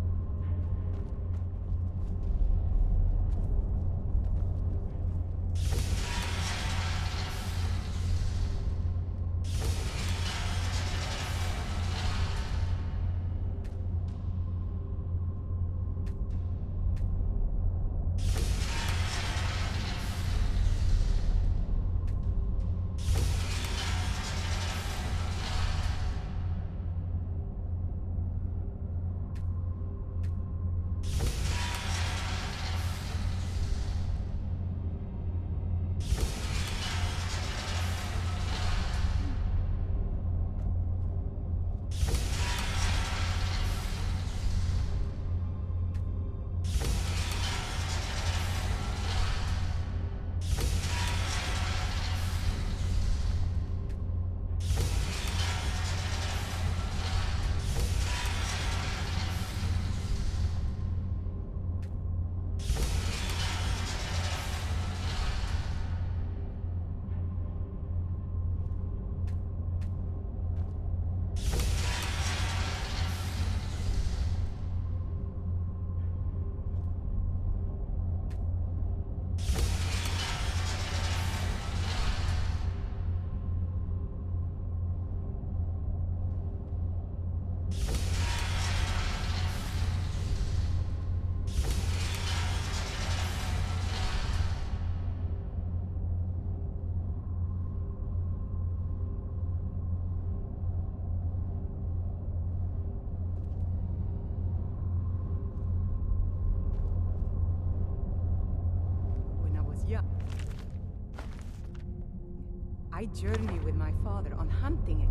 I journey with my father on hunting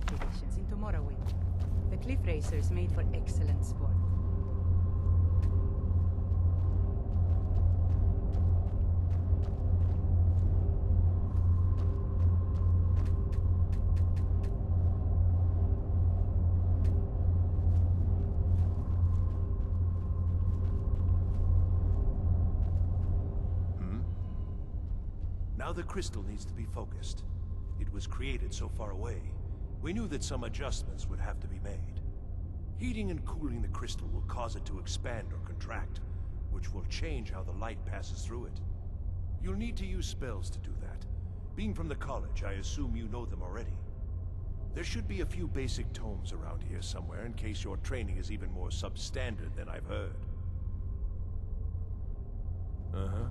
expeditions into Morrowind. The cliff racers made for excellent sport. Now the crystal needs to be focused. It was created so far away. We knew that some adjustments would have to be made. Heating and cooling the crystal will cause it to expand or contract, which will change how the light passes through it. You'll need to use spells to do that. Being from the college, I assume you know them already. There should be a few basic tomes around here somewhere in case your training is even more substandard than I've heard. Uh-huh.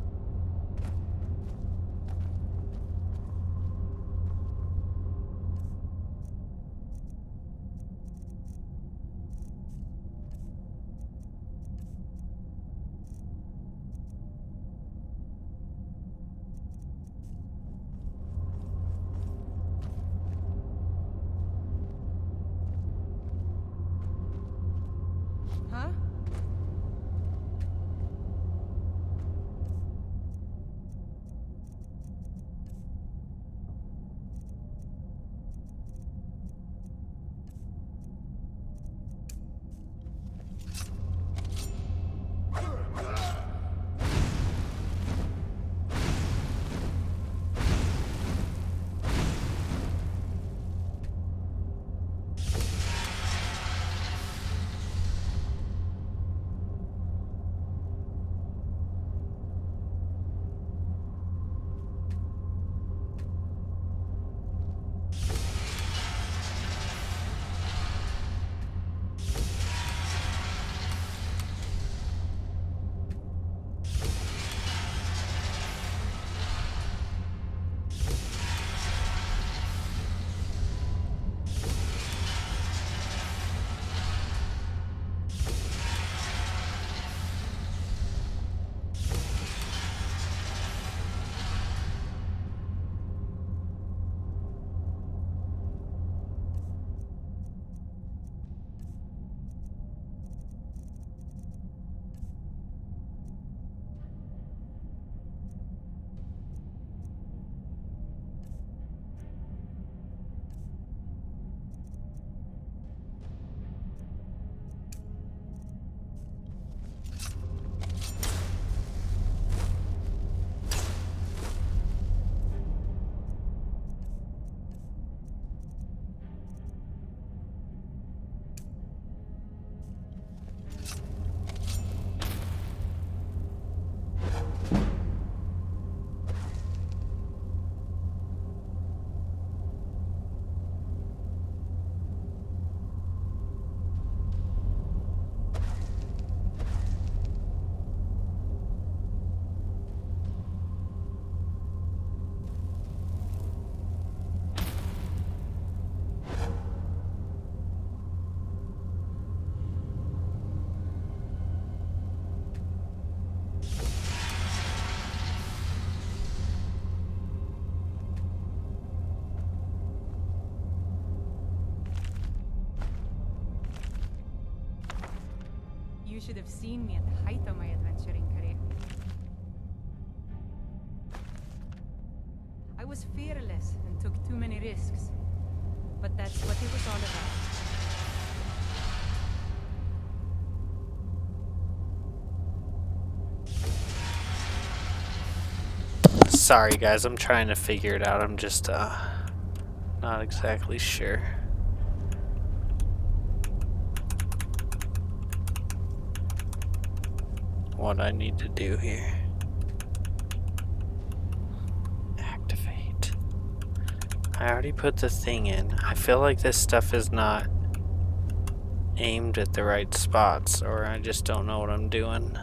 Huh? should have seen me at the height of my adventuring career. I was fearless and took too many risks. But that's what it was all about. Sorry guys, I'm trying to figure it out. I'm just not exactly sure. What I need to do here. Activate. I already put the thing in. I feel like this stuff is not aimed at the right spots, or I just don't know what I'm doing.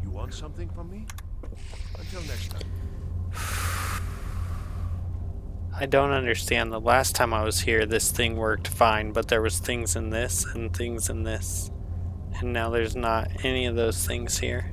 You want something from me? Until next time. I don't understand. The last time I was here, this thing worked fine, but there was things in this and things in this. And now there's not any of those things here.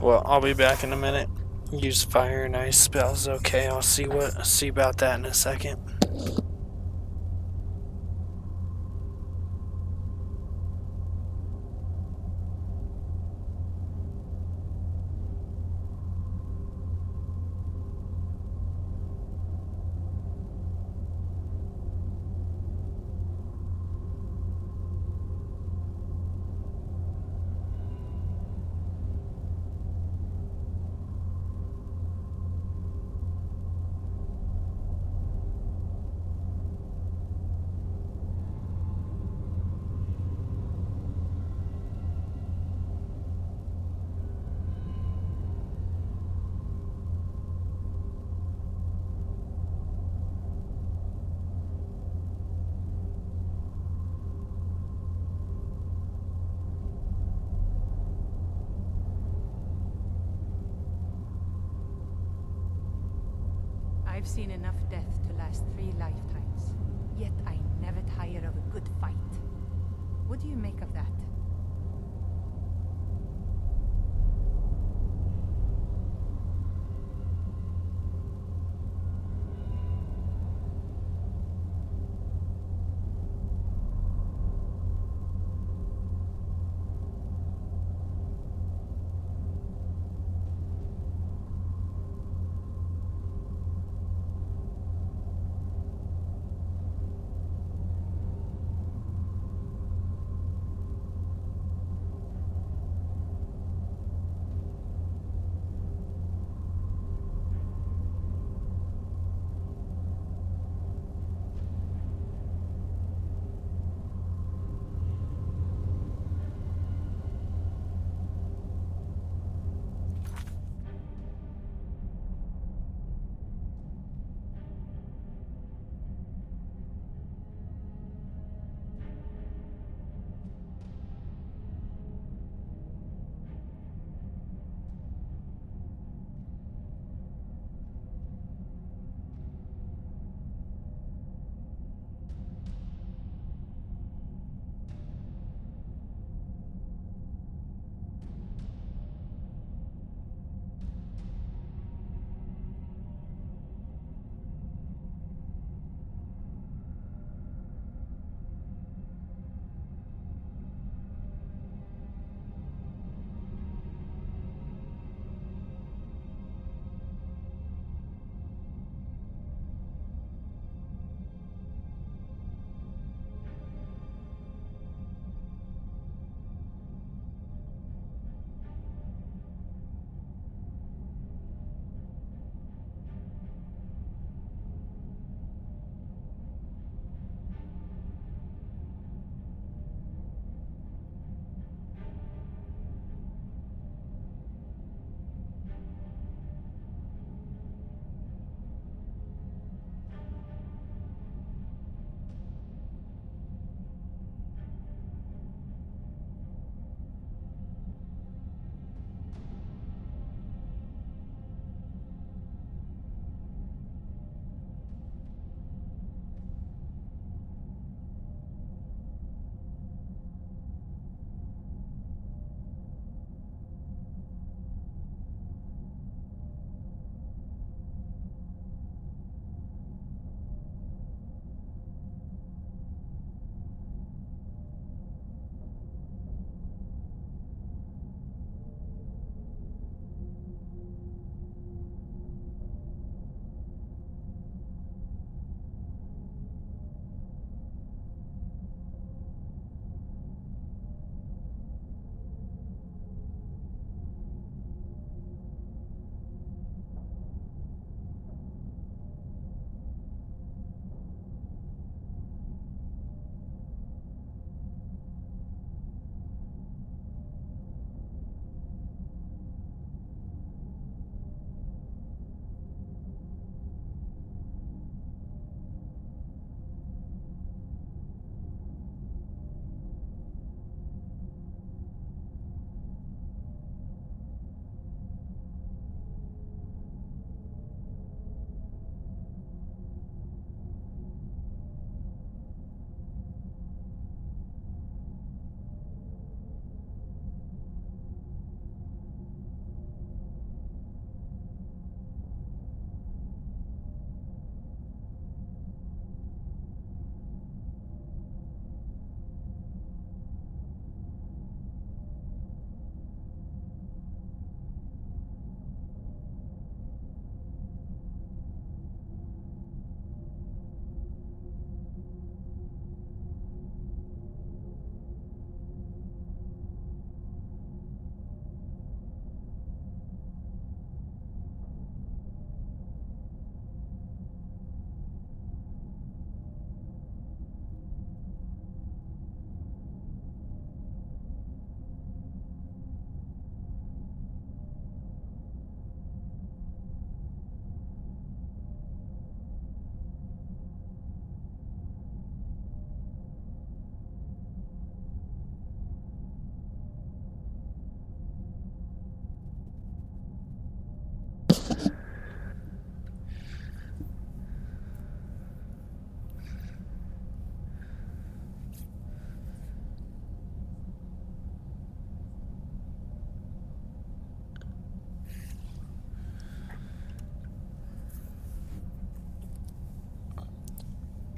Well, I'll be back in a minute. Use fire and ice spells. Okay, I'll see about that in a second. I've seen enough death to last 3 lifetimes. Yet I never tire of a good fight. What do you make of that?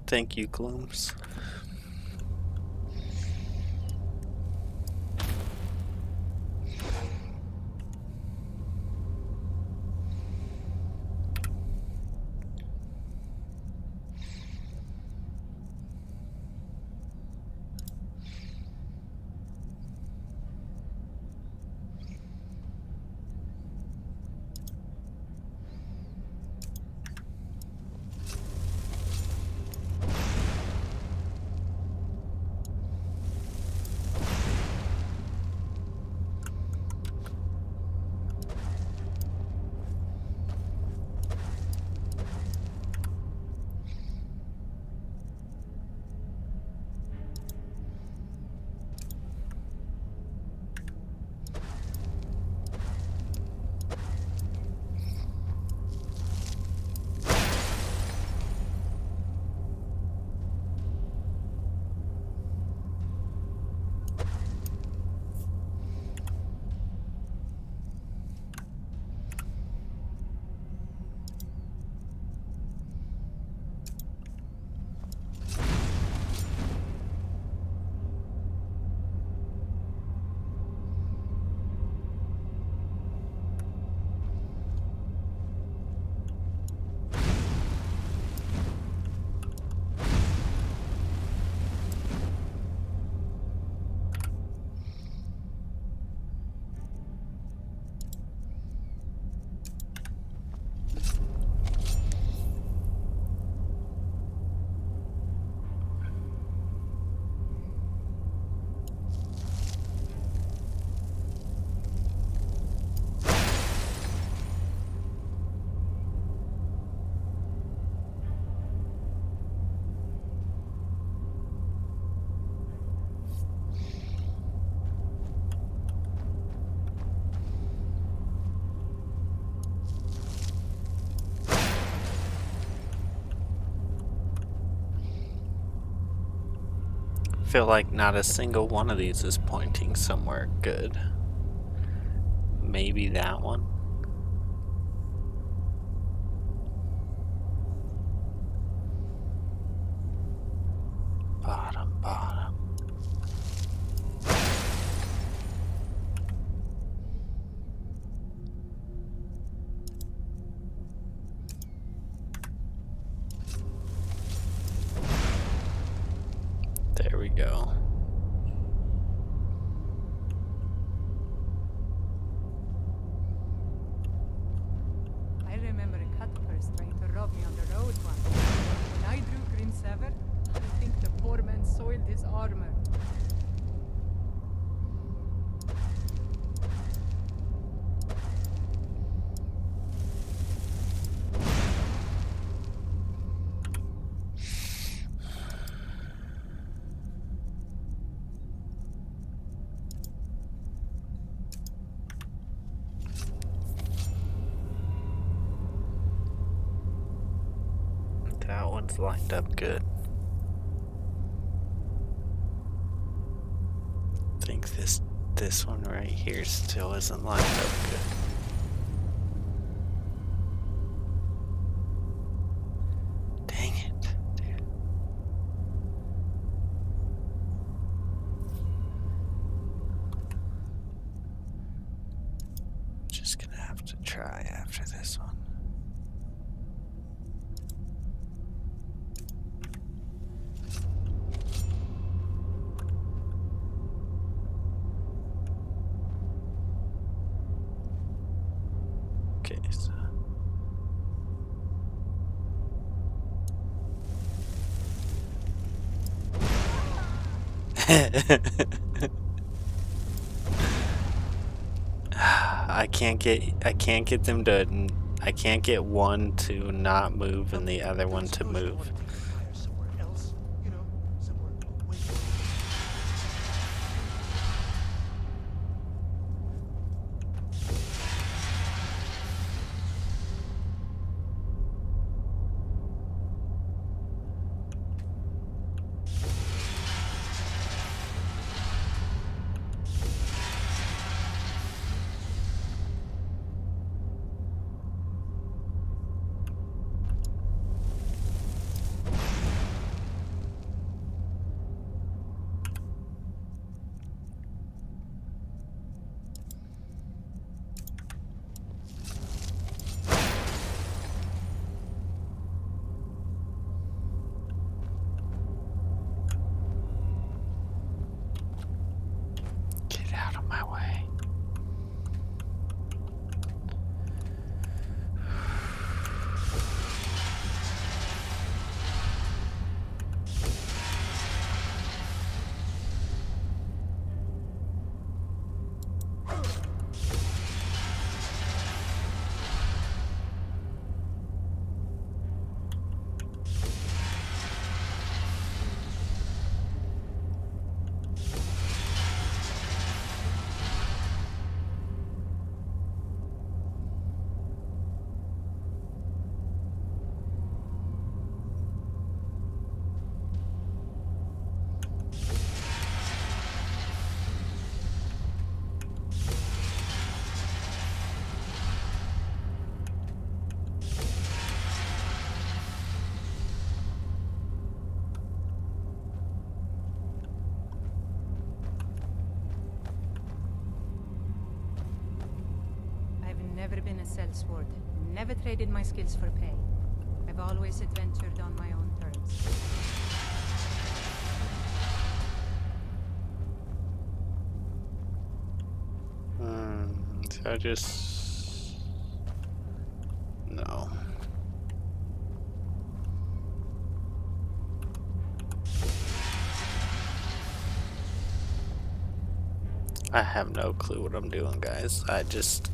Thank you, Glooms. Feel like not a single one of these is pointing somewhere good. Maybe that one. Bottom, bottom. There we go. I remember a cutpurse trying to rob me on the road once. When I drew Grim Sever, I think the poor man soiled his armor. That one's lined up good. I think this one right here still isn't lined up good. Dang it. Just gonna have to try after this one. Okay, so I can't get them to, I can't get one to not move and the other one to move. never been a sellsword. Never traded my skills for pay. I've always adventured on my own terms. So I just... No. I have no clue what I'm doing, guys. I just...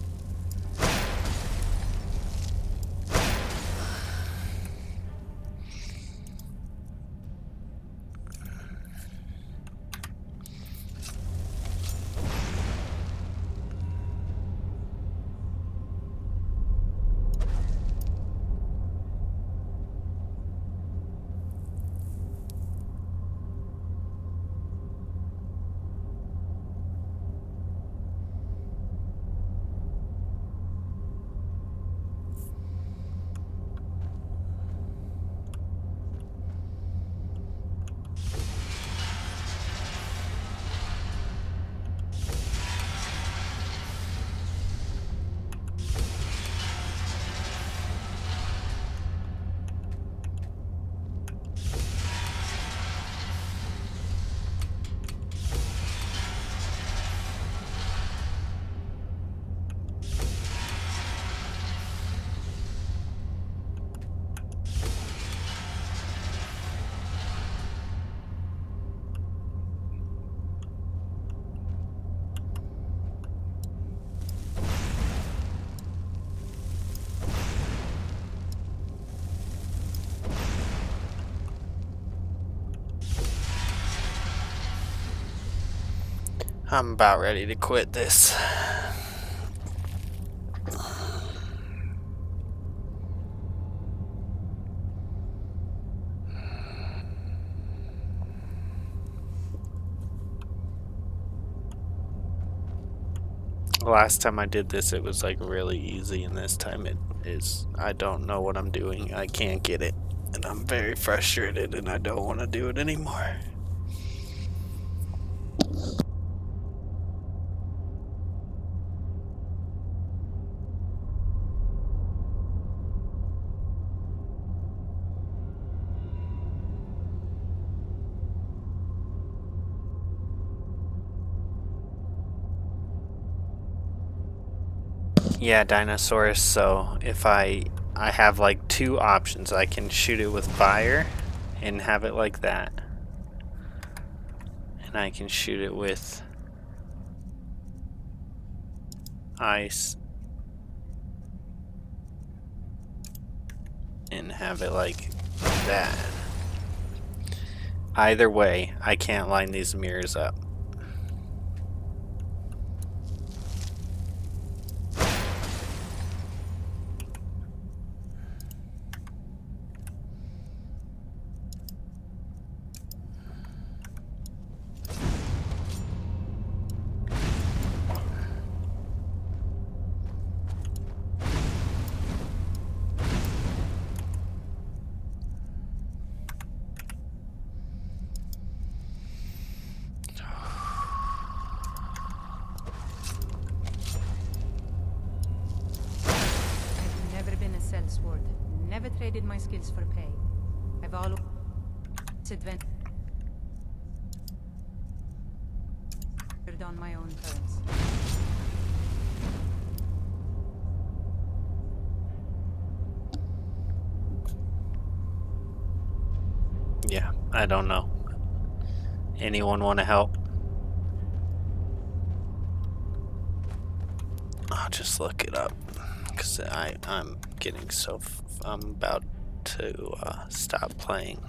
I'm about ready to quit this. Last time I did this, it was like really easy, and this time it is. I don't know what I'm doing. I can't get it, and I'm very frustrated, and I don't want to do it anymore. Yeah, dinosaurs. So if I have like two options. I can shoot it with fire and have it like that, and I can shoot it with ice and have it like that. Either way, I can't line these mirrors up. Sword. Never traded my skills for pay. I've always adventured on my own terms. Yeah, I don't know. Anyone want to help? I'll just look it up. Because I'm getting so... I'm about to stop playing.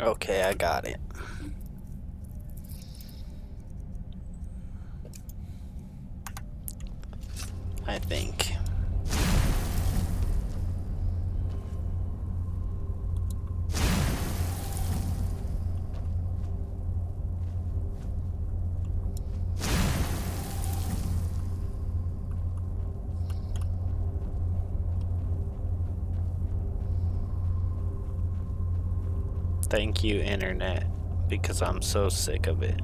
Okay, I got it. I think. Thank you, Internet, because I'm so sick of it.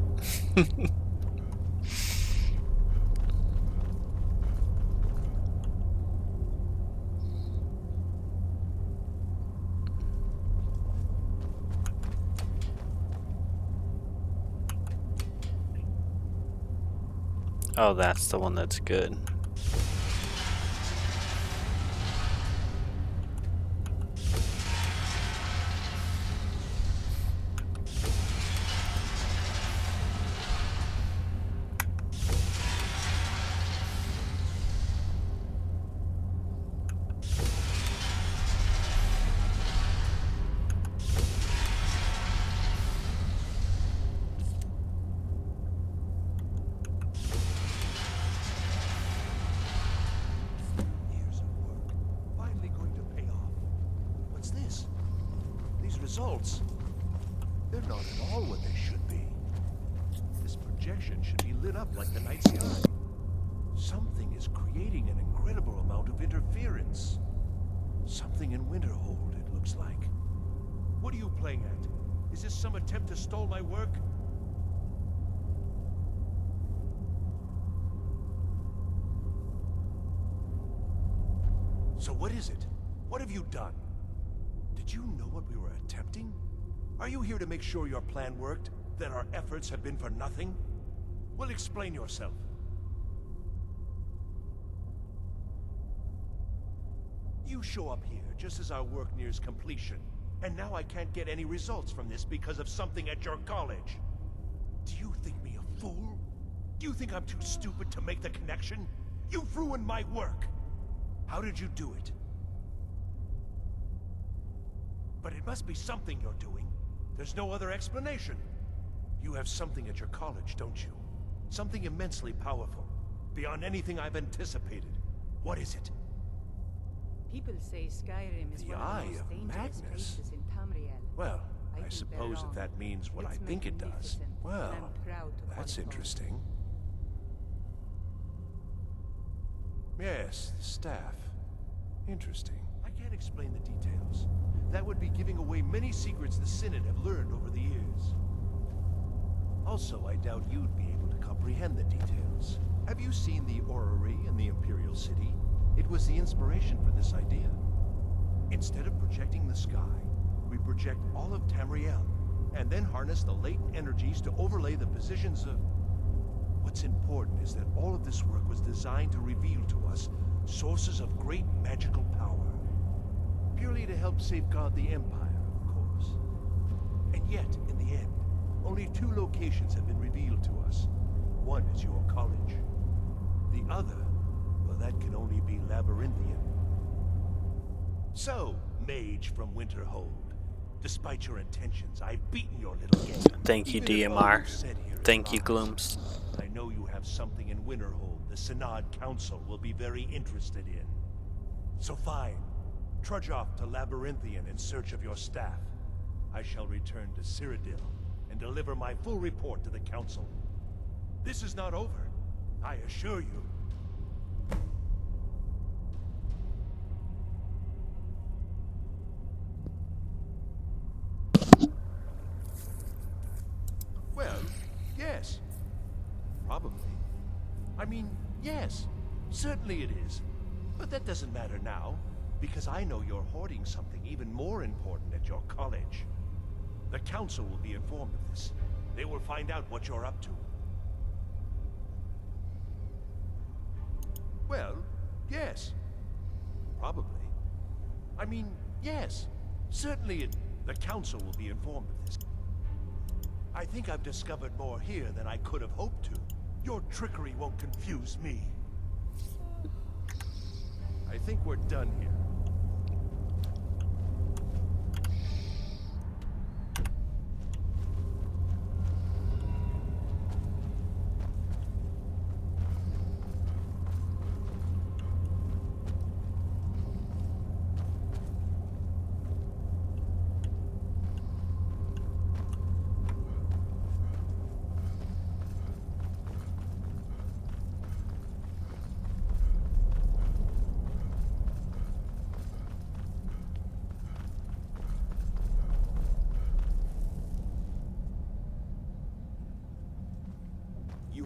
Oh, that's the one that's good. Results. They're not at all what they should be. This projection should be lit up like the night sky. Something is creating an incredible amount of interference. Something in Winterhold, it looks like. What are you playing at? Is this some attempt to stall my work? So what is it? What have you done? Did you know what we were attempting? Are you here to make sure your plan worked? That our efforts have been for nothing? Well, explain yourself. You show up here just as our work nears completion, and now I can't get any results from this because of something at your college. Do you think me a fool? Do you think I'm too stupid to make the connection? You've ruined my work! How did you do it? But it must be something you're doing. There's no other explanation. You have something at your college, don't you? Something immensely powerful, beyond anything I've anticipated. What is it? People say Skyrim is The one Eye of the most of dangerous Magnus? places in Tamriel. Well, I think suppose they're if that wrong. means what It's I think it does. magnificent, and Well, I'm proud to call that's it home. interesting. Yes, the staff. Interesting. I can't explain the details. That would be giving away many secrets the Synod have learned over the years. Also, I doubt you'd be able to comprehend the details. Have you seen the Orrery in the Imperial City? It was the inspiration for this idea. Instead of projecting the sky, we project all of Tamriel, and then harness the latent energies to overlay the positions of... What's important is that all of this work was designed to reveal to us sources of great magical power. Purely to help safeguard the Empire, of course. And yet, in the end, only 2 locations have been revealed to us. One is your college. The other, well, that can only be Labyrinthian. So, mage from Winterhold, despite your intentions, I've beaten your little game. Thank you, Even if all DMR. you've said here is Thank you, lies, Glooms. I know you have something in Winterhold the Synod Council will be very interested in. So fine. Trudge off to Labyrinthian in search of your staff. I shall return to Cyrodiil and deliver my full report to the Council. This is not over, I assure you. Well, yes. Probably. I mean, yes. Certainly it is. But that doesn't matter now, because I know you're hoarding something even more important at your college. The Council will be informed of this. They will find out what you're up to. Well, yes. Probably. I mean, yes. Certainly the Council will be informed of this. I think I've discovered more here than I could have hoped to. Your trickery won't confuse me. I think we're done here.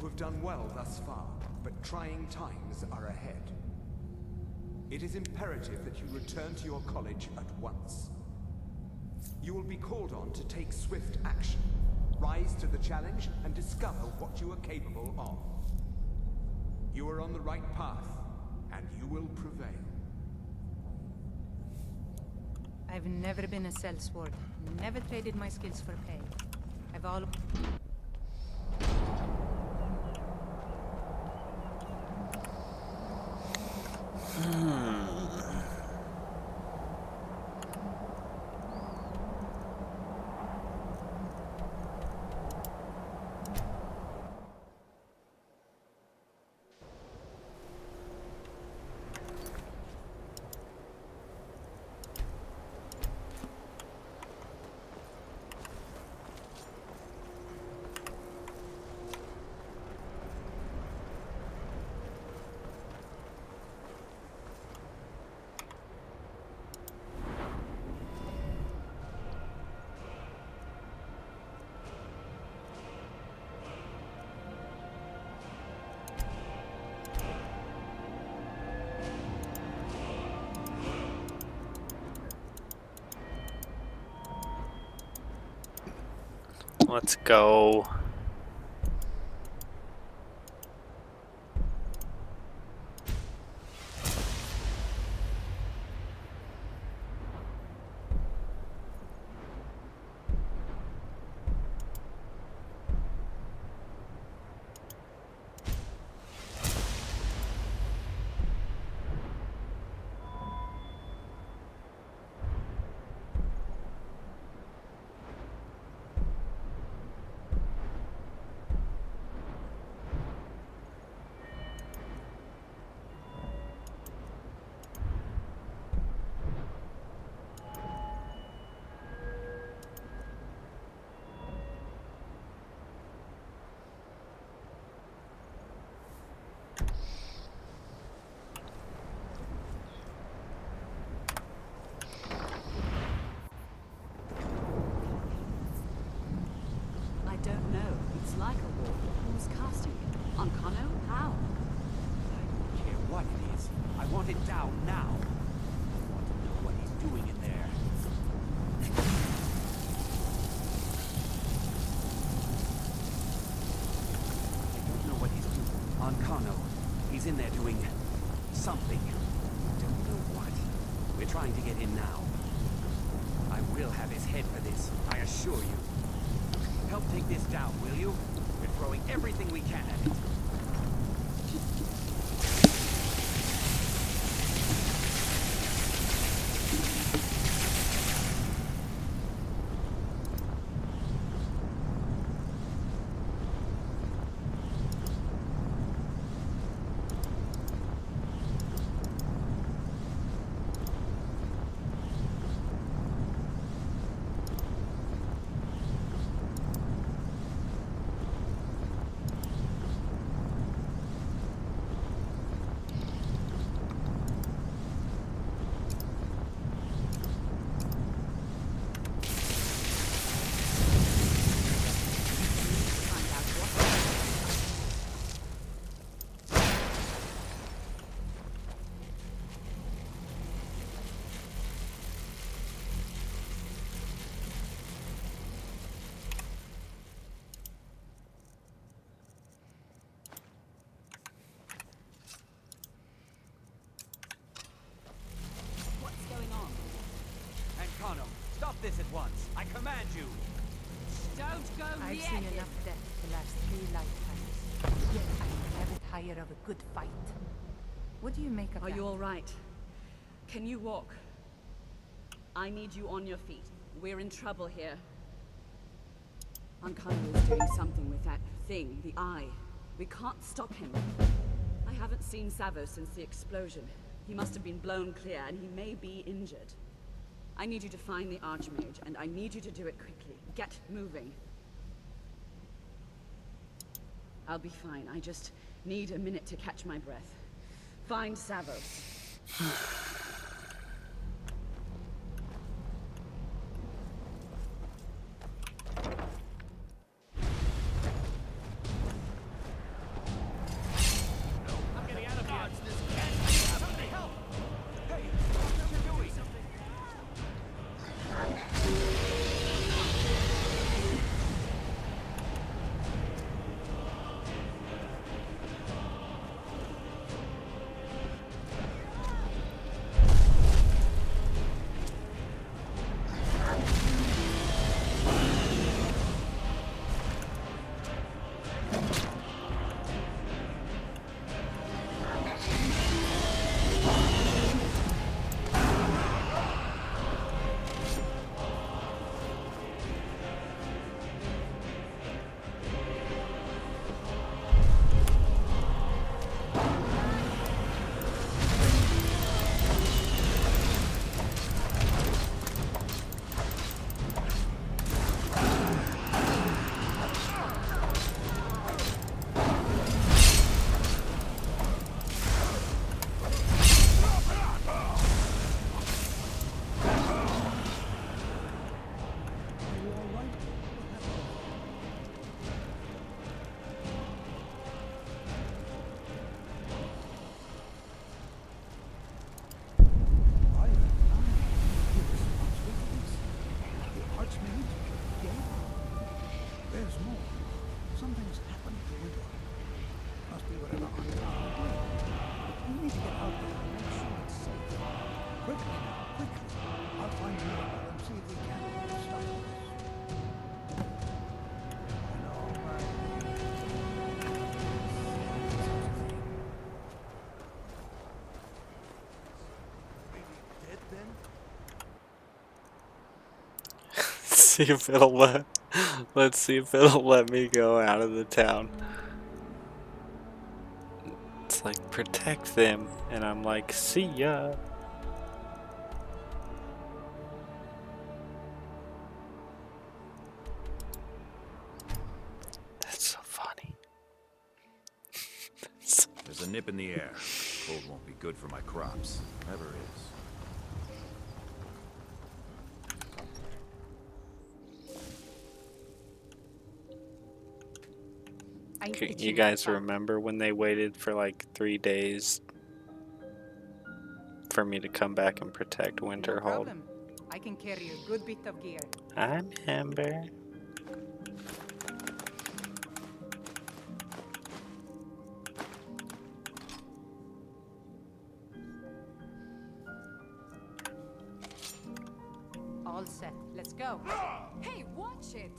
have done well thus far, but trying times are ahead. It is imperative that you return to your college at once. You will be called on to take swift action, rise to the challenge, and discover what you are capable of. You are on the right path, and you will prevail. I've never been a sellsword. Never traded my skills for pay. I've all... Let's go. I don't know. It's like a wall. Who's casting it? Ancano? How? I don't care what it is. I want it down now. I want to know what he's doing in there. I don't know what he's doing. Ancano. He's in there doing something. I don't know what. We're trying to get in now. I will have his head for this, I assure you. Help take this down, will you? We're throwing everything we can at it. Ancano, stop this at once. I command you. Don't go I've seen enough death to last 3 lifetimes. Yet I'm never tired of a good fight. What do you make of that? Are you all right? Can you walk? I need you on your feet. We're in trouble here. Ancano is doing something with that thing, the eye. We can't stop him. I haven't seen Savo since the explosion. He must have been blown clear, and he may be injured. I need you to find the Archmage, and I need you to do it quickly. Get moving. I'll be fine. I just need a minute to catch my breath. Find Savos. there's more. Something's happened to Winter. Must be whatever Ancano did. We need to get out there and make sure it's safe. Quickly now, quickly. I'll find the miracle and see if we can stop this. See if it'll let's see if it'll let me go out of the town. It's like protect them, and I'm like, see ya. That's so funny. There's a nip in the air. Cold won't be good for my crops. Never is. You guys remember when they waited for like 3 days for me to come back and protect Winterhold? No problem. I can carry a good bit of gear. I remember. All set. Let's go. Hey, watch it!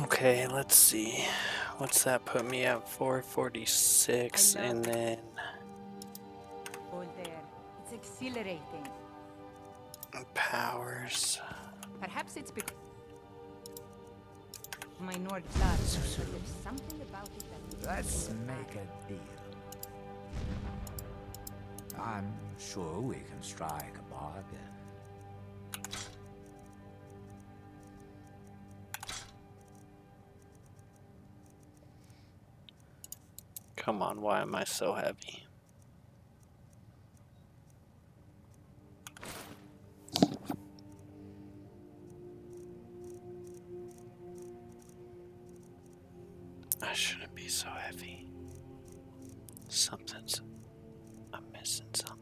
Okay, let's see. What's that put me at? 446, and then Hold there. It's exhilarating. powers. Perhaps it's because my Nord blood. There's something about it that Let's make a deal. I'm sure we can strike a bargain. Come on, why am I so heavy? I shouldn't be so heavy. I'm missing something.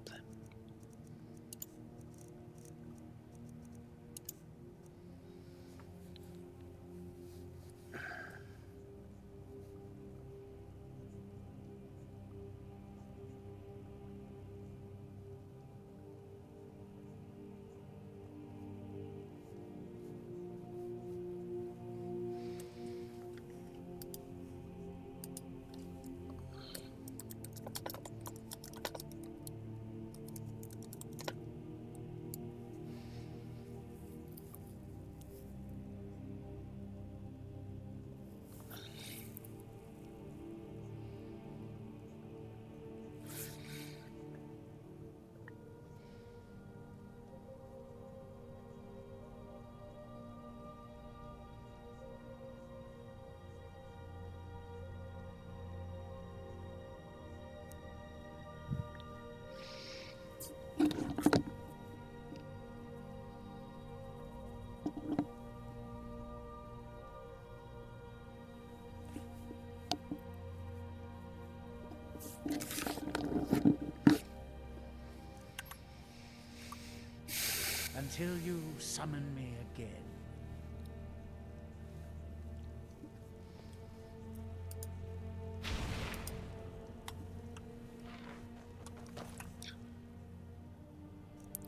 Until you summon me again.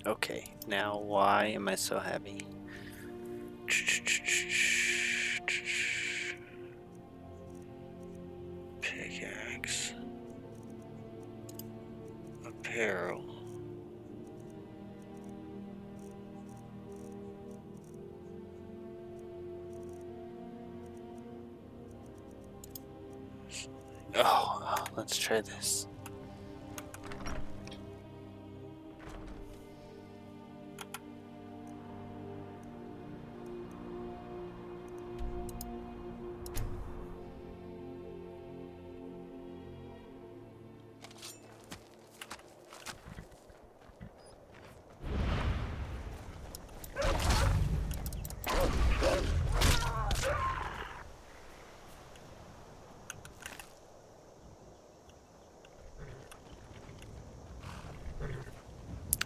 Okay, now why am I so heavy? Pickaxe. Apparel. Oh, let's try this.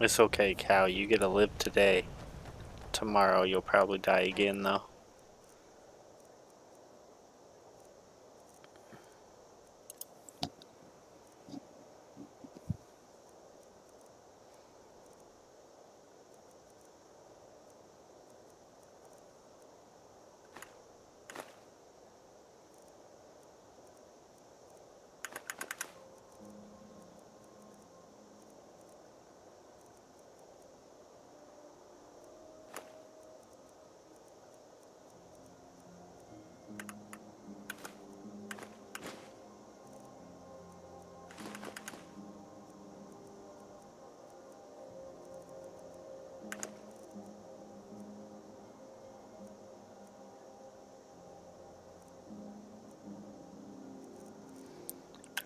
It's okay, Cal. You get to live today. Tomorrow you'll probably die again, though.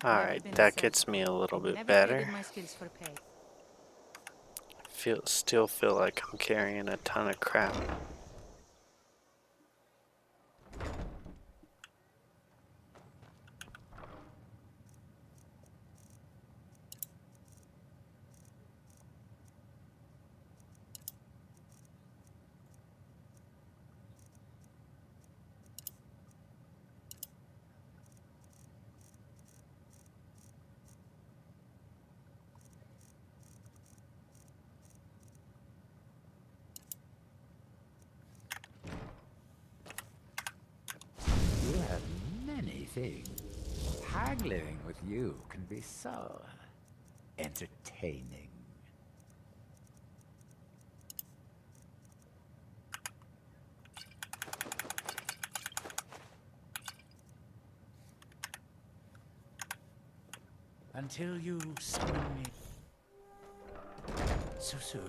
Alright, that gets me a little bit better. My skills for pay. Still feel like I'm carrying a ton of crap. You have many things. Haggling with you can be so entertaining. Until you summon me. So soon?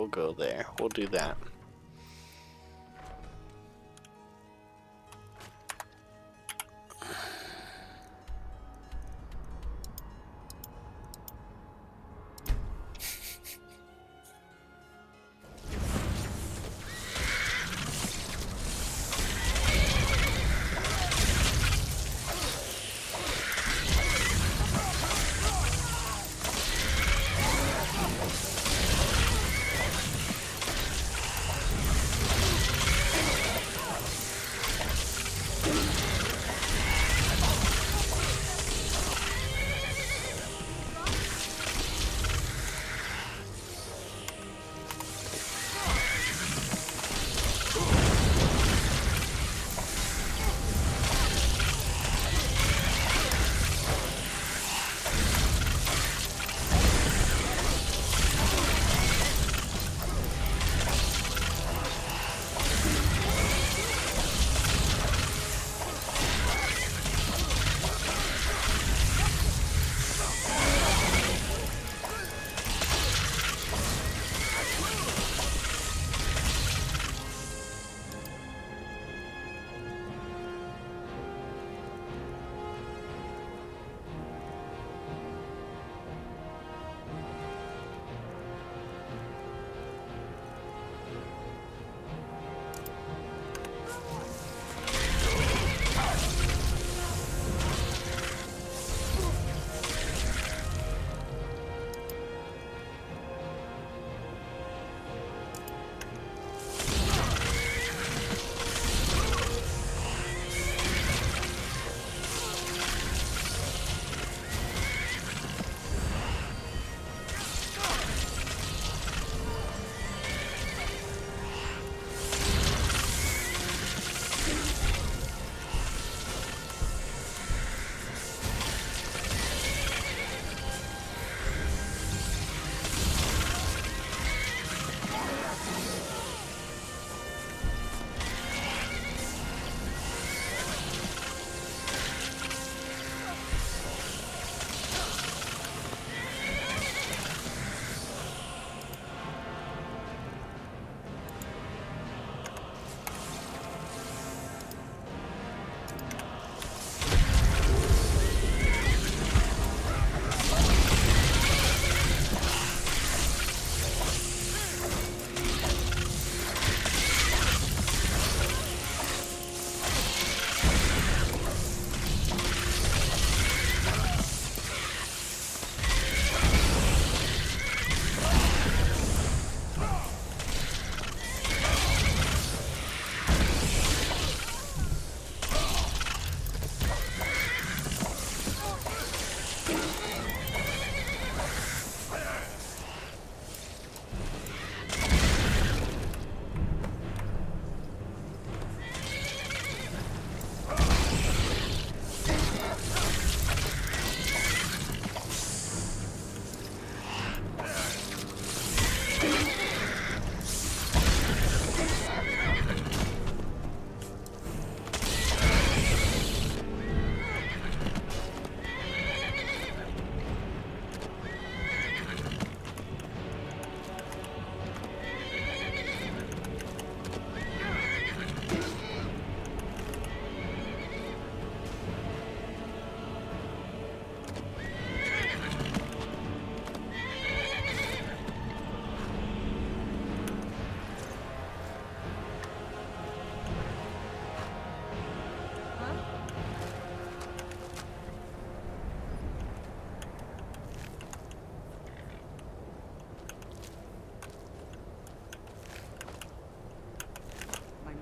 we'll go there. We'll do that.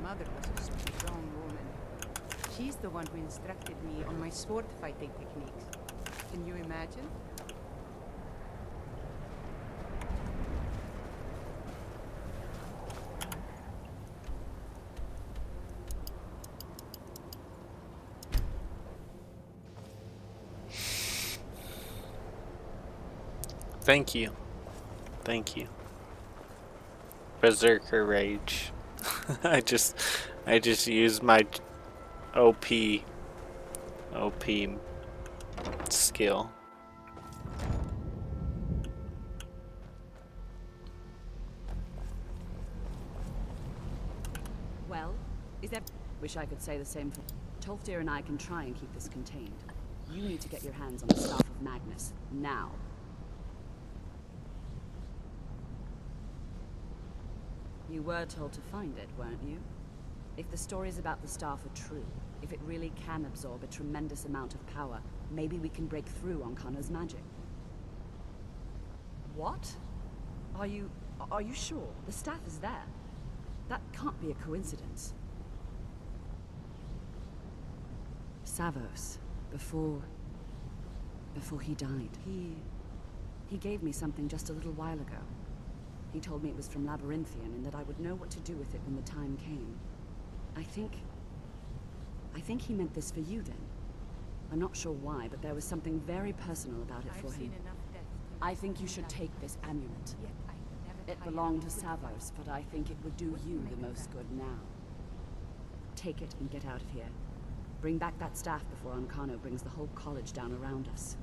mother was a strong woman. She's the one who instructed me on my sword fighting techniques. Can you imagine? Thank you. Thank you. Berserker Rage. I just used my OP skill. Is that... Wish I could say the same for... Tolfdir and I can try and keep this contained. You need to get your hands on the Staff of Magnus, now. You were told to find it, weren't you? If the stories about the Staff are true, if it really can absorb a tremendous amount of power, maybe we can break through Ancano's magic. What? Are you sure? The staff is there. That can't be a coincidence. Savos, before he died, he gave me something just a little while ago. He told me it was from Labyrinthian and that I would know what to do with it when the time came. I think he meant this for you then. I'm not sure why, but there was something very personal about it for him. I think you should take this amulet. It belonged to Savos, but I think it would do you the most good now. Take it and get out of here. Bring back that staff before Ancano brings the whole college down around us.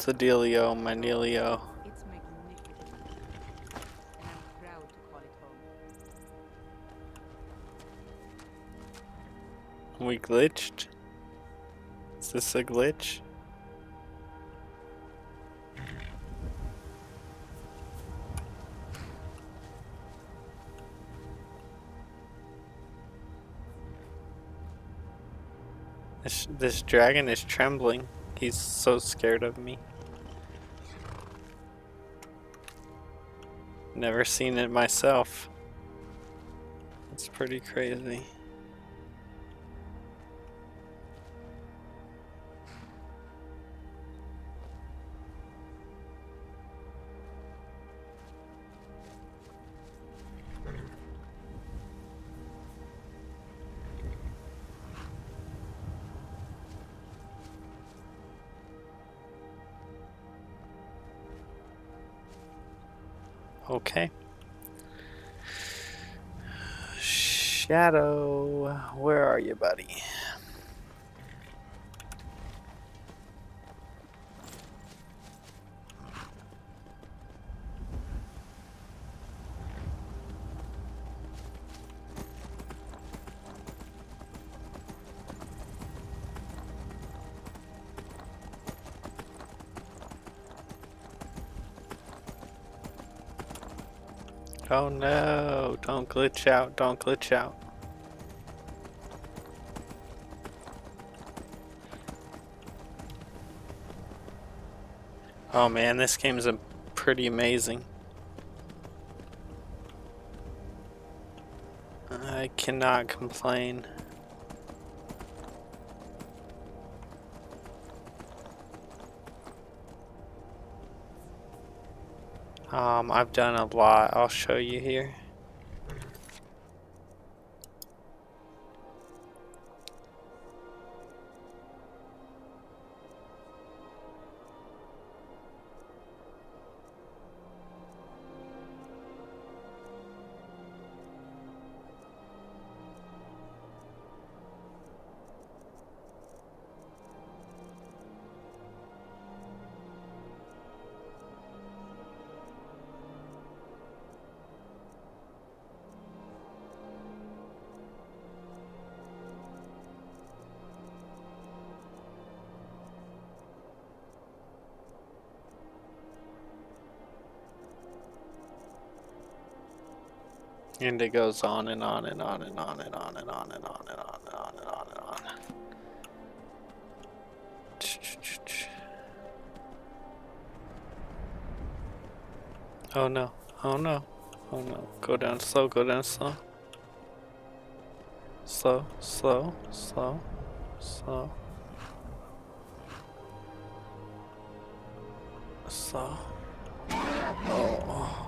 What's the dealio, my dealio? It's magnificent. And I'm proud to call it home. We glitched? Is this a glitch? This dragon is trembling. He's so scared of me. Never seen it myself. It's pretty crazy. Okay. Shadow, where are you, buddy? Oh no, don't glitch out, don't glitch out. Oh man, this game's pretty amazing. I cannot complain. I've done a lot. I'll show you here. And it goes on and on and on and on and on and on and on and on and on and on and on. Oh no, oh no, oh no. Go down slow, go down slow. Slow, slow, slow, slow. Slow. Oh.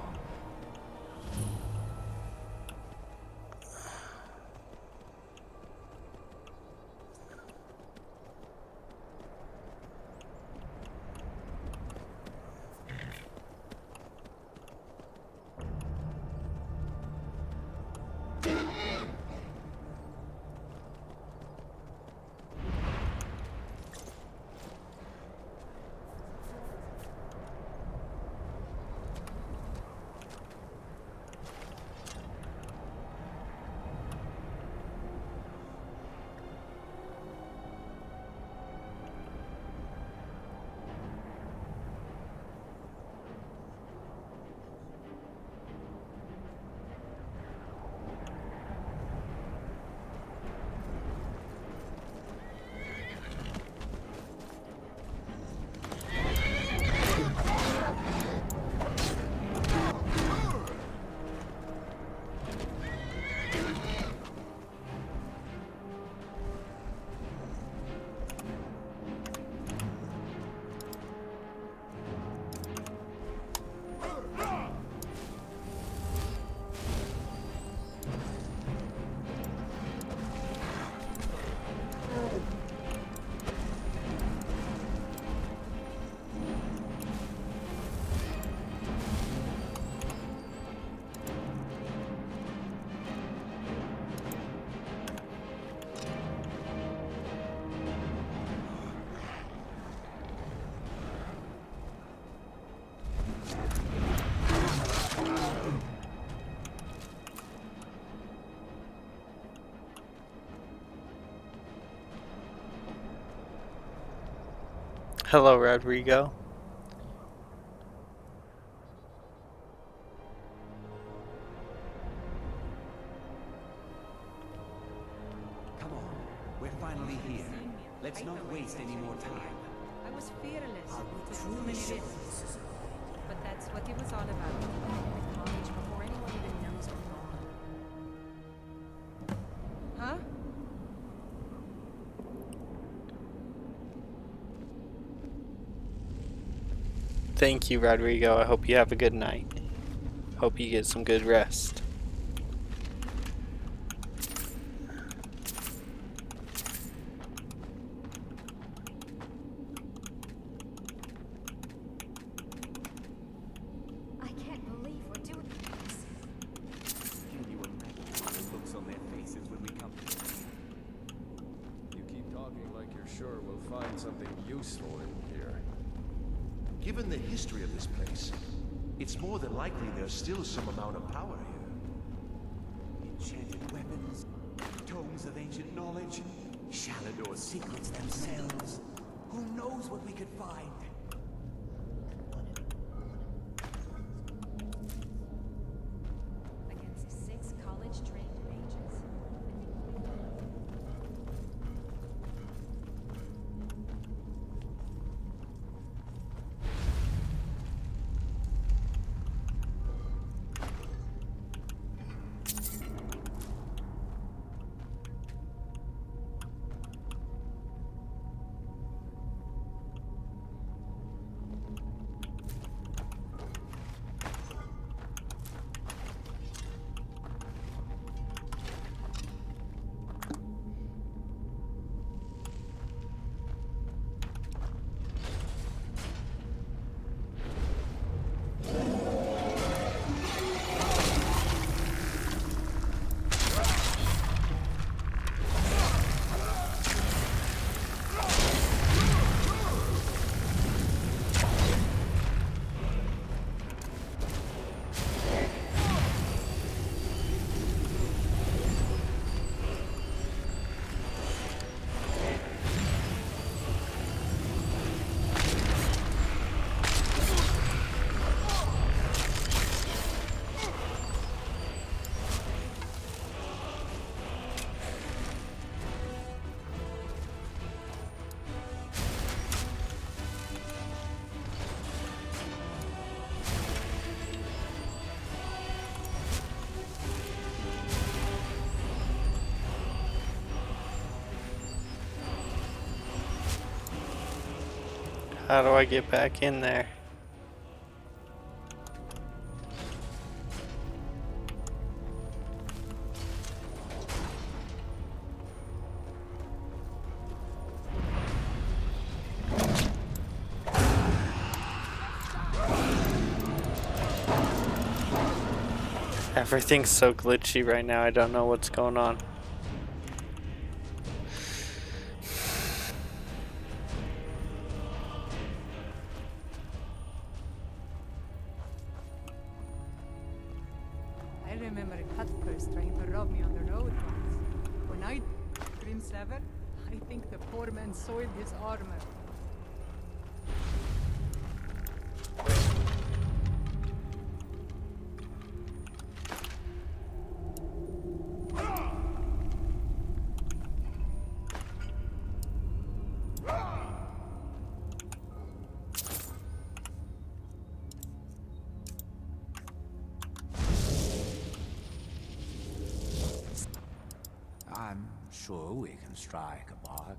Hello, Rodrigo. Come on, we're finally here. Let's not waste any more time. I was fearless. With too many risks. But that's what it was all about. The college before anyone even knows we're gone. Huh? Thank you, Rodrigo. I hope you have a good night. Hope you get some good rest. I can't believe we're doing this. Can you imagine the looks on their faces when we come? You keep talking like you're sure we'll find something useful in here. Given the history of this place, it's more than likely there's still some amount of power here. Enchanted weapons, tomes of ancient knowledge, Shalador's secrets themselves. Who knows what we could find? Against 6 college-trained mages. How do I get back in there? Everything's so glitchy right now, I don't know what's going on. I remember a cut purse trying to rob me on the road once. When I Grim Sever, I think the poor man soiled his armor. I'm sure we can strike a bargain.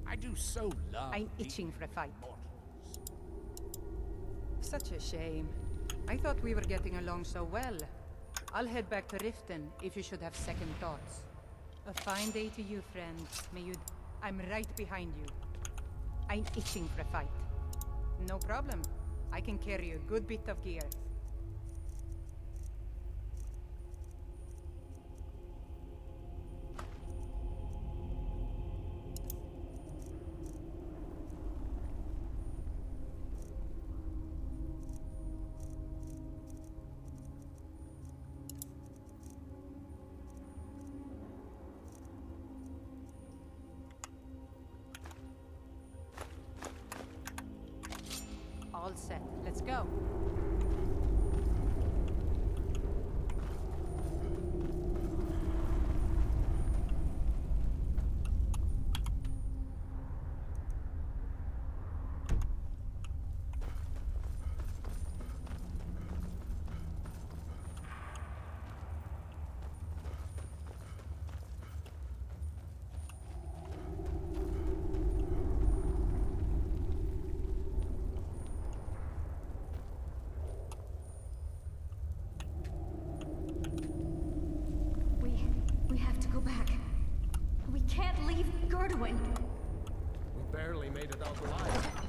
I do so love. I'm itching for a fight. Such a shame. I thought we were getting along so well. I'll head back to Riften if you should have second thoughts. A fine day to you, friend. May you... I'm right behind you. I'm itching for a fight. No problem. I can carry a good bit of gear. All set. Let's go. We have to go back. We can't leave Gerduin. We barely made it out alive.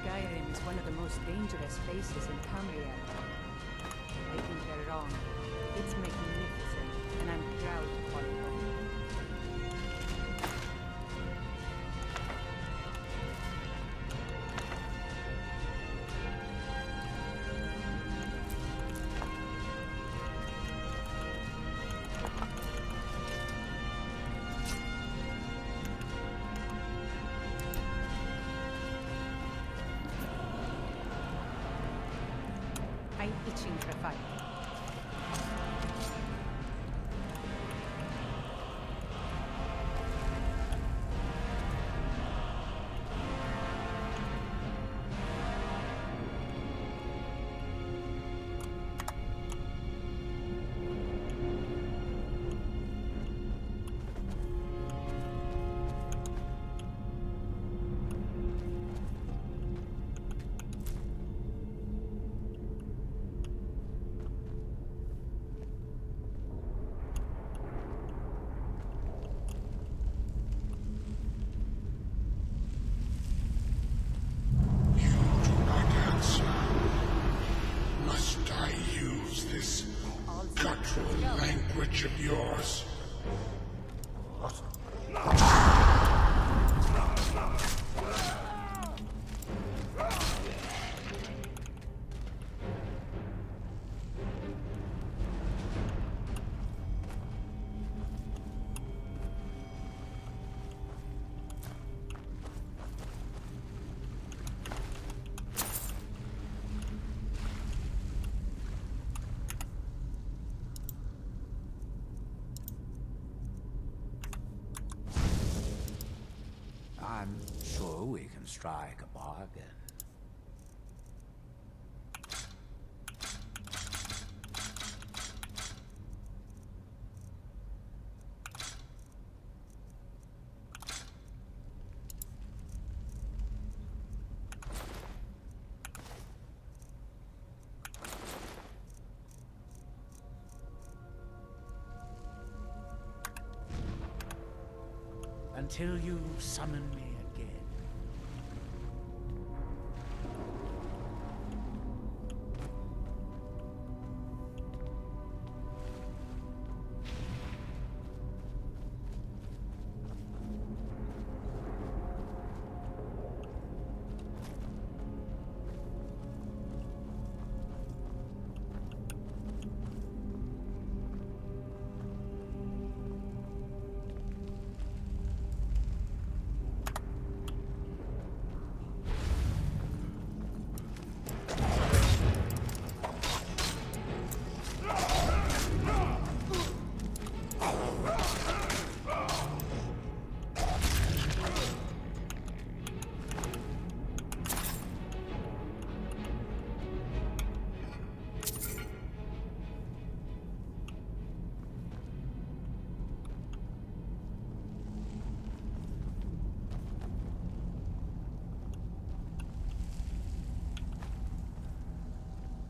Skyrim is one of the most dangerous places in Tamriel. I think they're wrong. It's magnificent, and I'm proud to call it home. I'm itching for a fight. Must I use this guttural language of yours? I'm sure we can strike a bargain. Until you summon me again.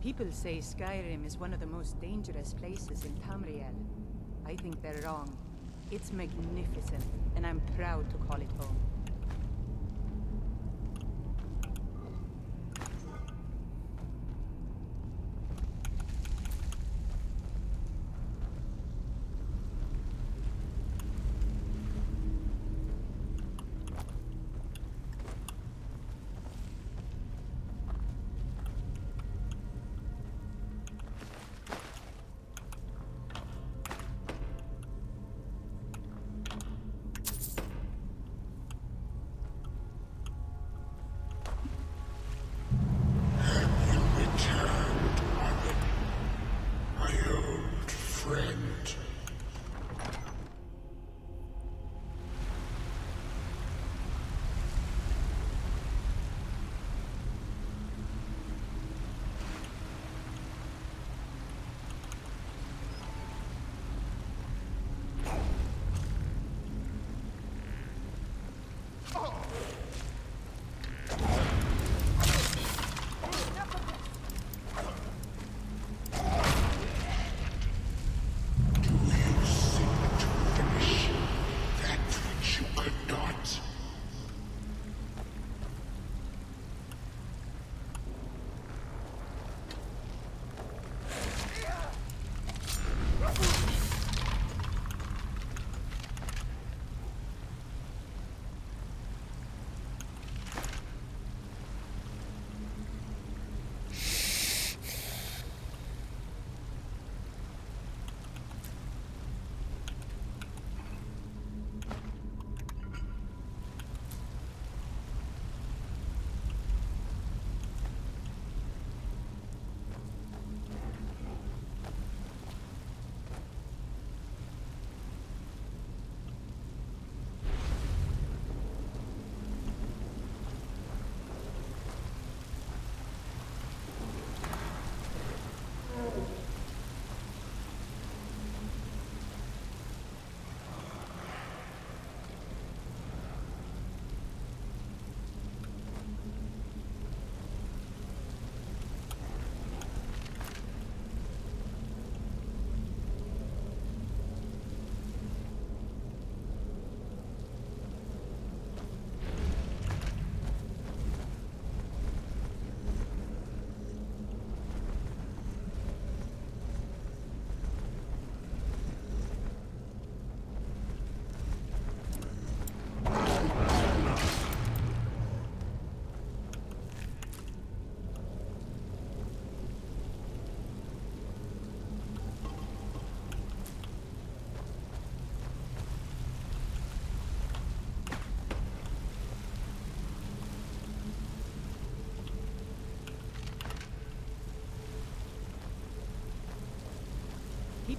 People say Skyrim is one of the most dangerous places in Tamriel. I think they're wrong. It's magnificent, and I'm proud to call it home.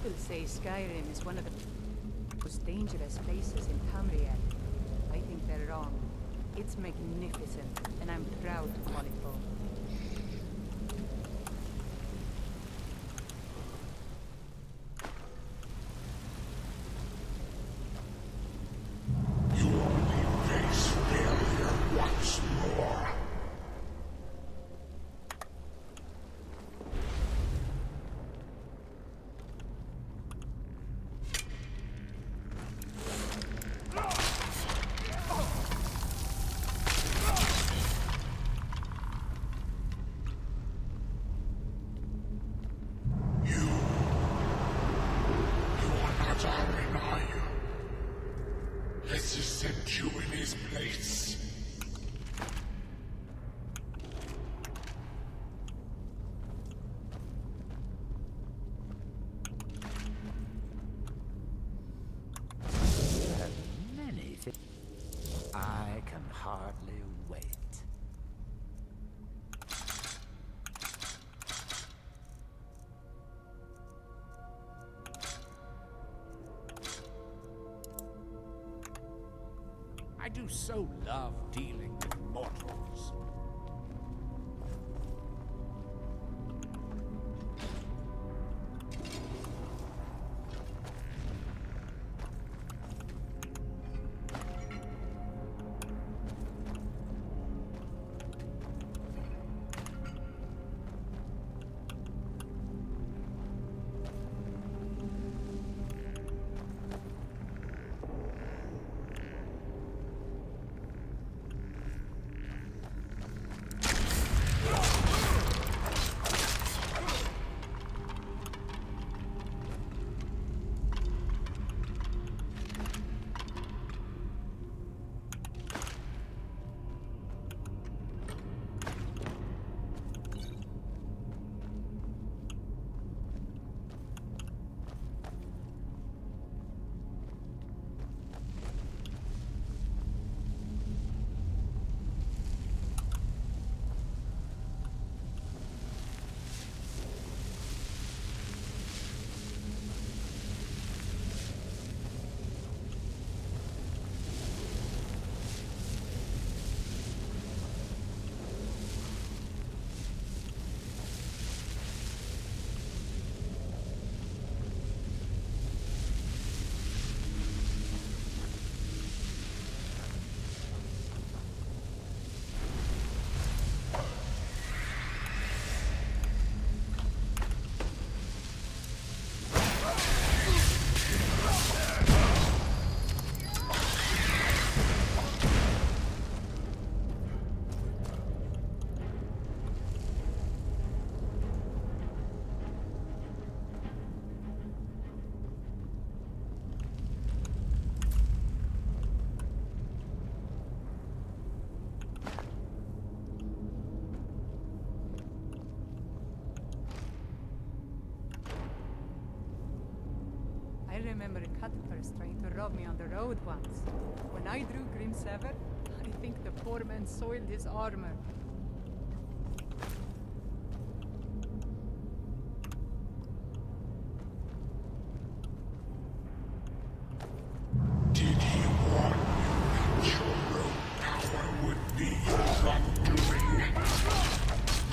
People say Skyrim is one of the most dangerous places in Tamriel. I think they're wrong. It's magnificent, and I'm proud to call it home. You only face failure once more. Let's just set you in his place. There are many things. I can hardly wait. I do so love dealing with mortals. I remember Cutpurse trying to rob me on the road once. When I drew Grim Sever, I think the poor man soiled his armor. Did he warn you that your rogue power would be your undoing?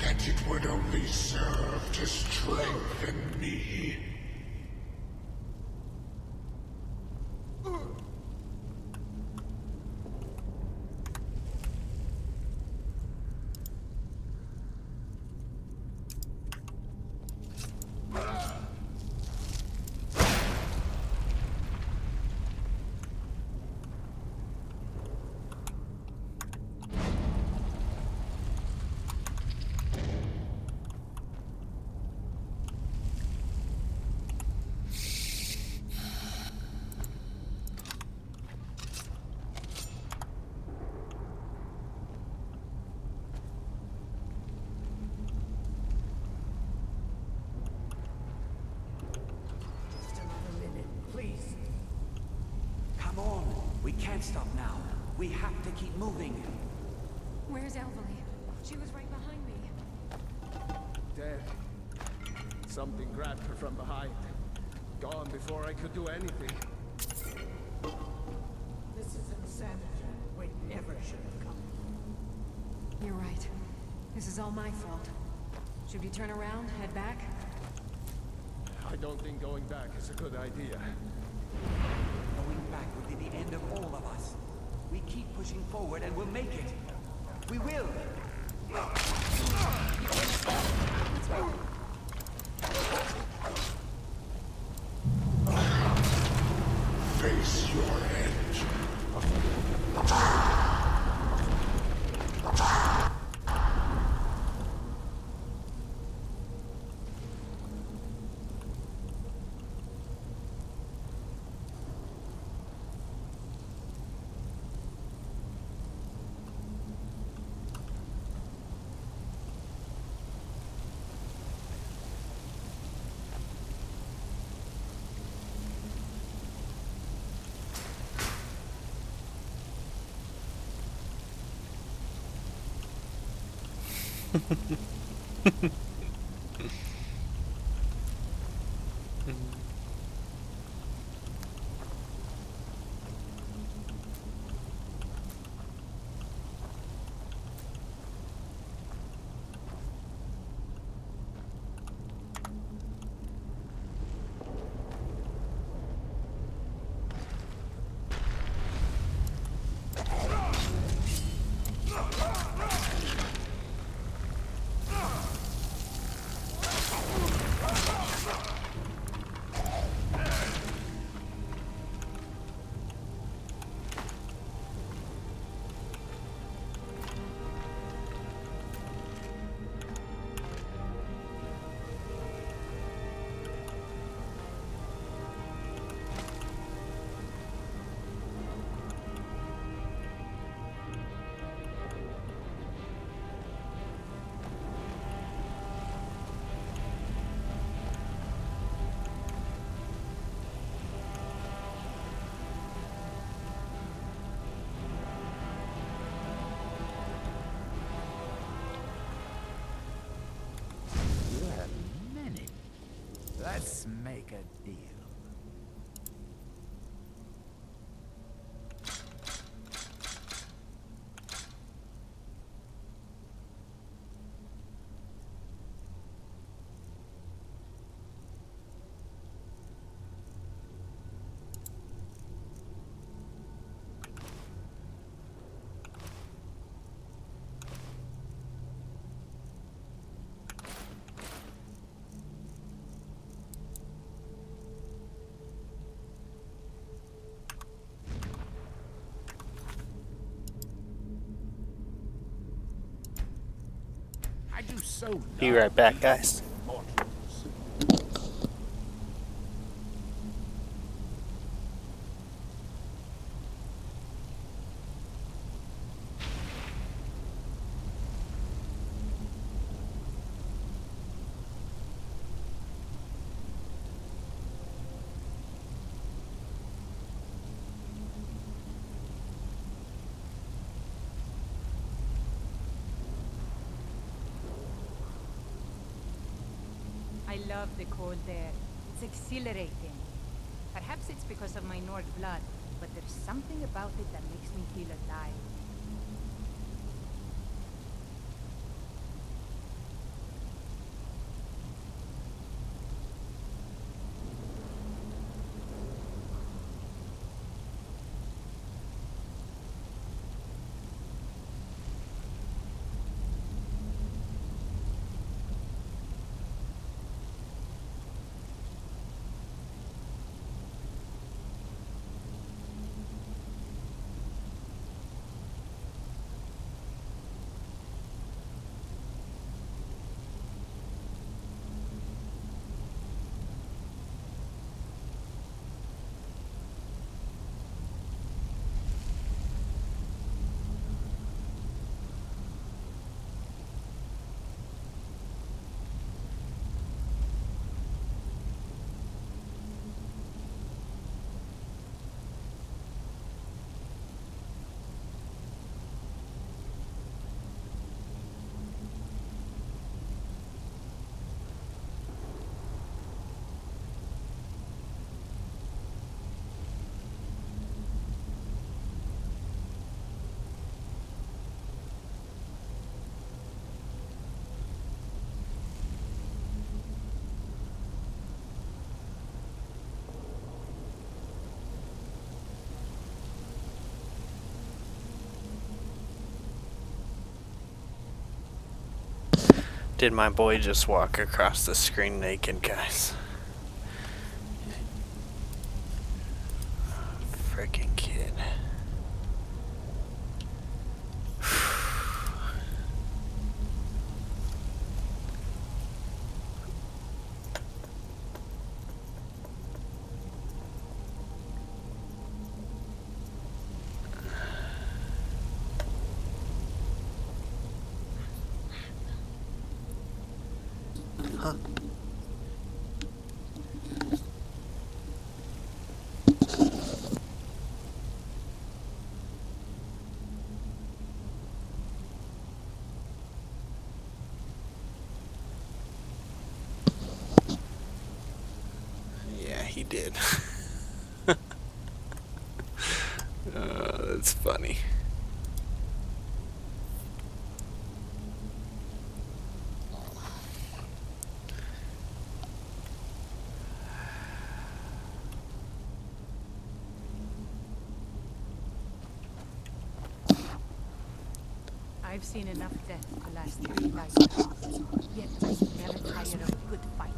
That it would only serve to strengthen me? We can't stop now. We have to keep moving. Where's Elvely? She was right behind me. Dead. Something grabbed her from behind. gone before I could do anything. This is insanity. We never should have come. You're right. This is all my fault. Should we turn around, head back? I don't think going back is a good idea. Going back would be the end of all of us. We keep pushing forward and we'll make it. We will! Face your end. Let's make a deal. I do so. Be right back, guys. I love the cold air. It's exhilarating. Perhaps it's because of my Nord blood, but there's something about it that makes me feel alive. Did my boy just walk across the screen naked, guys? Freaking kid. Huh. Yeah, he did. That's funny. I've seen enough death to last 3 lifetimes, yet I never tire of a good fight.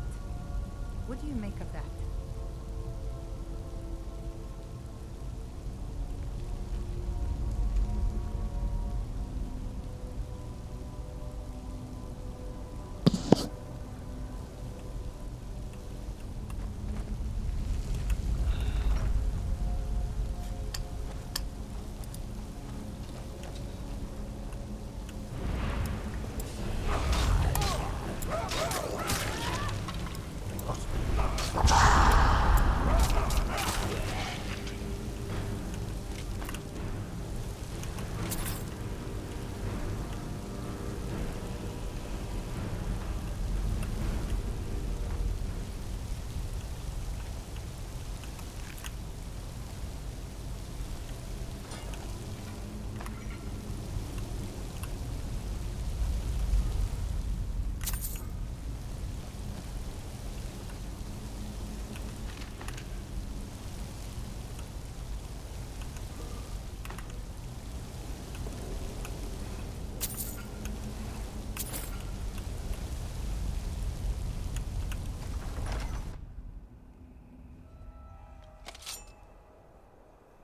What do you make of that?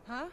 Huh?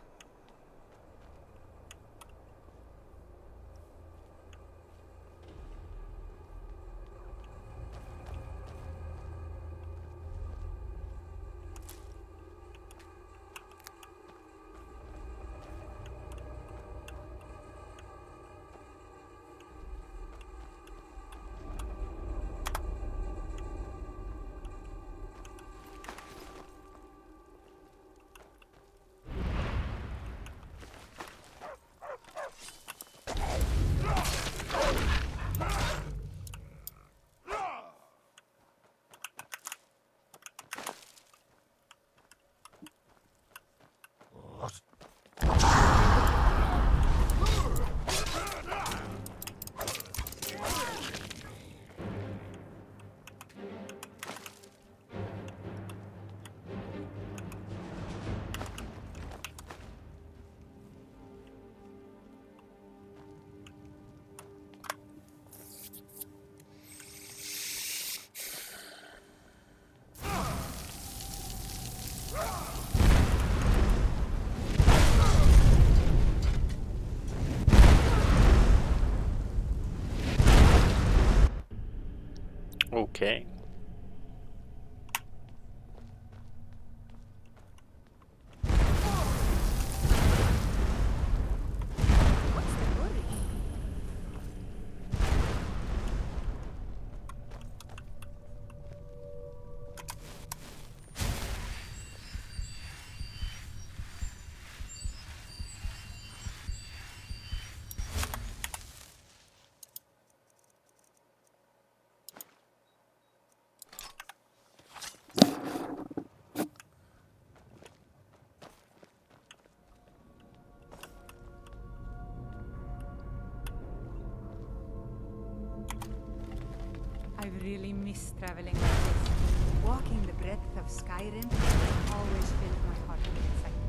Okay. I've really missed traveling like this. Walking the breadth of Skyrim always filled my heart with excitement.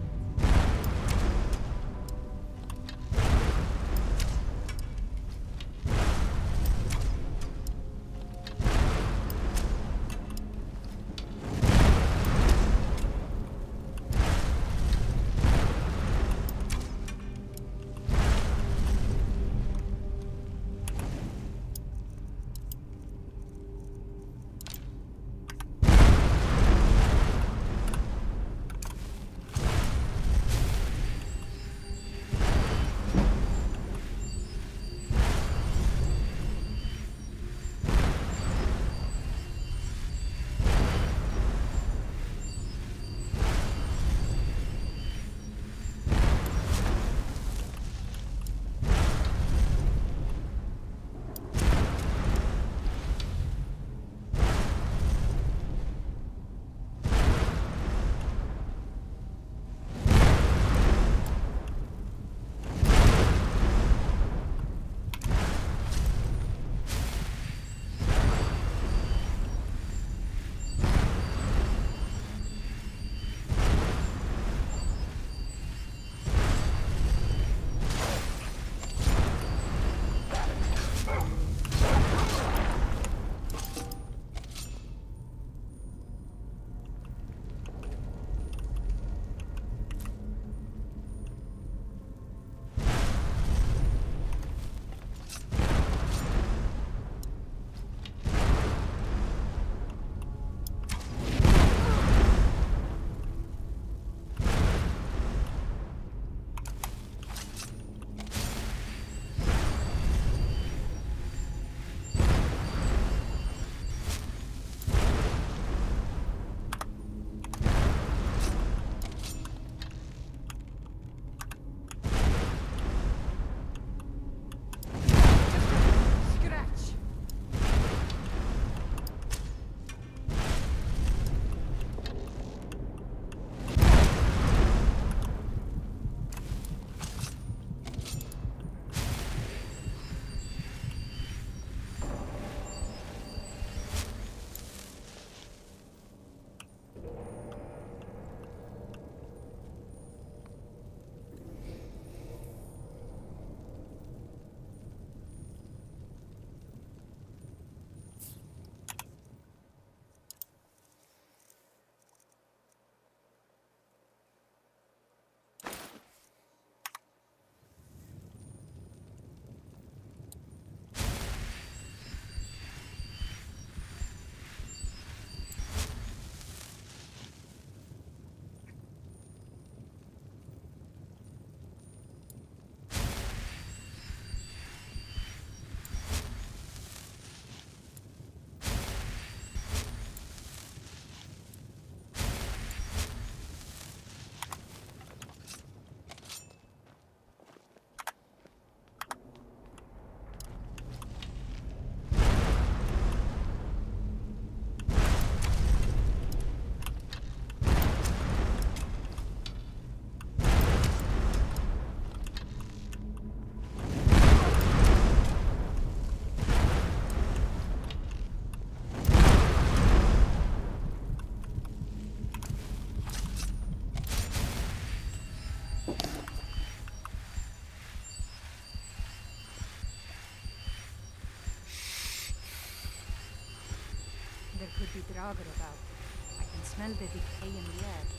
There could be Draugr about. I can smell the decay in the air.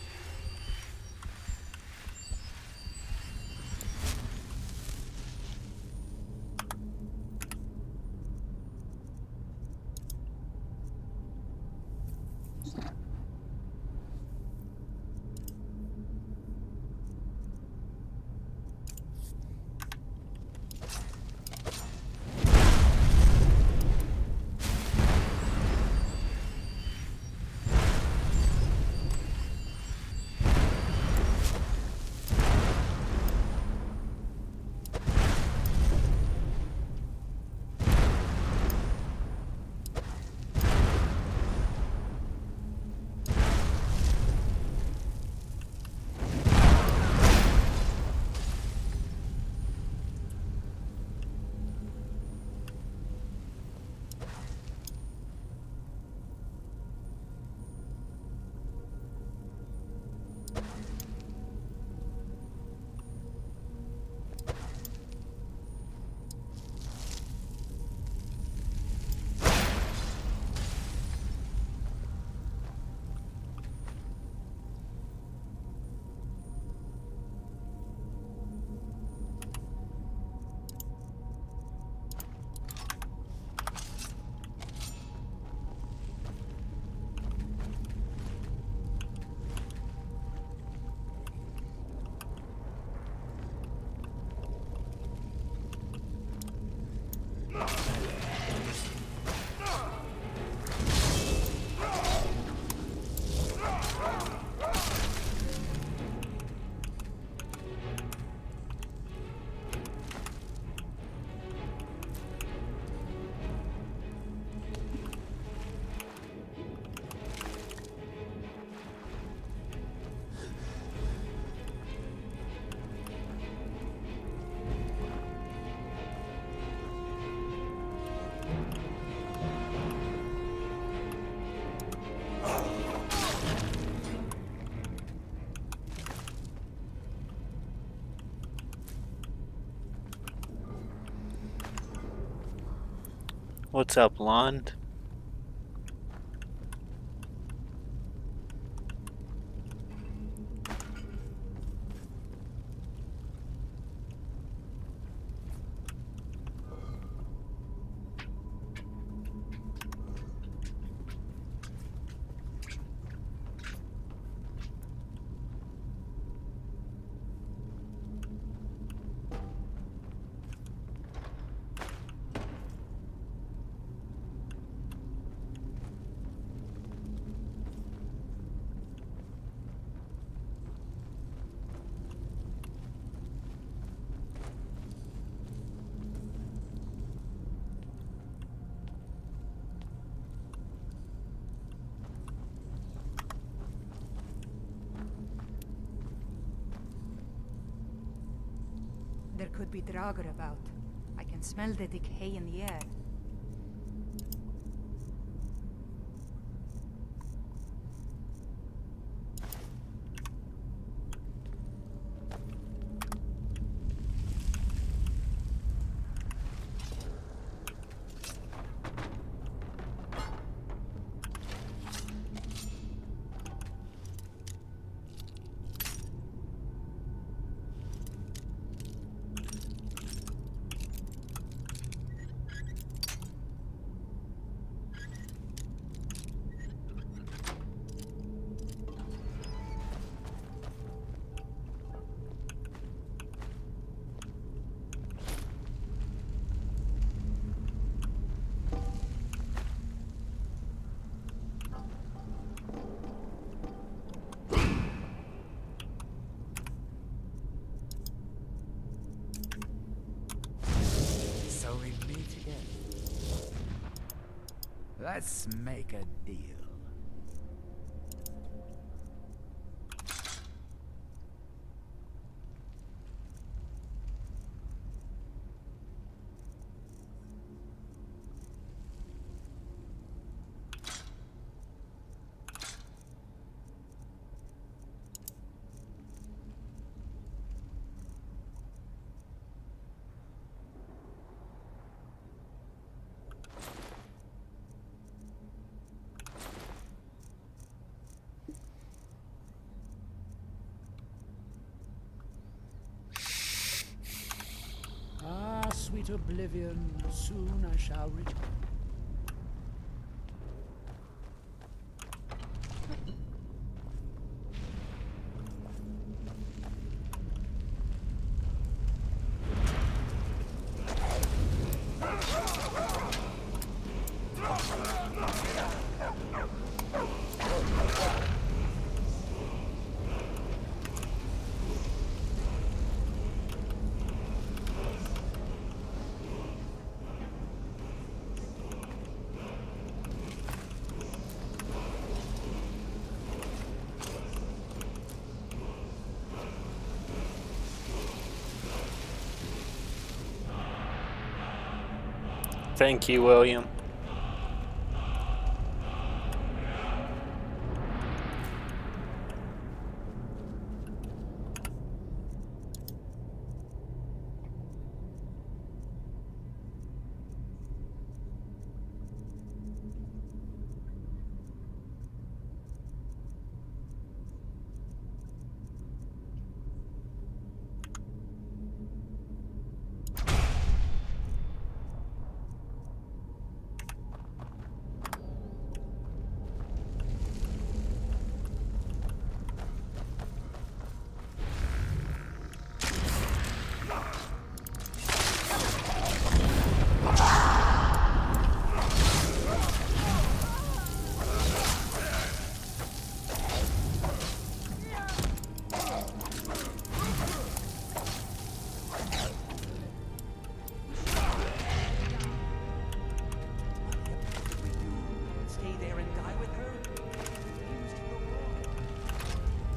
What's up, blonde? There could be Draugr about. I can smell the decay in the air. Let's make a deal. sweet oblivion, soon I shall return. Thank you, William. Stay there and die with her? Refuse to go wrong.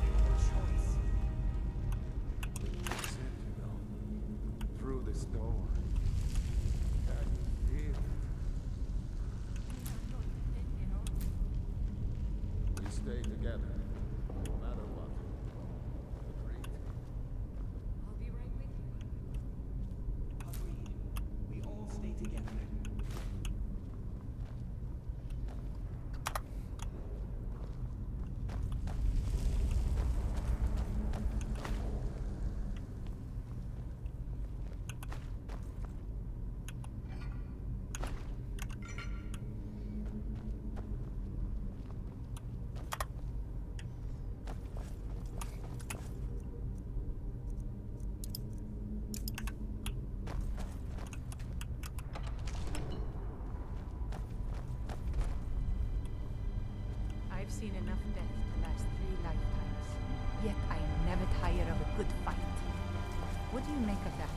No choice. Through this door. Can you feel it? We stay together, no matter what. Agreed? I'll be right with you. Agreed. We all stay together. I've seen enough death to last 3 lifetimes. Yet I never tire of a good fight. What do you make of that?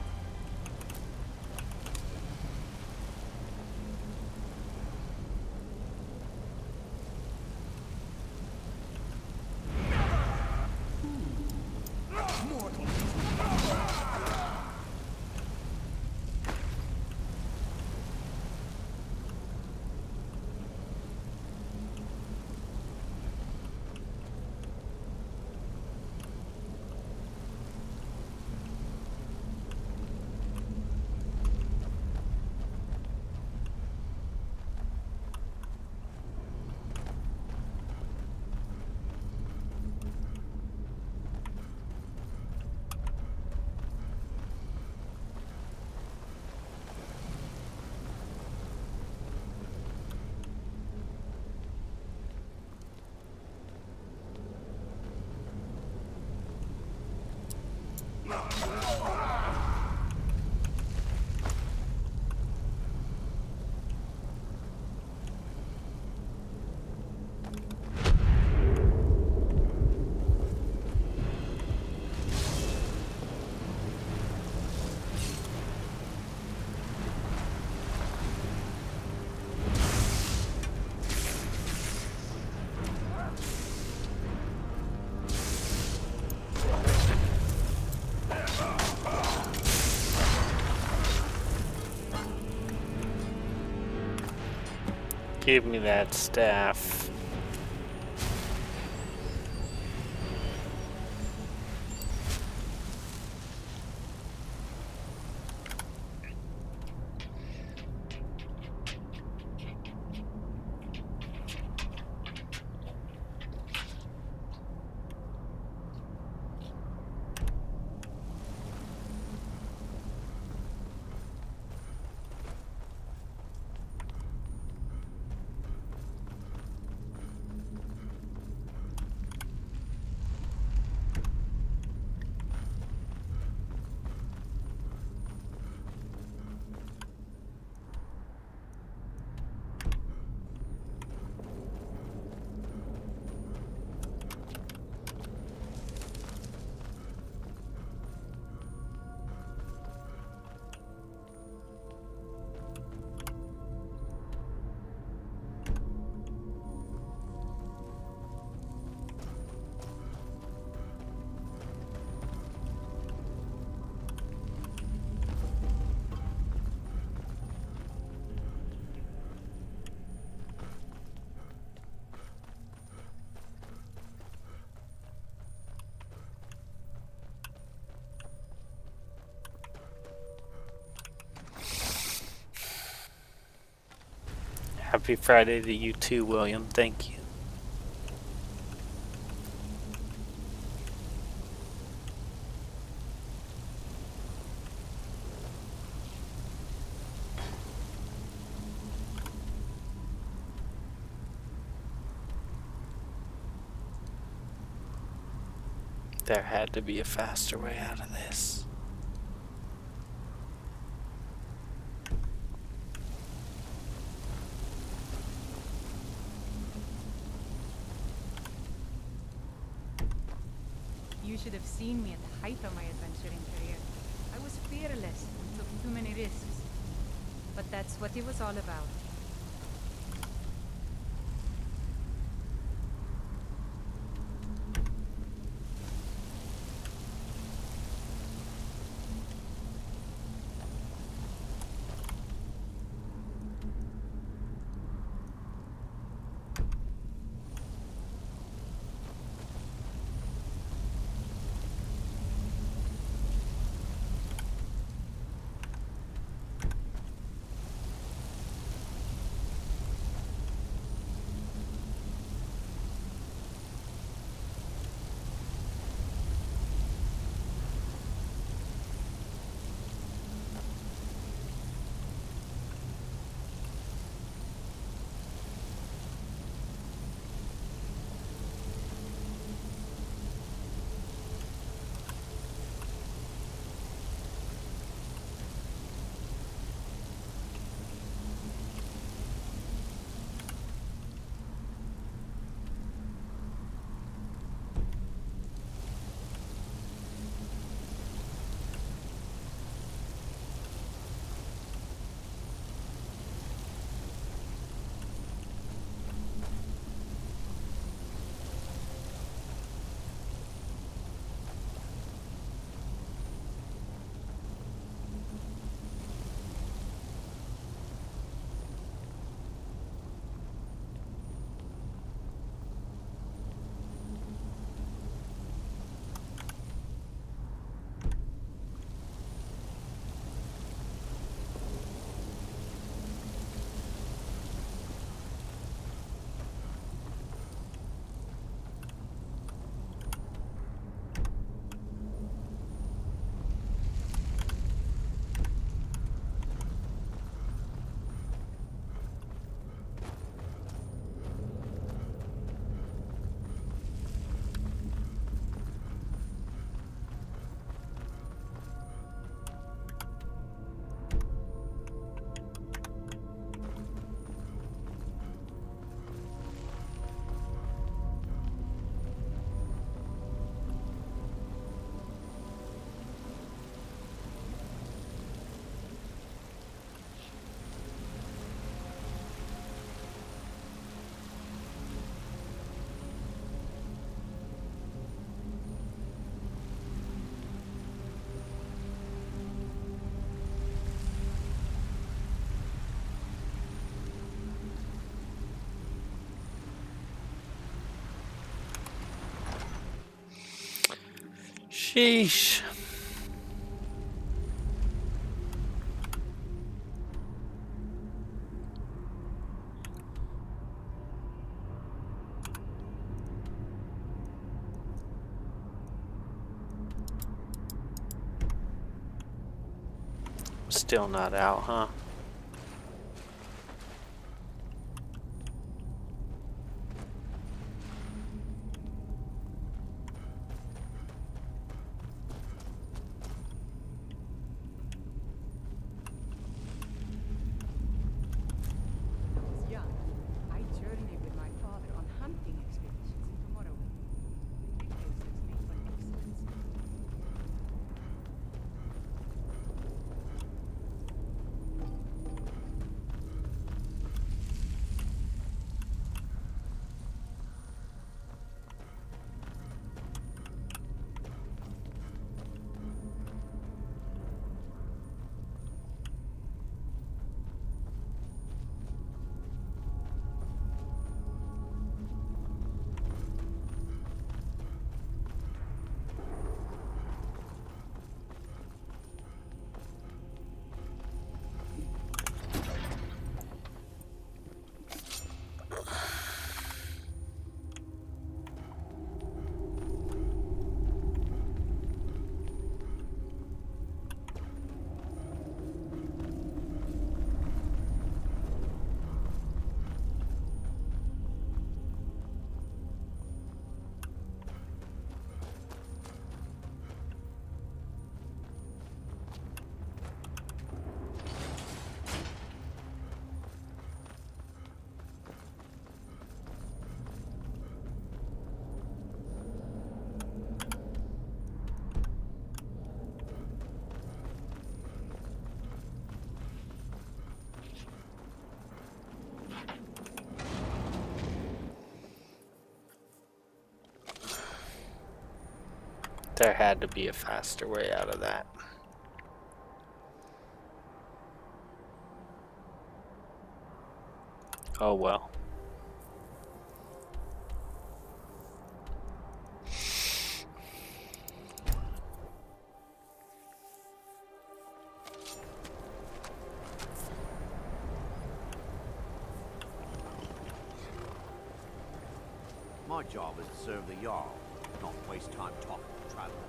Give me that staff. Happy Friday to you too, William. Thank you. There had to be a faster way out of this. You should have seen me at the height of my adventuring career. I was fearless and took too many risks. But that's what it was all about. Sheesh. Still not out, huh? There had to be a faster way out of that. Oh well. My job is to serve the Jarl, not waste time talking to travelers.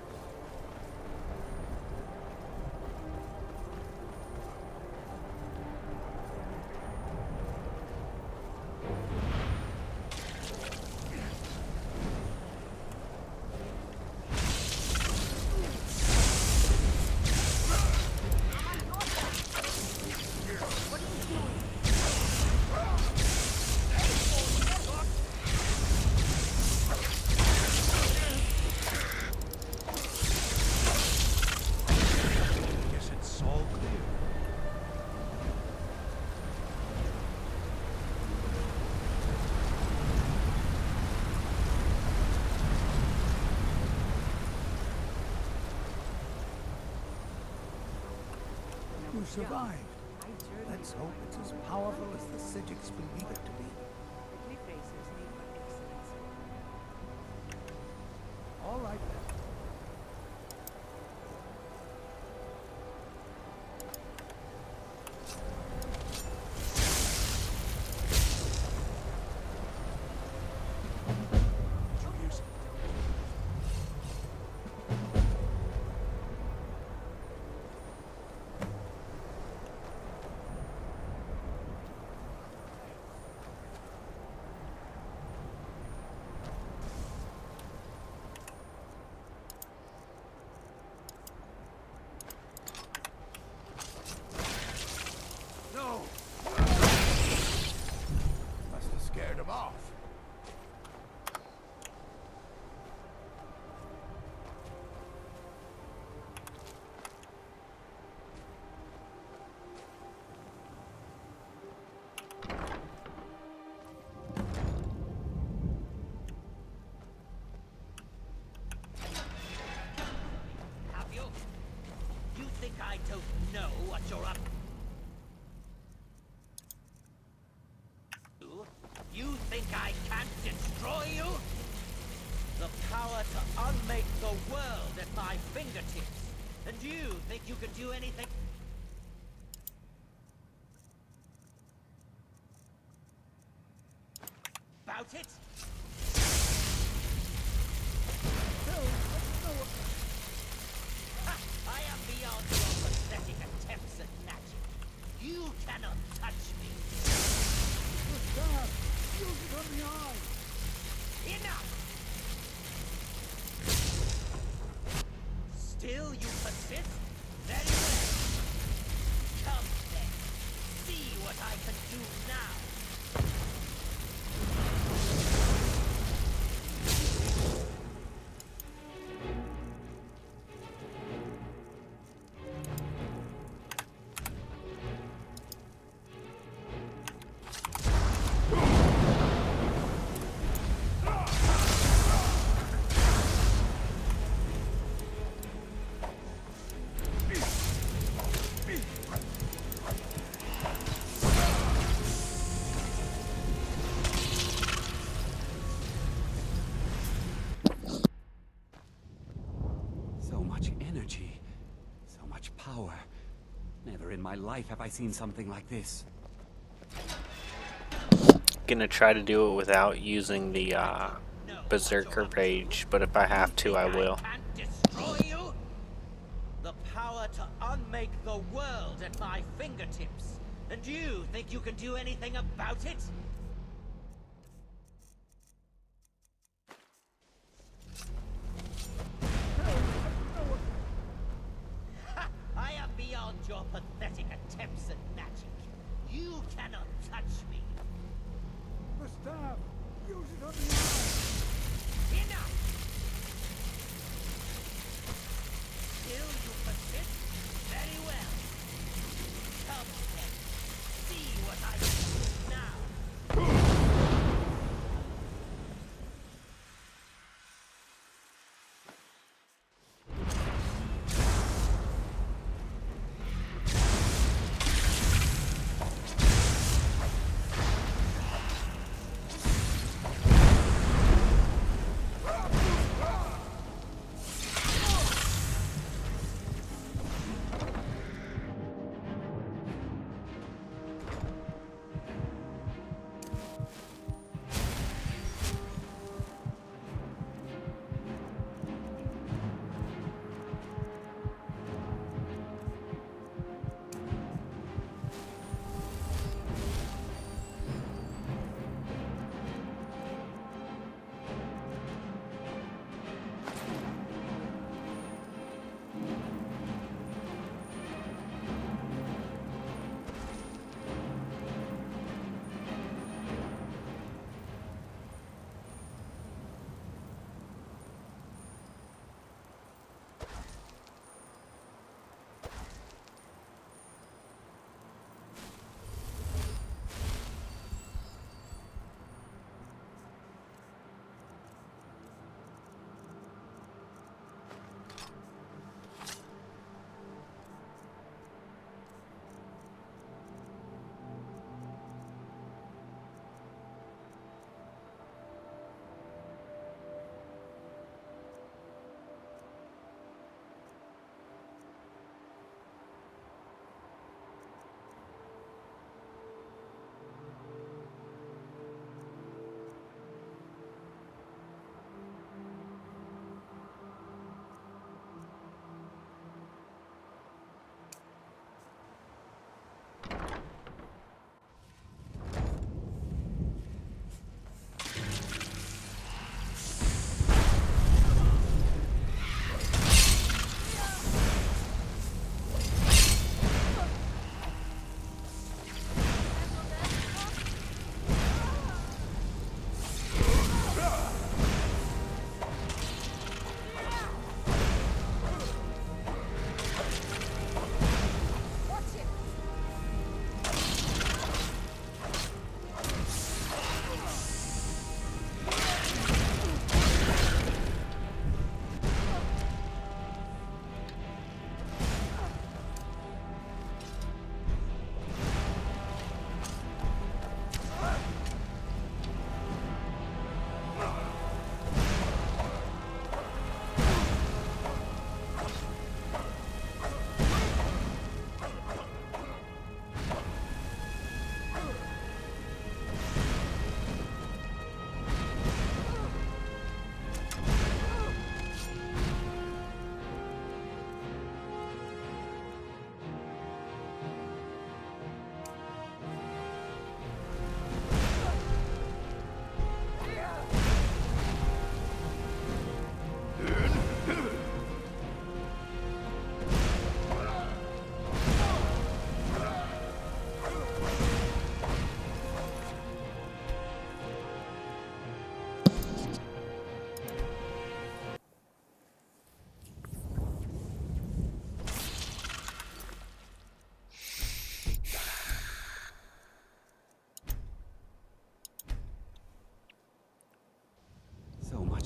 You survived. Let's hope it's as powerful as the Psijics believe it to be. All right then. No! Must have scared him off. Have you? You think I don't know what you're up to? You think I can't destroy you? The power to unmake the world at my fingertips. And you think you can do anything? About it? Ha! I am beyond your pathetic attempts at magic. You cannot touch me. Use it on the eye! Enough! Still you persist? Very well. Come then. See what I can do now. So much energy. So much power. Never in my life have I seen something like this. Gonna try to do it without using the Berserker Rage, but if I have to, I will. Destroy you? The power to unmake the world at my fingertips. And you think you can do anything about it? Ha! I am beyond your pathetic attempts at magic. You cannot touch me. The staff! Use it on the eye! Enough! Still you persist? Very well. Come then. See what I can do now.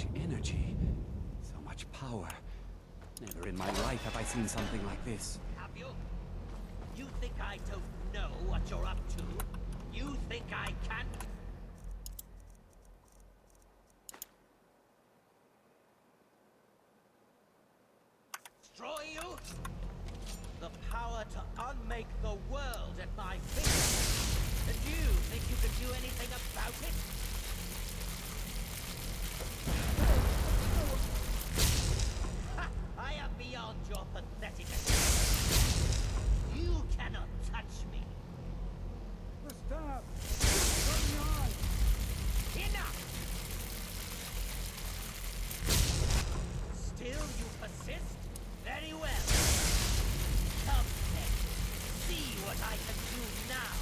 much energy, so much power. Never in my life have I seen something like this. Have you? You think I don't know what you're up to? You think I can't? Destroy you? The power to unmake the world at my fingertips. And you think you can do anything about it? Ha! I am beyond your pathetic attempt. You cannot touch me. The stab! From the eye! Enough! Still you persist? Very well. Come then. See what I can do now.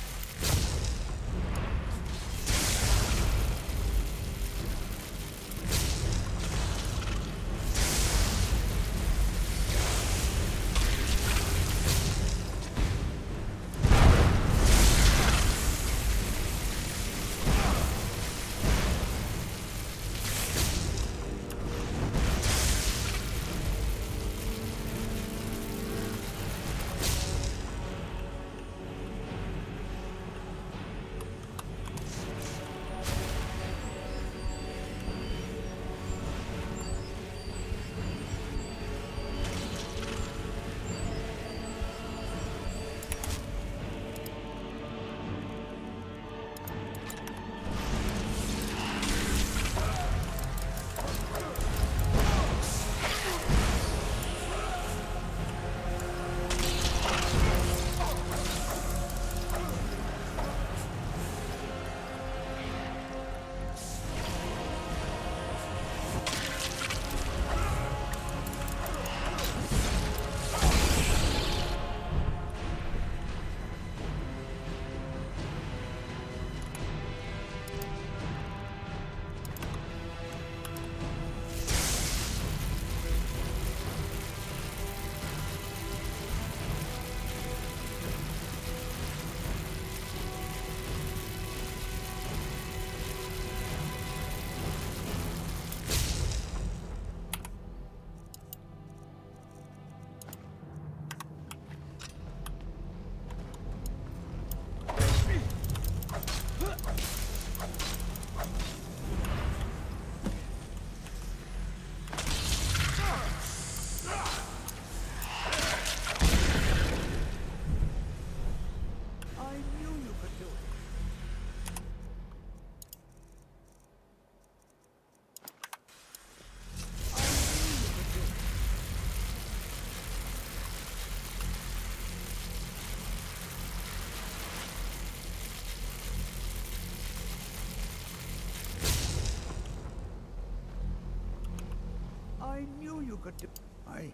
I knew you could do... I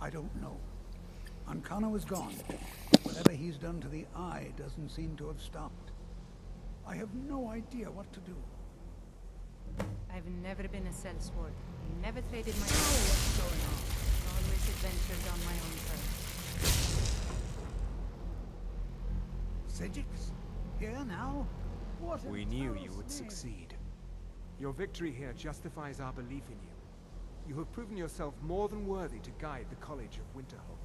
don't know. Ancano is gone. Whatever he's done to the eye doesn't seem to have stopped. I have no idea what to do. I've never been a sellsword. Never traded my... What's going on? Always adventured on my own terms. Psijic? Here now? What in We knew you Tao's would name? succeed. Your victory here justifies our belief in you. You have proven yourself more than worthy to guide the College of Winterhold.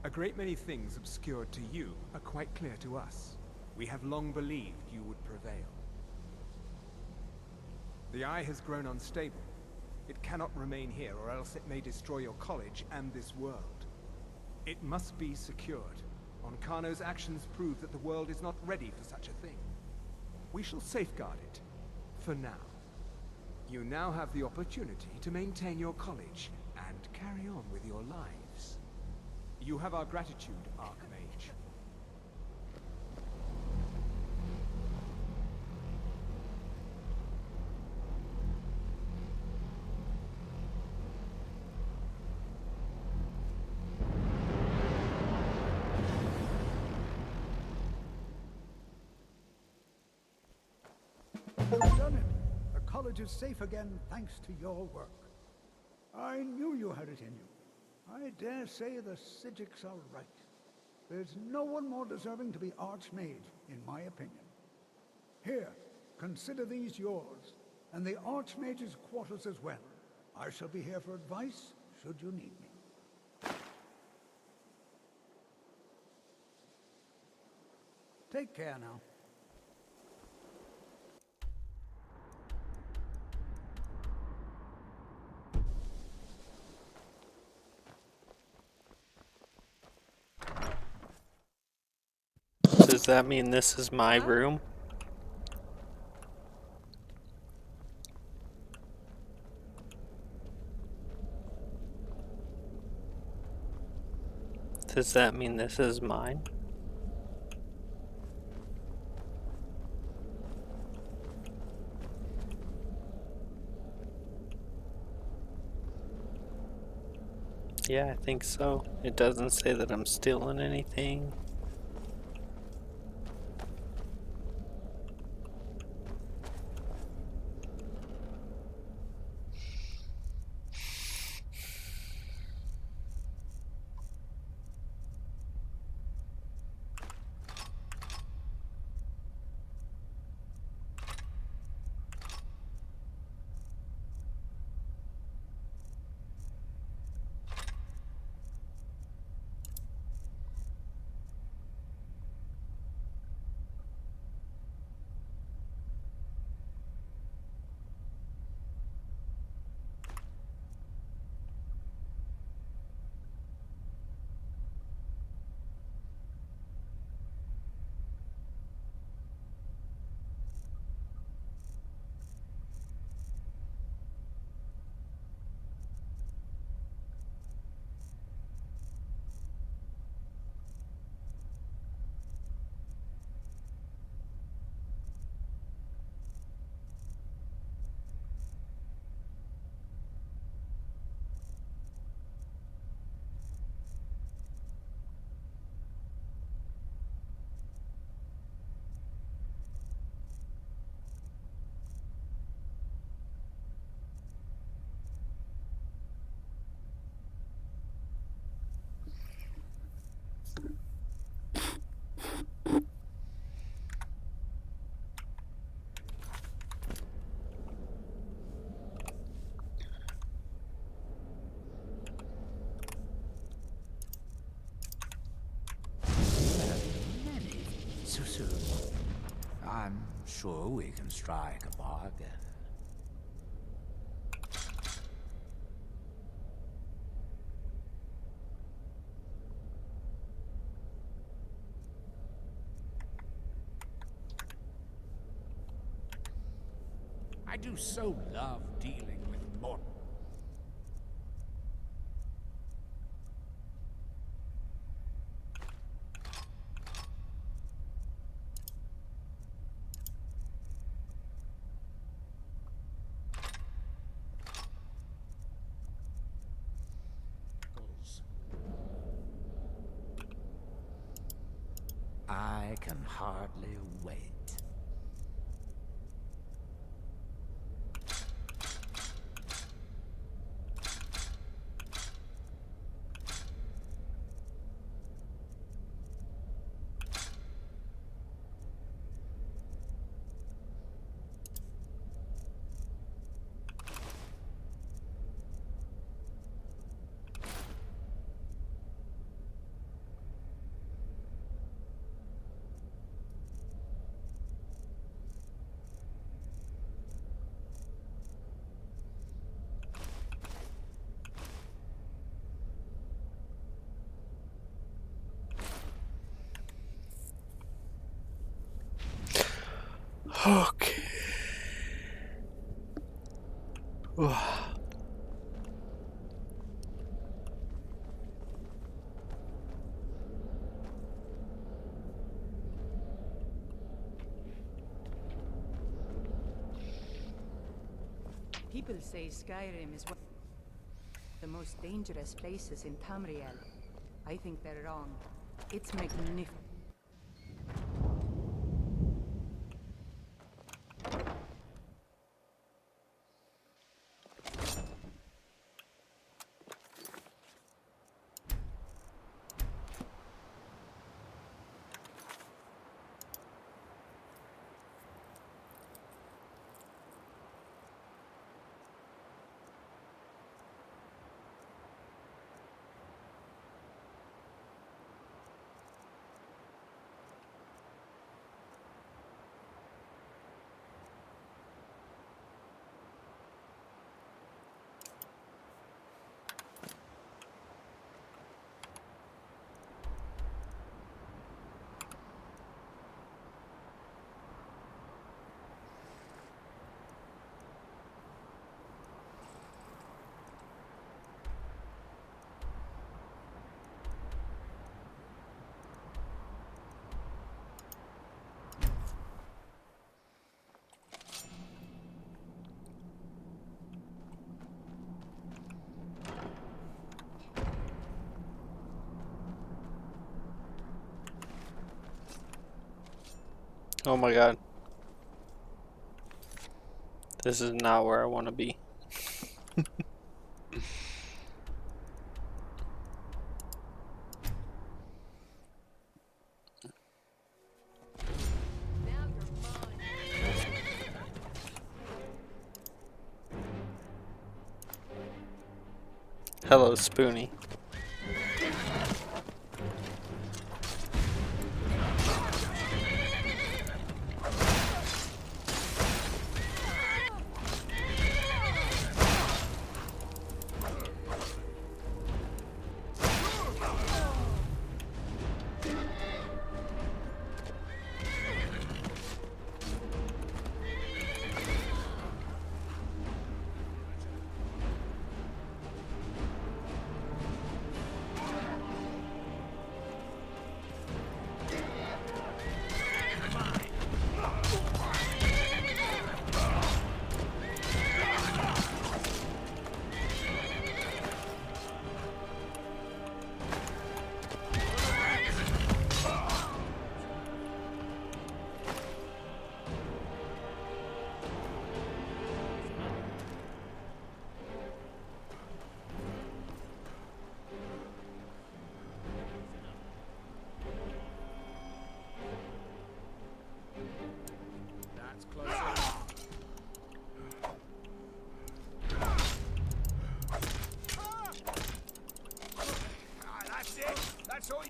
A great many things obscured to you are quite clear to us. We have long believed you would prevail. The Eye has grown unstable. It cannot remain here, or else it may destroy your college and this world. It must be secured. Ancano's actions prove that the world is not ready for such a thing. We shall safeguard it, for now. You now have the opportunity to maintain your college and carry on with your lives. You have our gratitude, Archmage. You've done it. The college is safe again thanks to your work. I knew you had it in you. I dare say the Psijics are right. There's no one more deserving to be Archmage, in my opinion. Here, consider these yours, and the Archmage's quarters as well. I shall be here for advice, should you need me. Take care now. Does that mean this is my room? Does that mean this is mine? Yeah, I think so. It doesn't say that I'm stealing anything. Susu, I'm sure we can strike a bargain. I do so love dealing with mortals. I can hardly wait. Okay. People say Skyrim is one of the most dangerous places in Tamriel. I think they're wrong. It's magnificent. Oh my god. This is not where I want to be. Hello, Spoonie. That's close enough. That's it. That's all.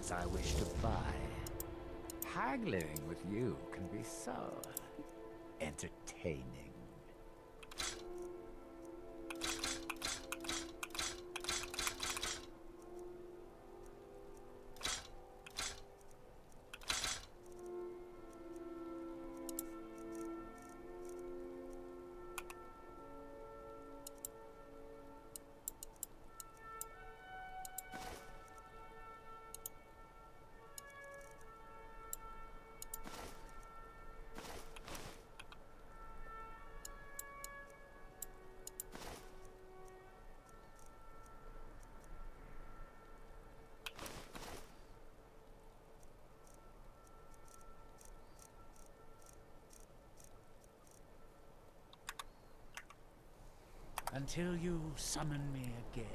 I wish to buy. Haggling with you can be so entertaining. Until you summon me again.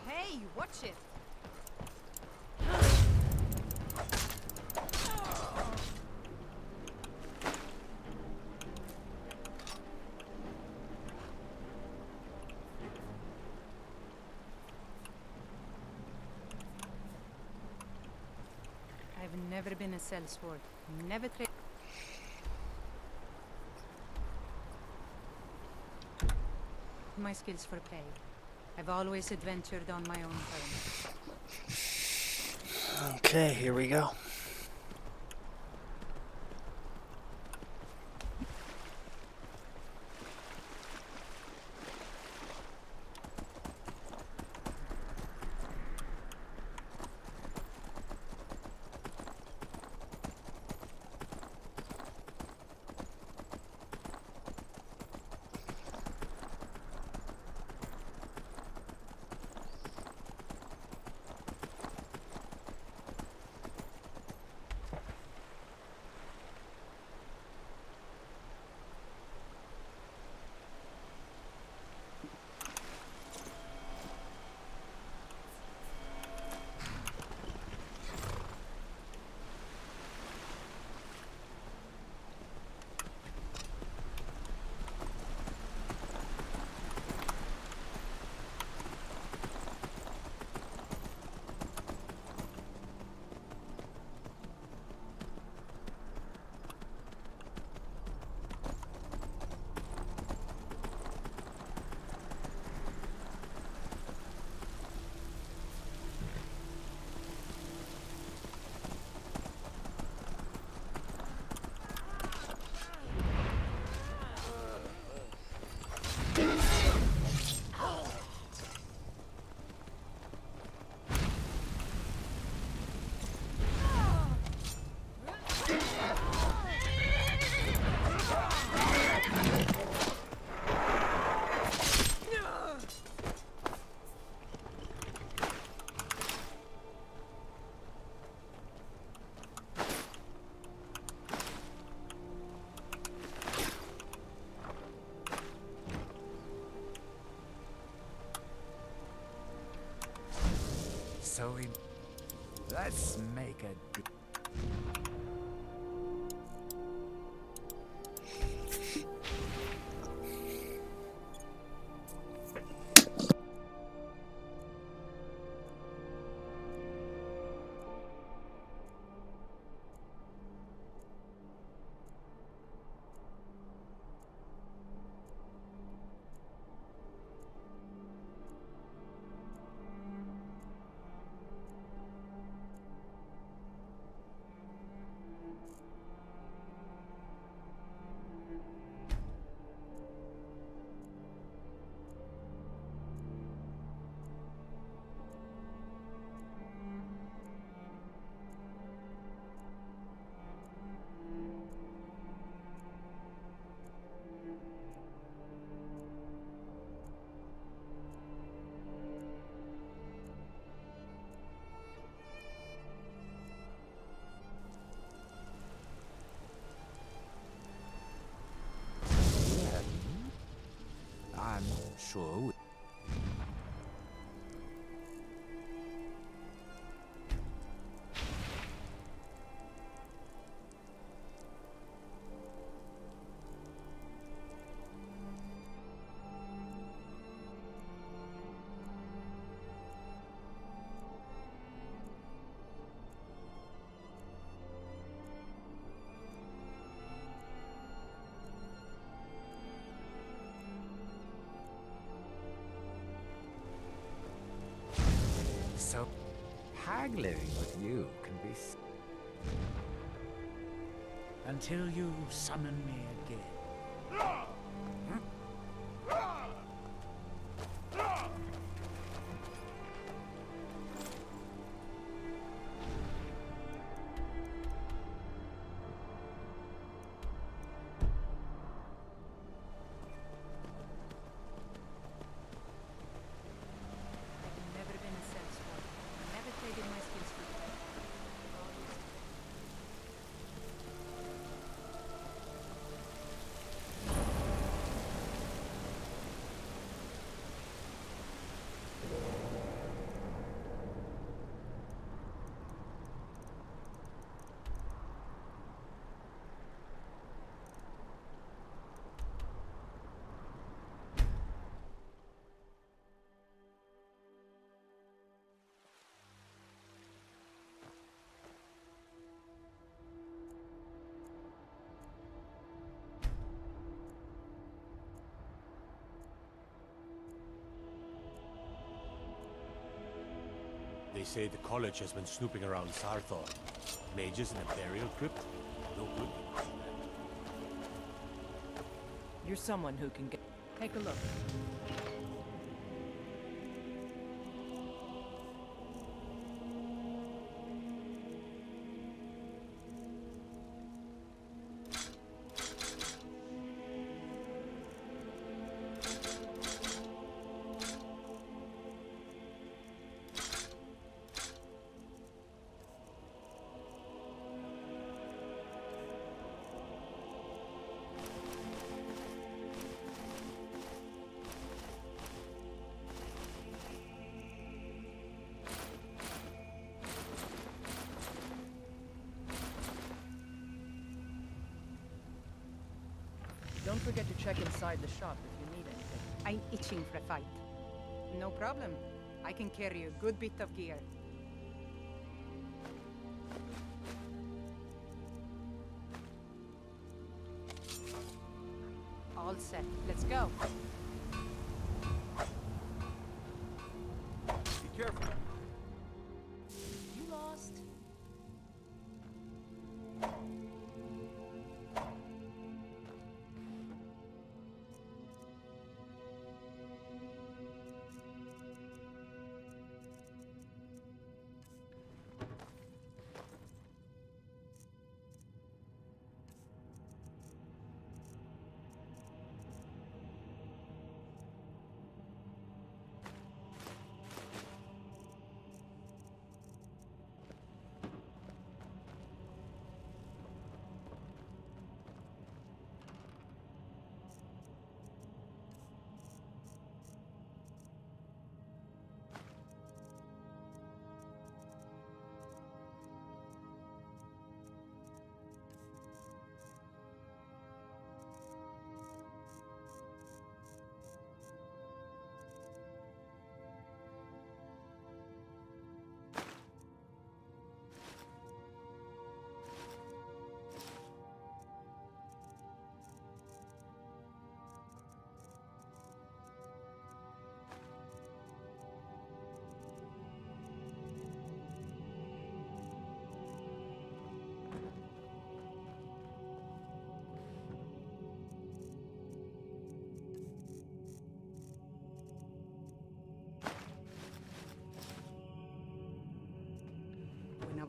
Hey, watch it! I've never been a sellsword. Never tried. My skills for play. I've always adventured on my own terms. Okay, here we go. So we... Let's make a... I'm sure. So, haggling with you can be... Until you summon me again. They say the college has been snooping around Saarthal. Mages in a burial crypt? No good. You're someone who can get... Take a look. Don't forget to check inside the shop if you need anything. I'm itching for a fight. No problem. I can carry a good bit of gear. All set. Let's go. Be careful. You lost.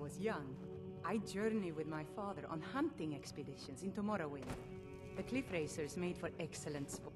was young, I journeyed with my father on hunting expeditions into Morrowind. The cliff racers made for excellent sport.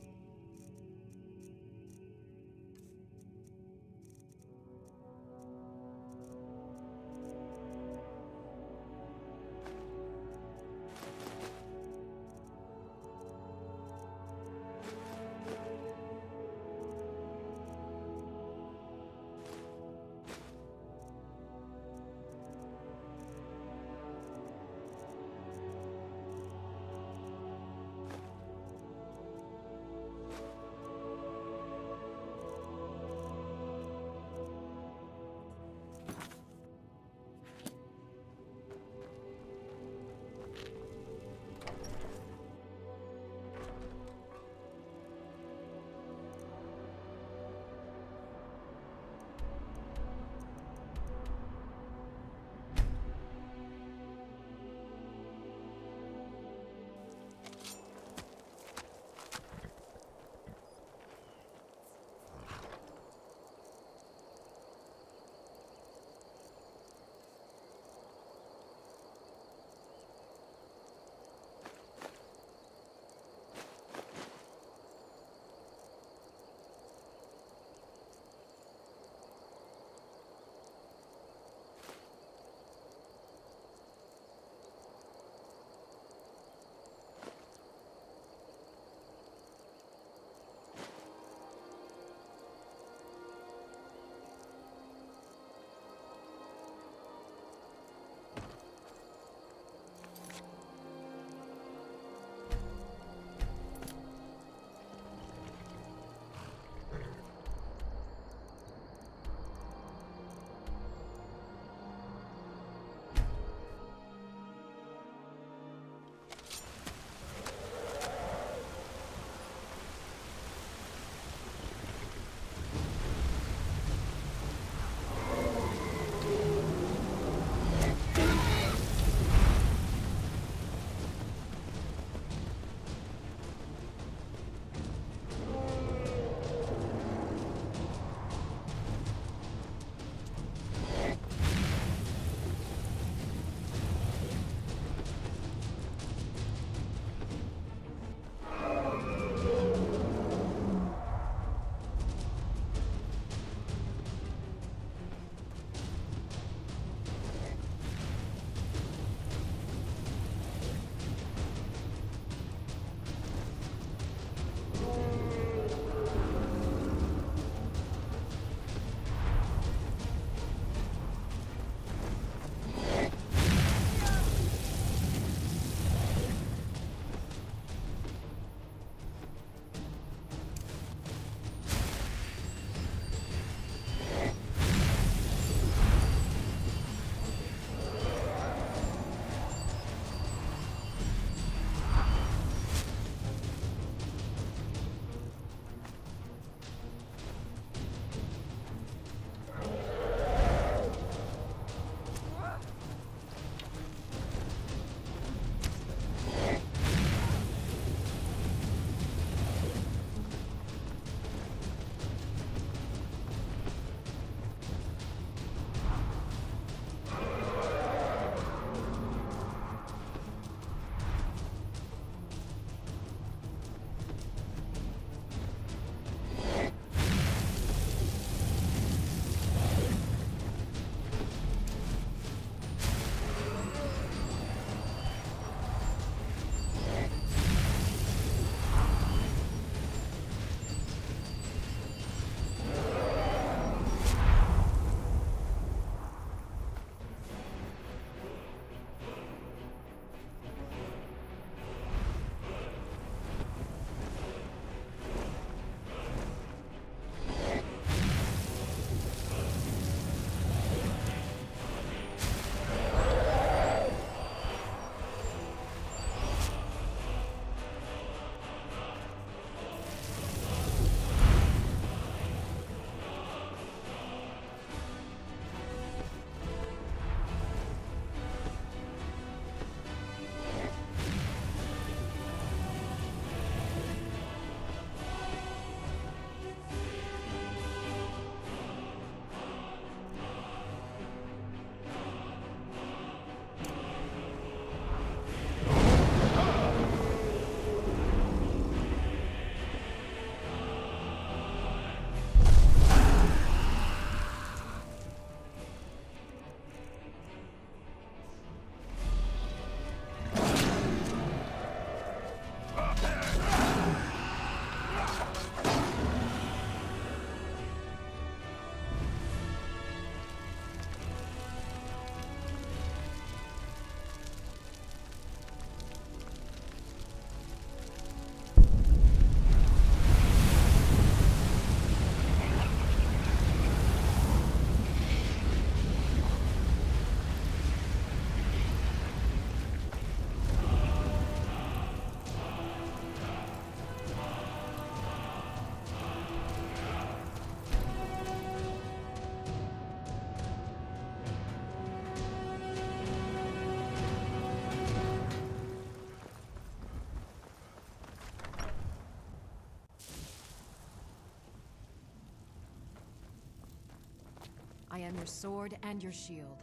am your sword and your shield.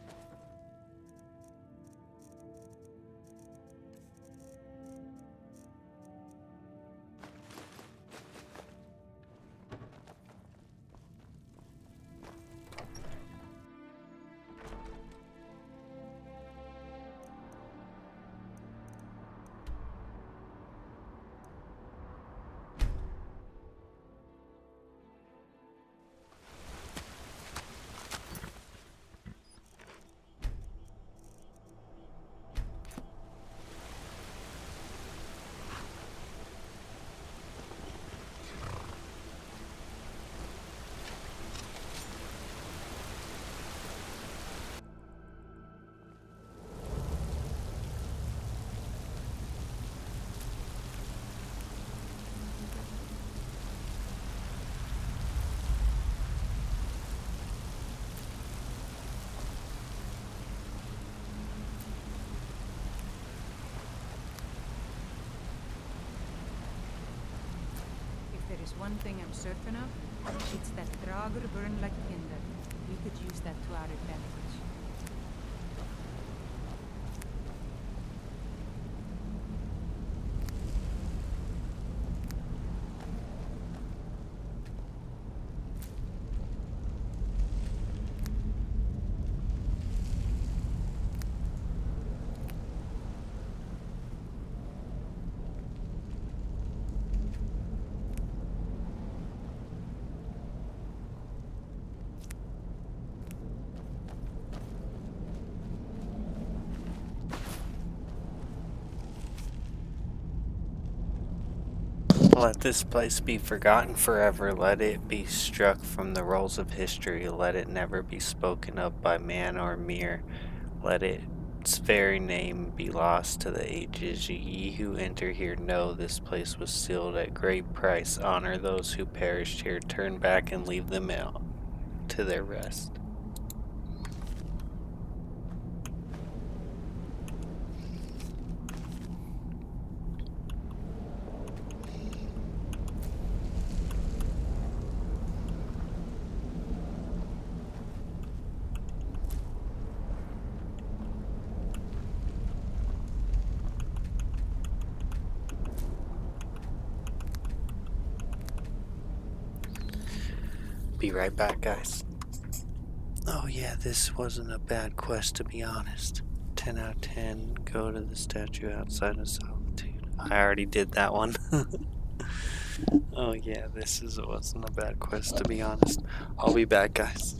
There is one thing I'm certain of. It's that Draugr burn like tinder. We could use that to our advantage. Let this place be forgotten forever. Let it be struck from the rolls of history. Let it never be spoken of by man or mere. Let its very name be lost to the ages. Ye who enter here know this place was sealed at great price. Honor those who perished here. Turn back and leave them out to their rest. Be right back, guys. Oh yeah, this wasn't a bad quest, to be honest. 10 out of 10, go to the statue outside of Solitude. I already did that one. Oh yeah, wasn't a bad quest, to be honest. I'll be back, guys.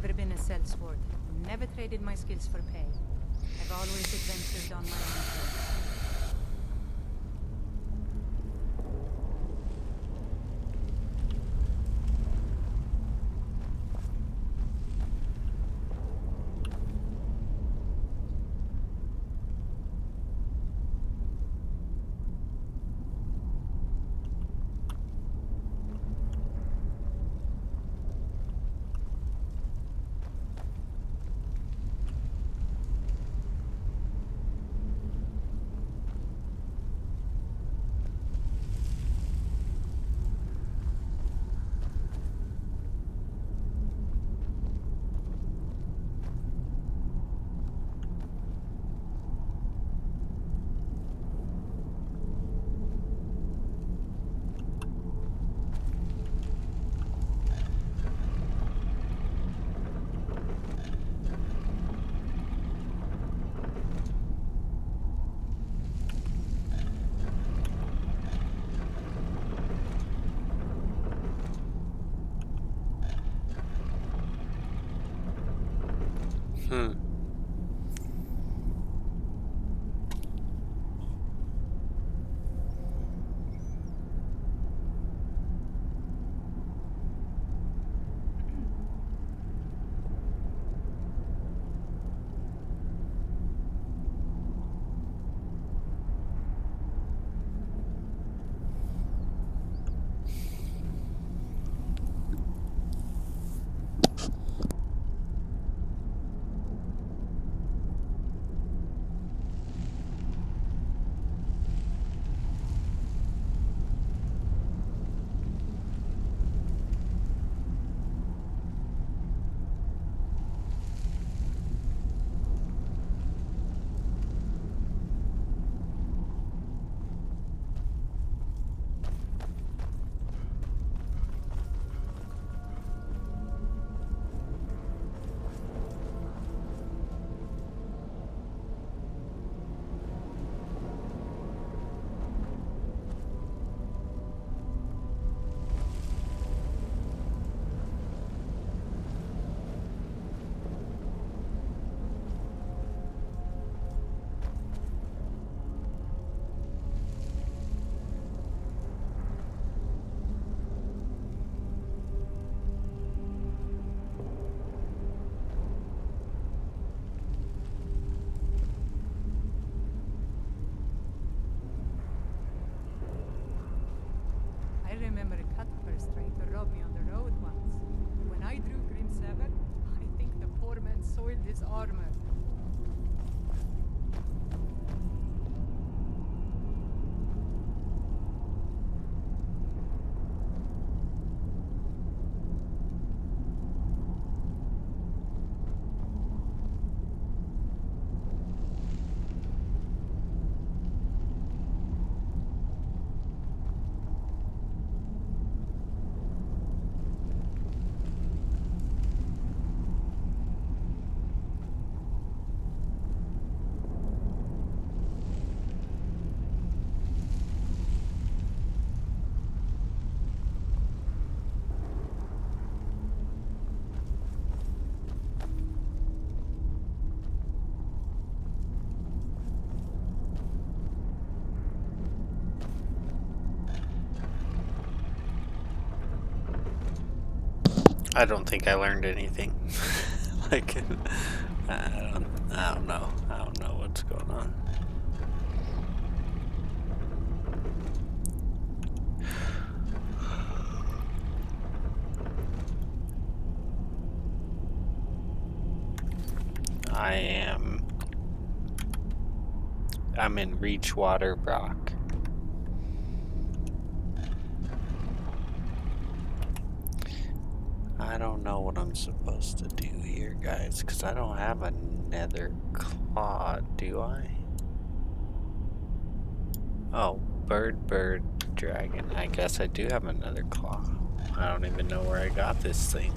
Never been a sellsword. Never traded my skills for pay. I've always adventured on my own terms. remember Cuthbert's trying to rob me on the road once. When I drew Grim Sever, I think the poor man soiled his armor. I don't think I learned anything. Like, I don't know. I don't know what's going on. I'm in Reachwater Brock. I don't know what I'm supposed to do here, guys, because I don't have a nether claw, do I? Oh, bird, dragon. I guess I do have another claw. I don't even know where I got this thing.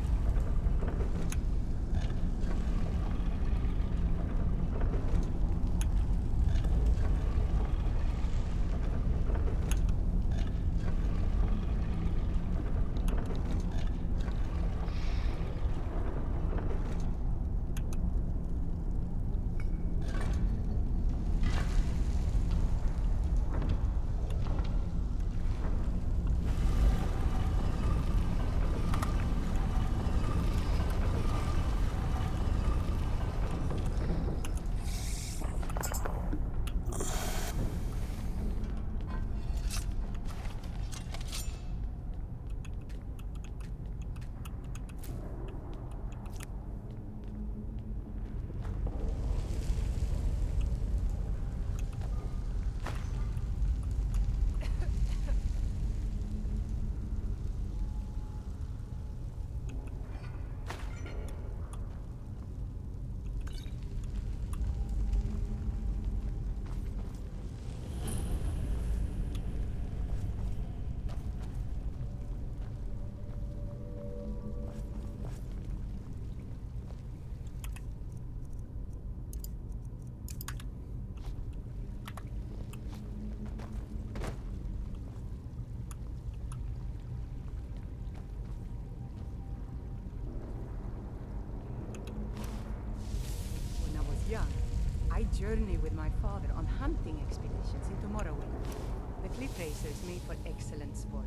Young, I journeyed with my father on hunting expeditions into Morrowind. The cliff racers made for excellent sport.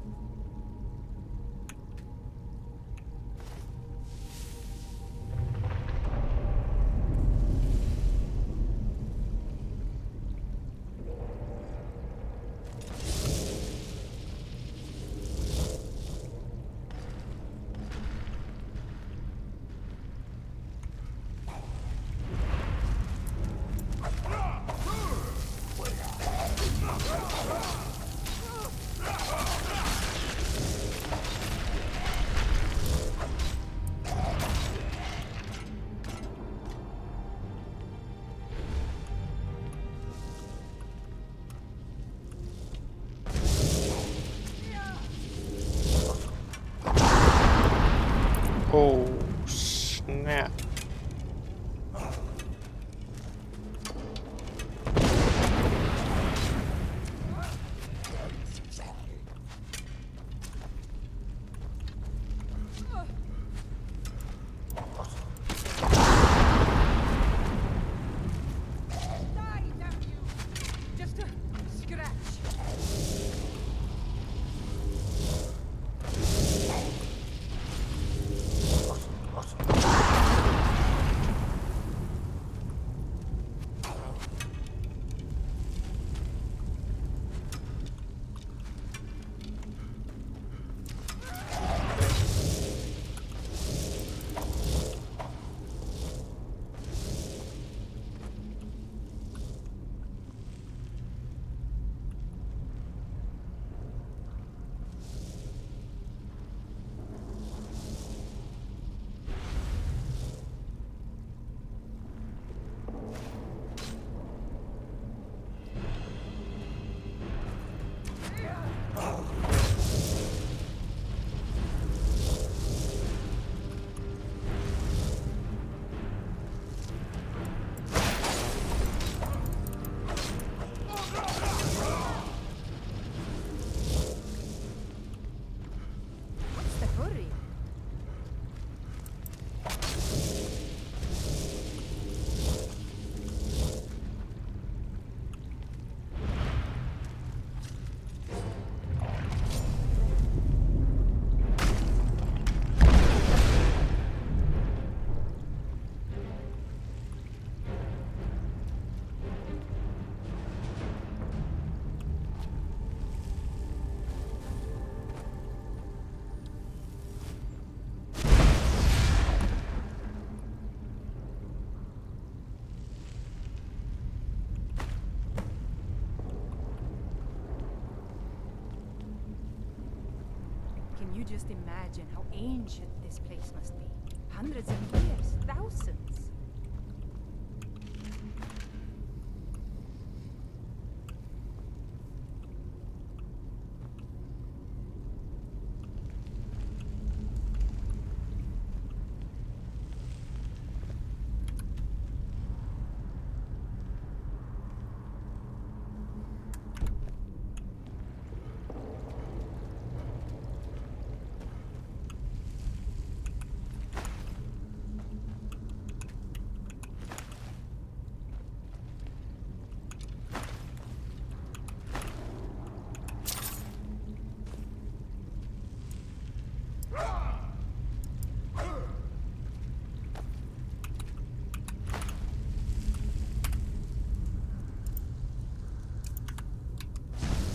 You just imagine how ancient this place must be. Hundreds of years, thousands.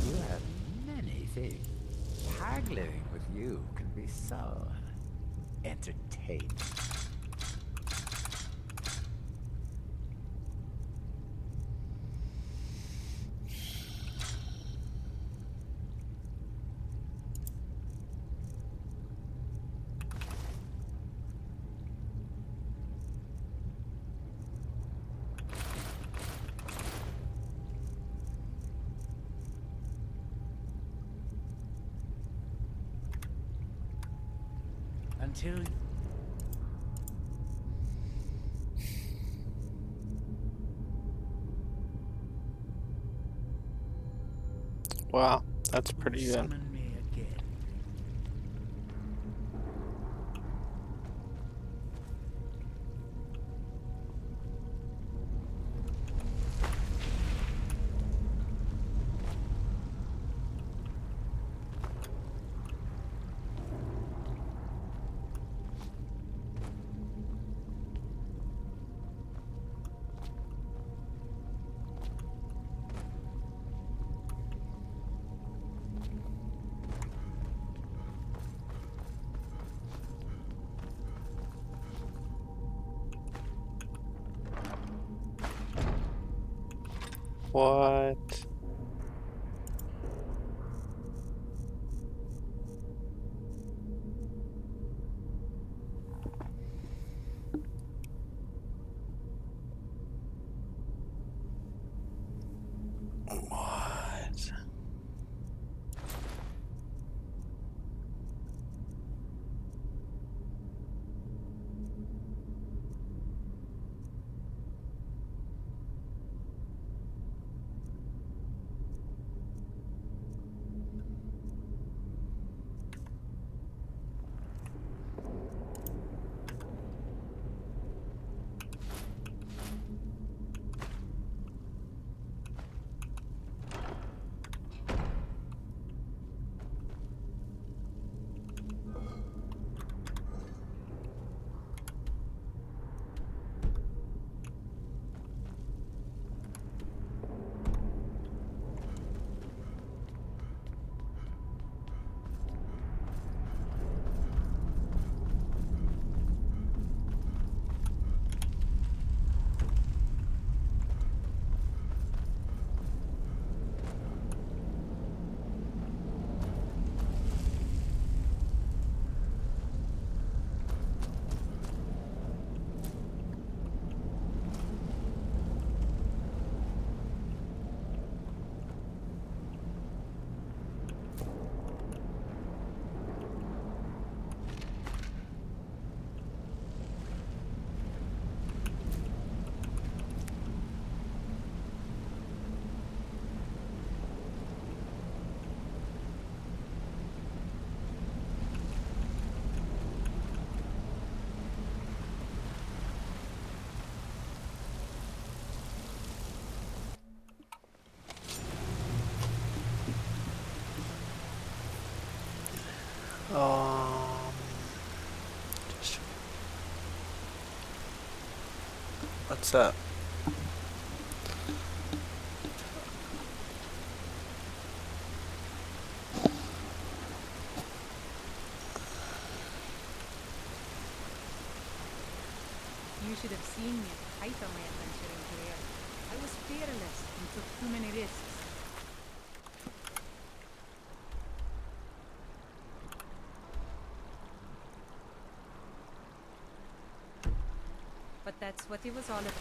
You have many things. Haggling with you can be so entertaining. Until Wow, that's pretty good. summon me again. What? What? Just what's up? You should have seen me at the height of my adventuring career. I was fearless and took too many risks. That's what it was all about.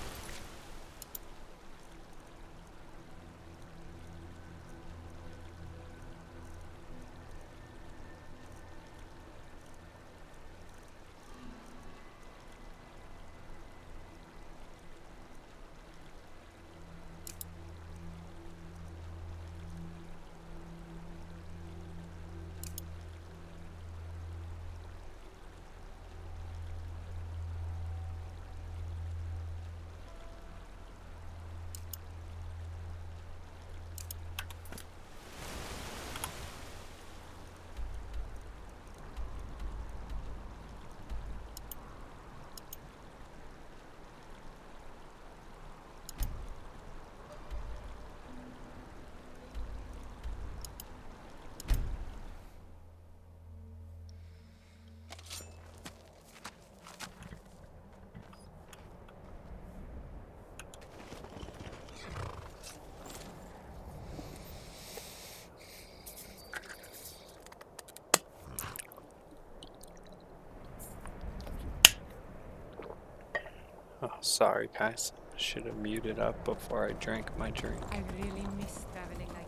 Oh, sorry, guys. Should have muted up before I drank my drink. I really miss traveling like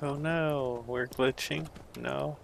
Oh no, we're glitching? No.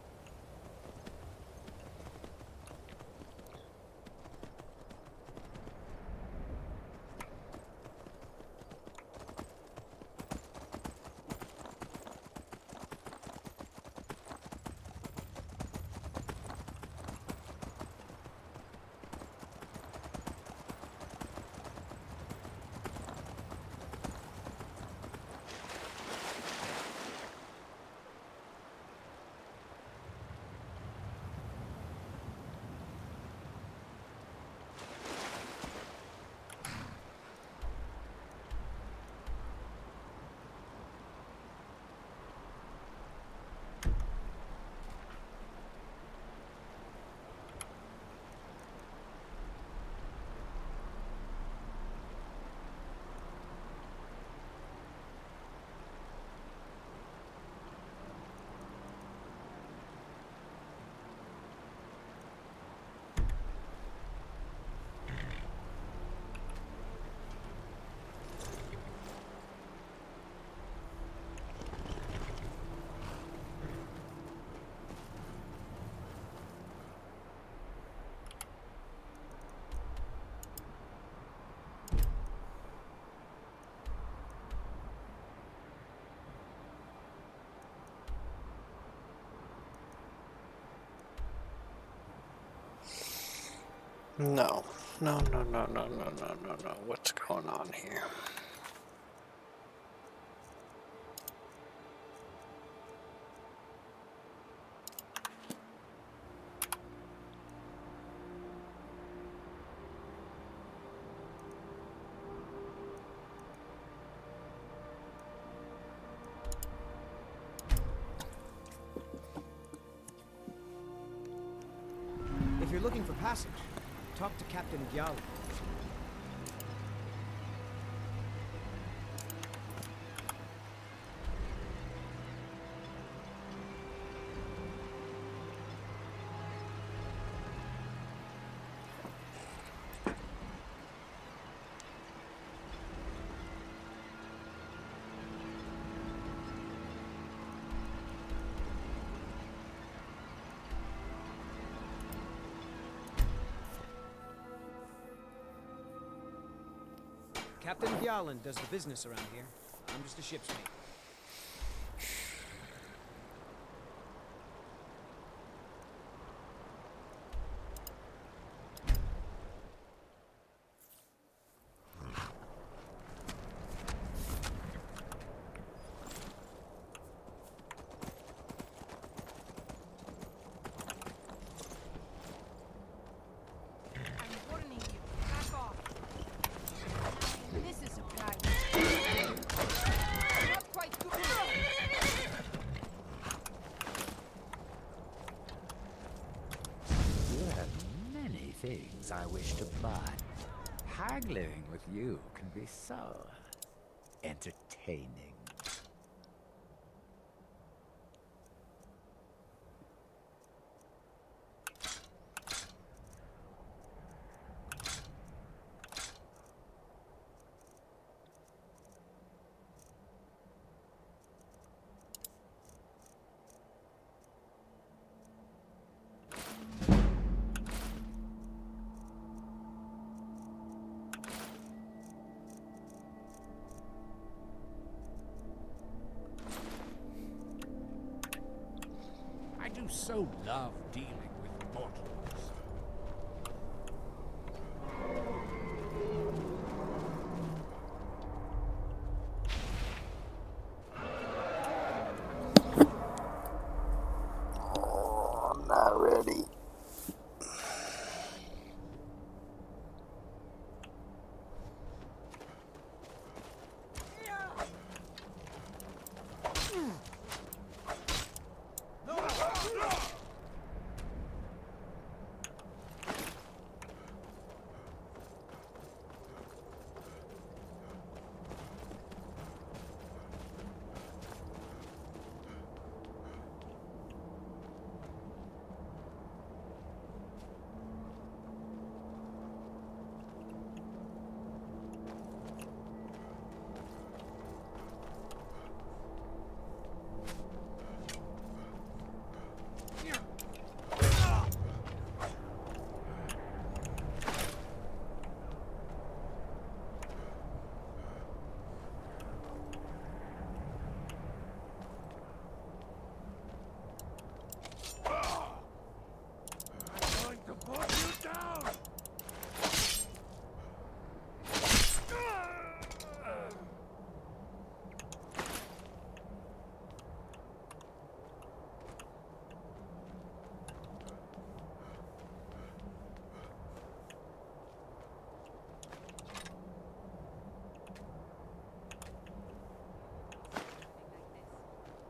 No. No, no, no, no, no, no, no, no. What's going on here? If you're looking for passage, talk to Captain Gyal. Captain Gyalan does the business around here. I'm just a ship's mate. things I wish to buy. Haggling with you can be so entertaining. I do so love dealing with mortals. Oh, I'm not ready.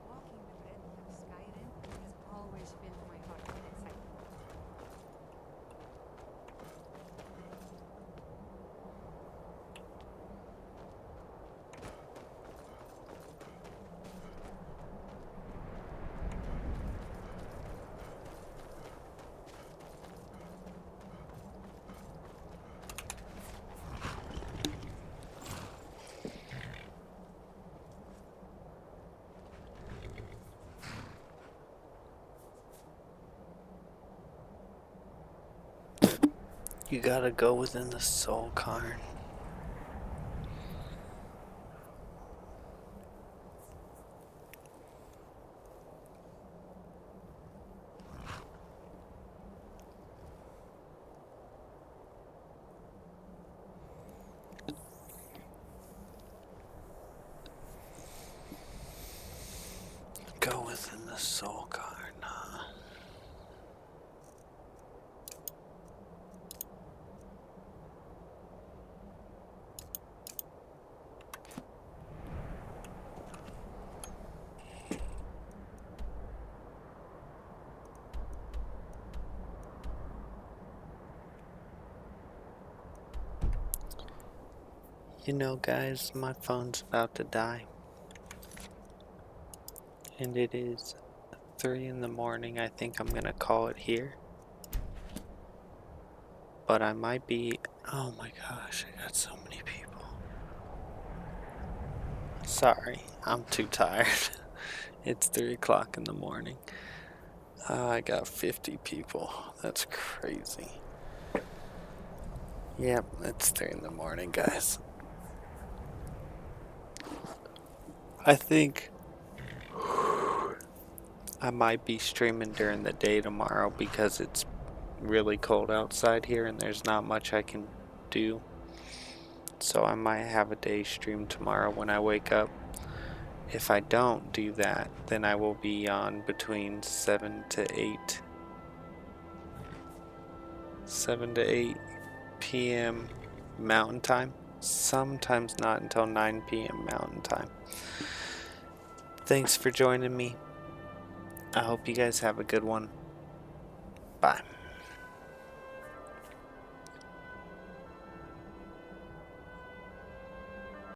Walking the breadth of Skyrim has always filled my heart with excitement. You gotta go within the soul cairn. Go within the soul cairn. You know, guys, my phone's about to die. And it is 3 in the morning. I think I'm gonna call it here. But I might be... Oh my gosh, I got so many people. Sorry, I'm too tired. It's 3 o'clock in the morning. I got 50 people. That's crazy. Yep, it's 3 in the morning, guys. I think I might be streaming during the day tomorrow because it's really cold outside here and there's not much I can do. So I might have a day stream tomorrow when I wake up. If I don't do that, then I will be on between 7 to 8 p.m. Mountain Time. Sometimes not until 9 p.m. Mountain Time. Thanks for joining me. I hope you guys have a good one. Bye.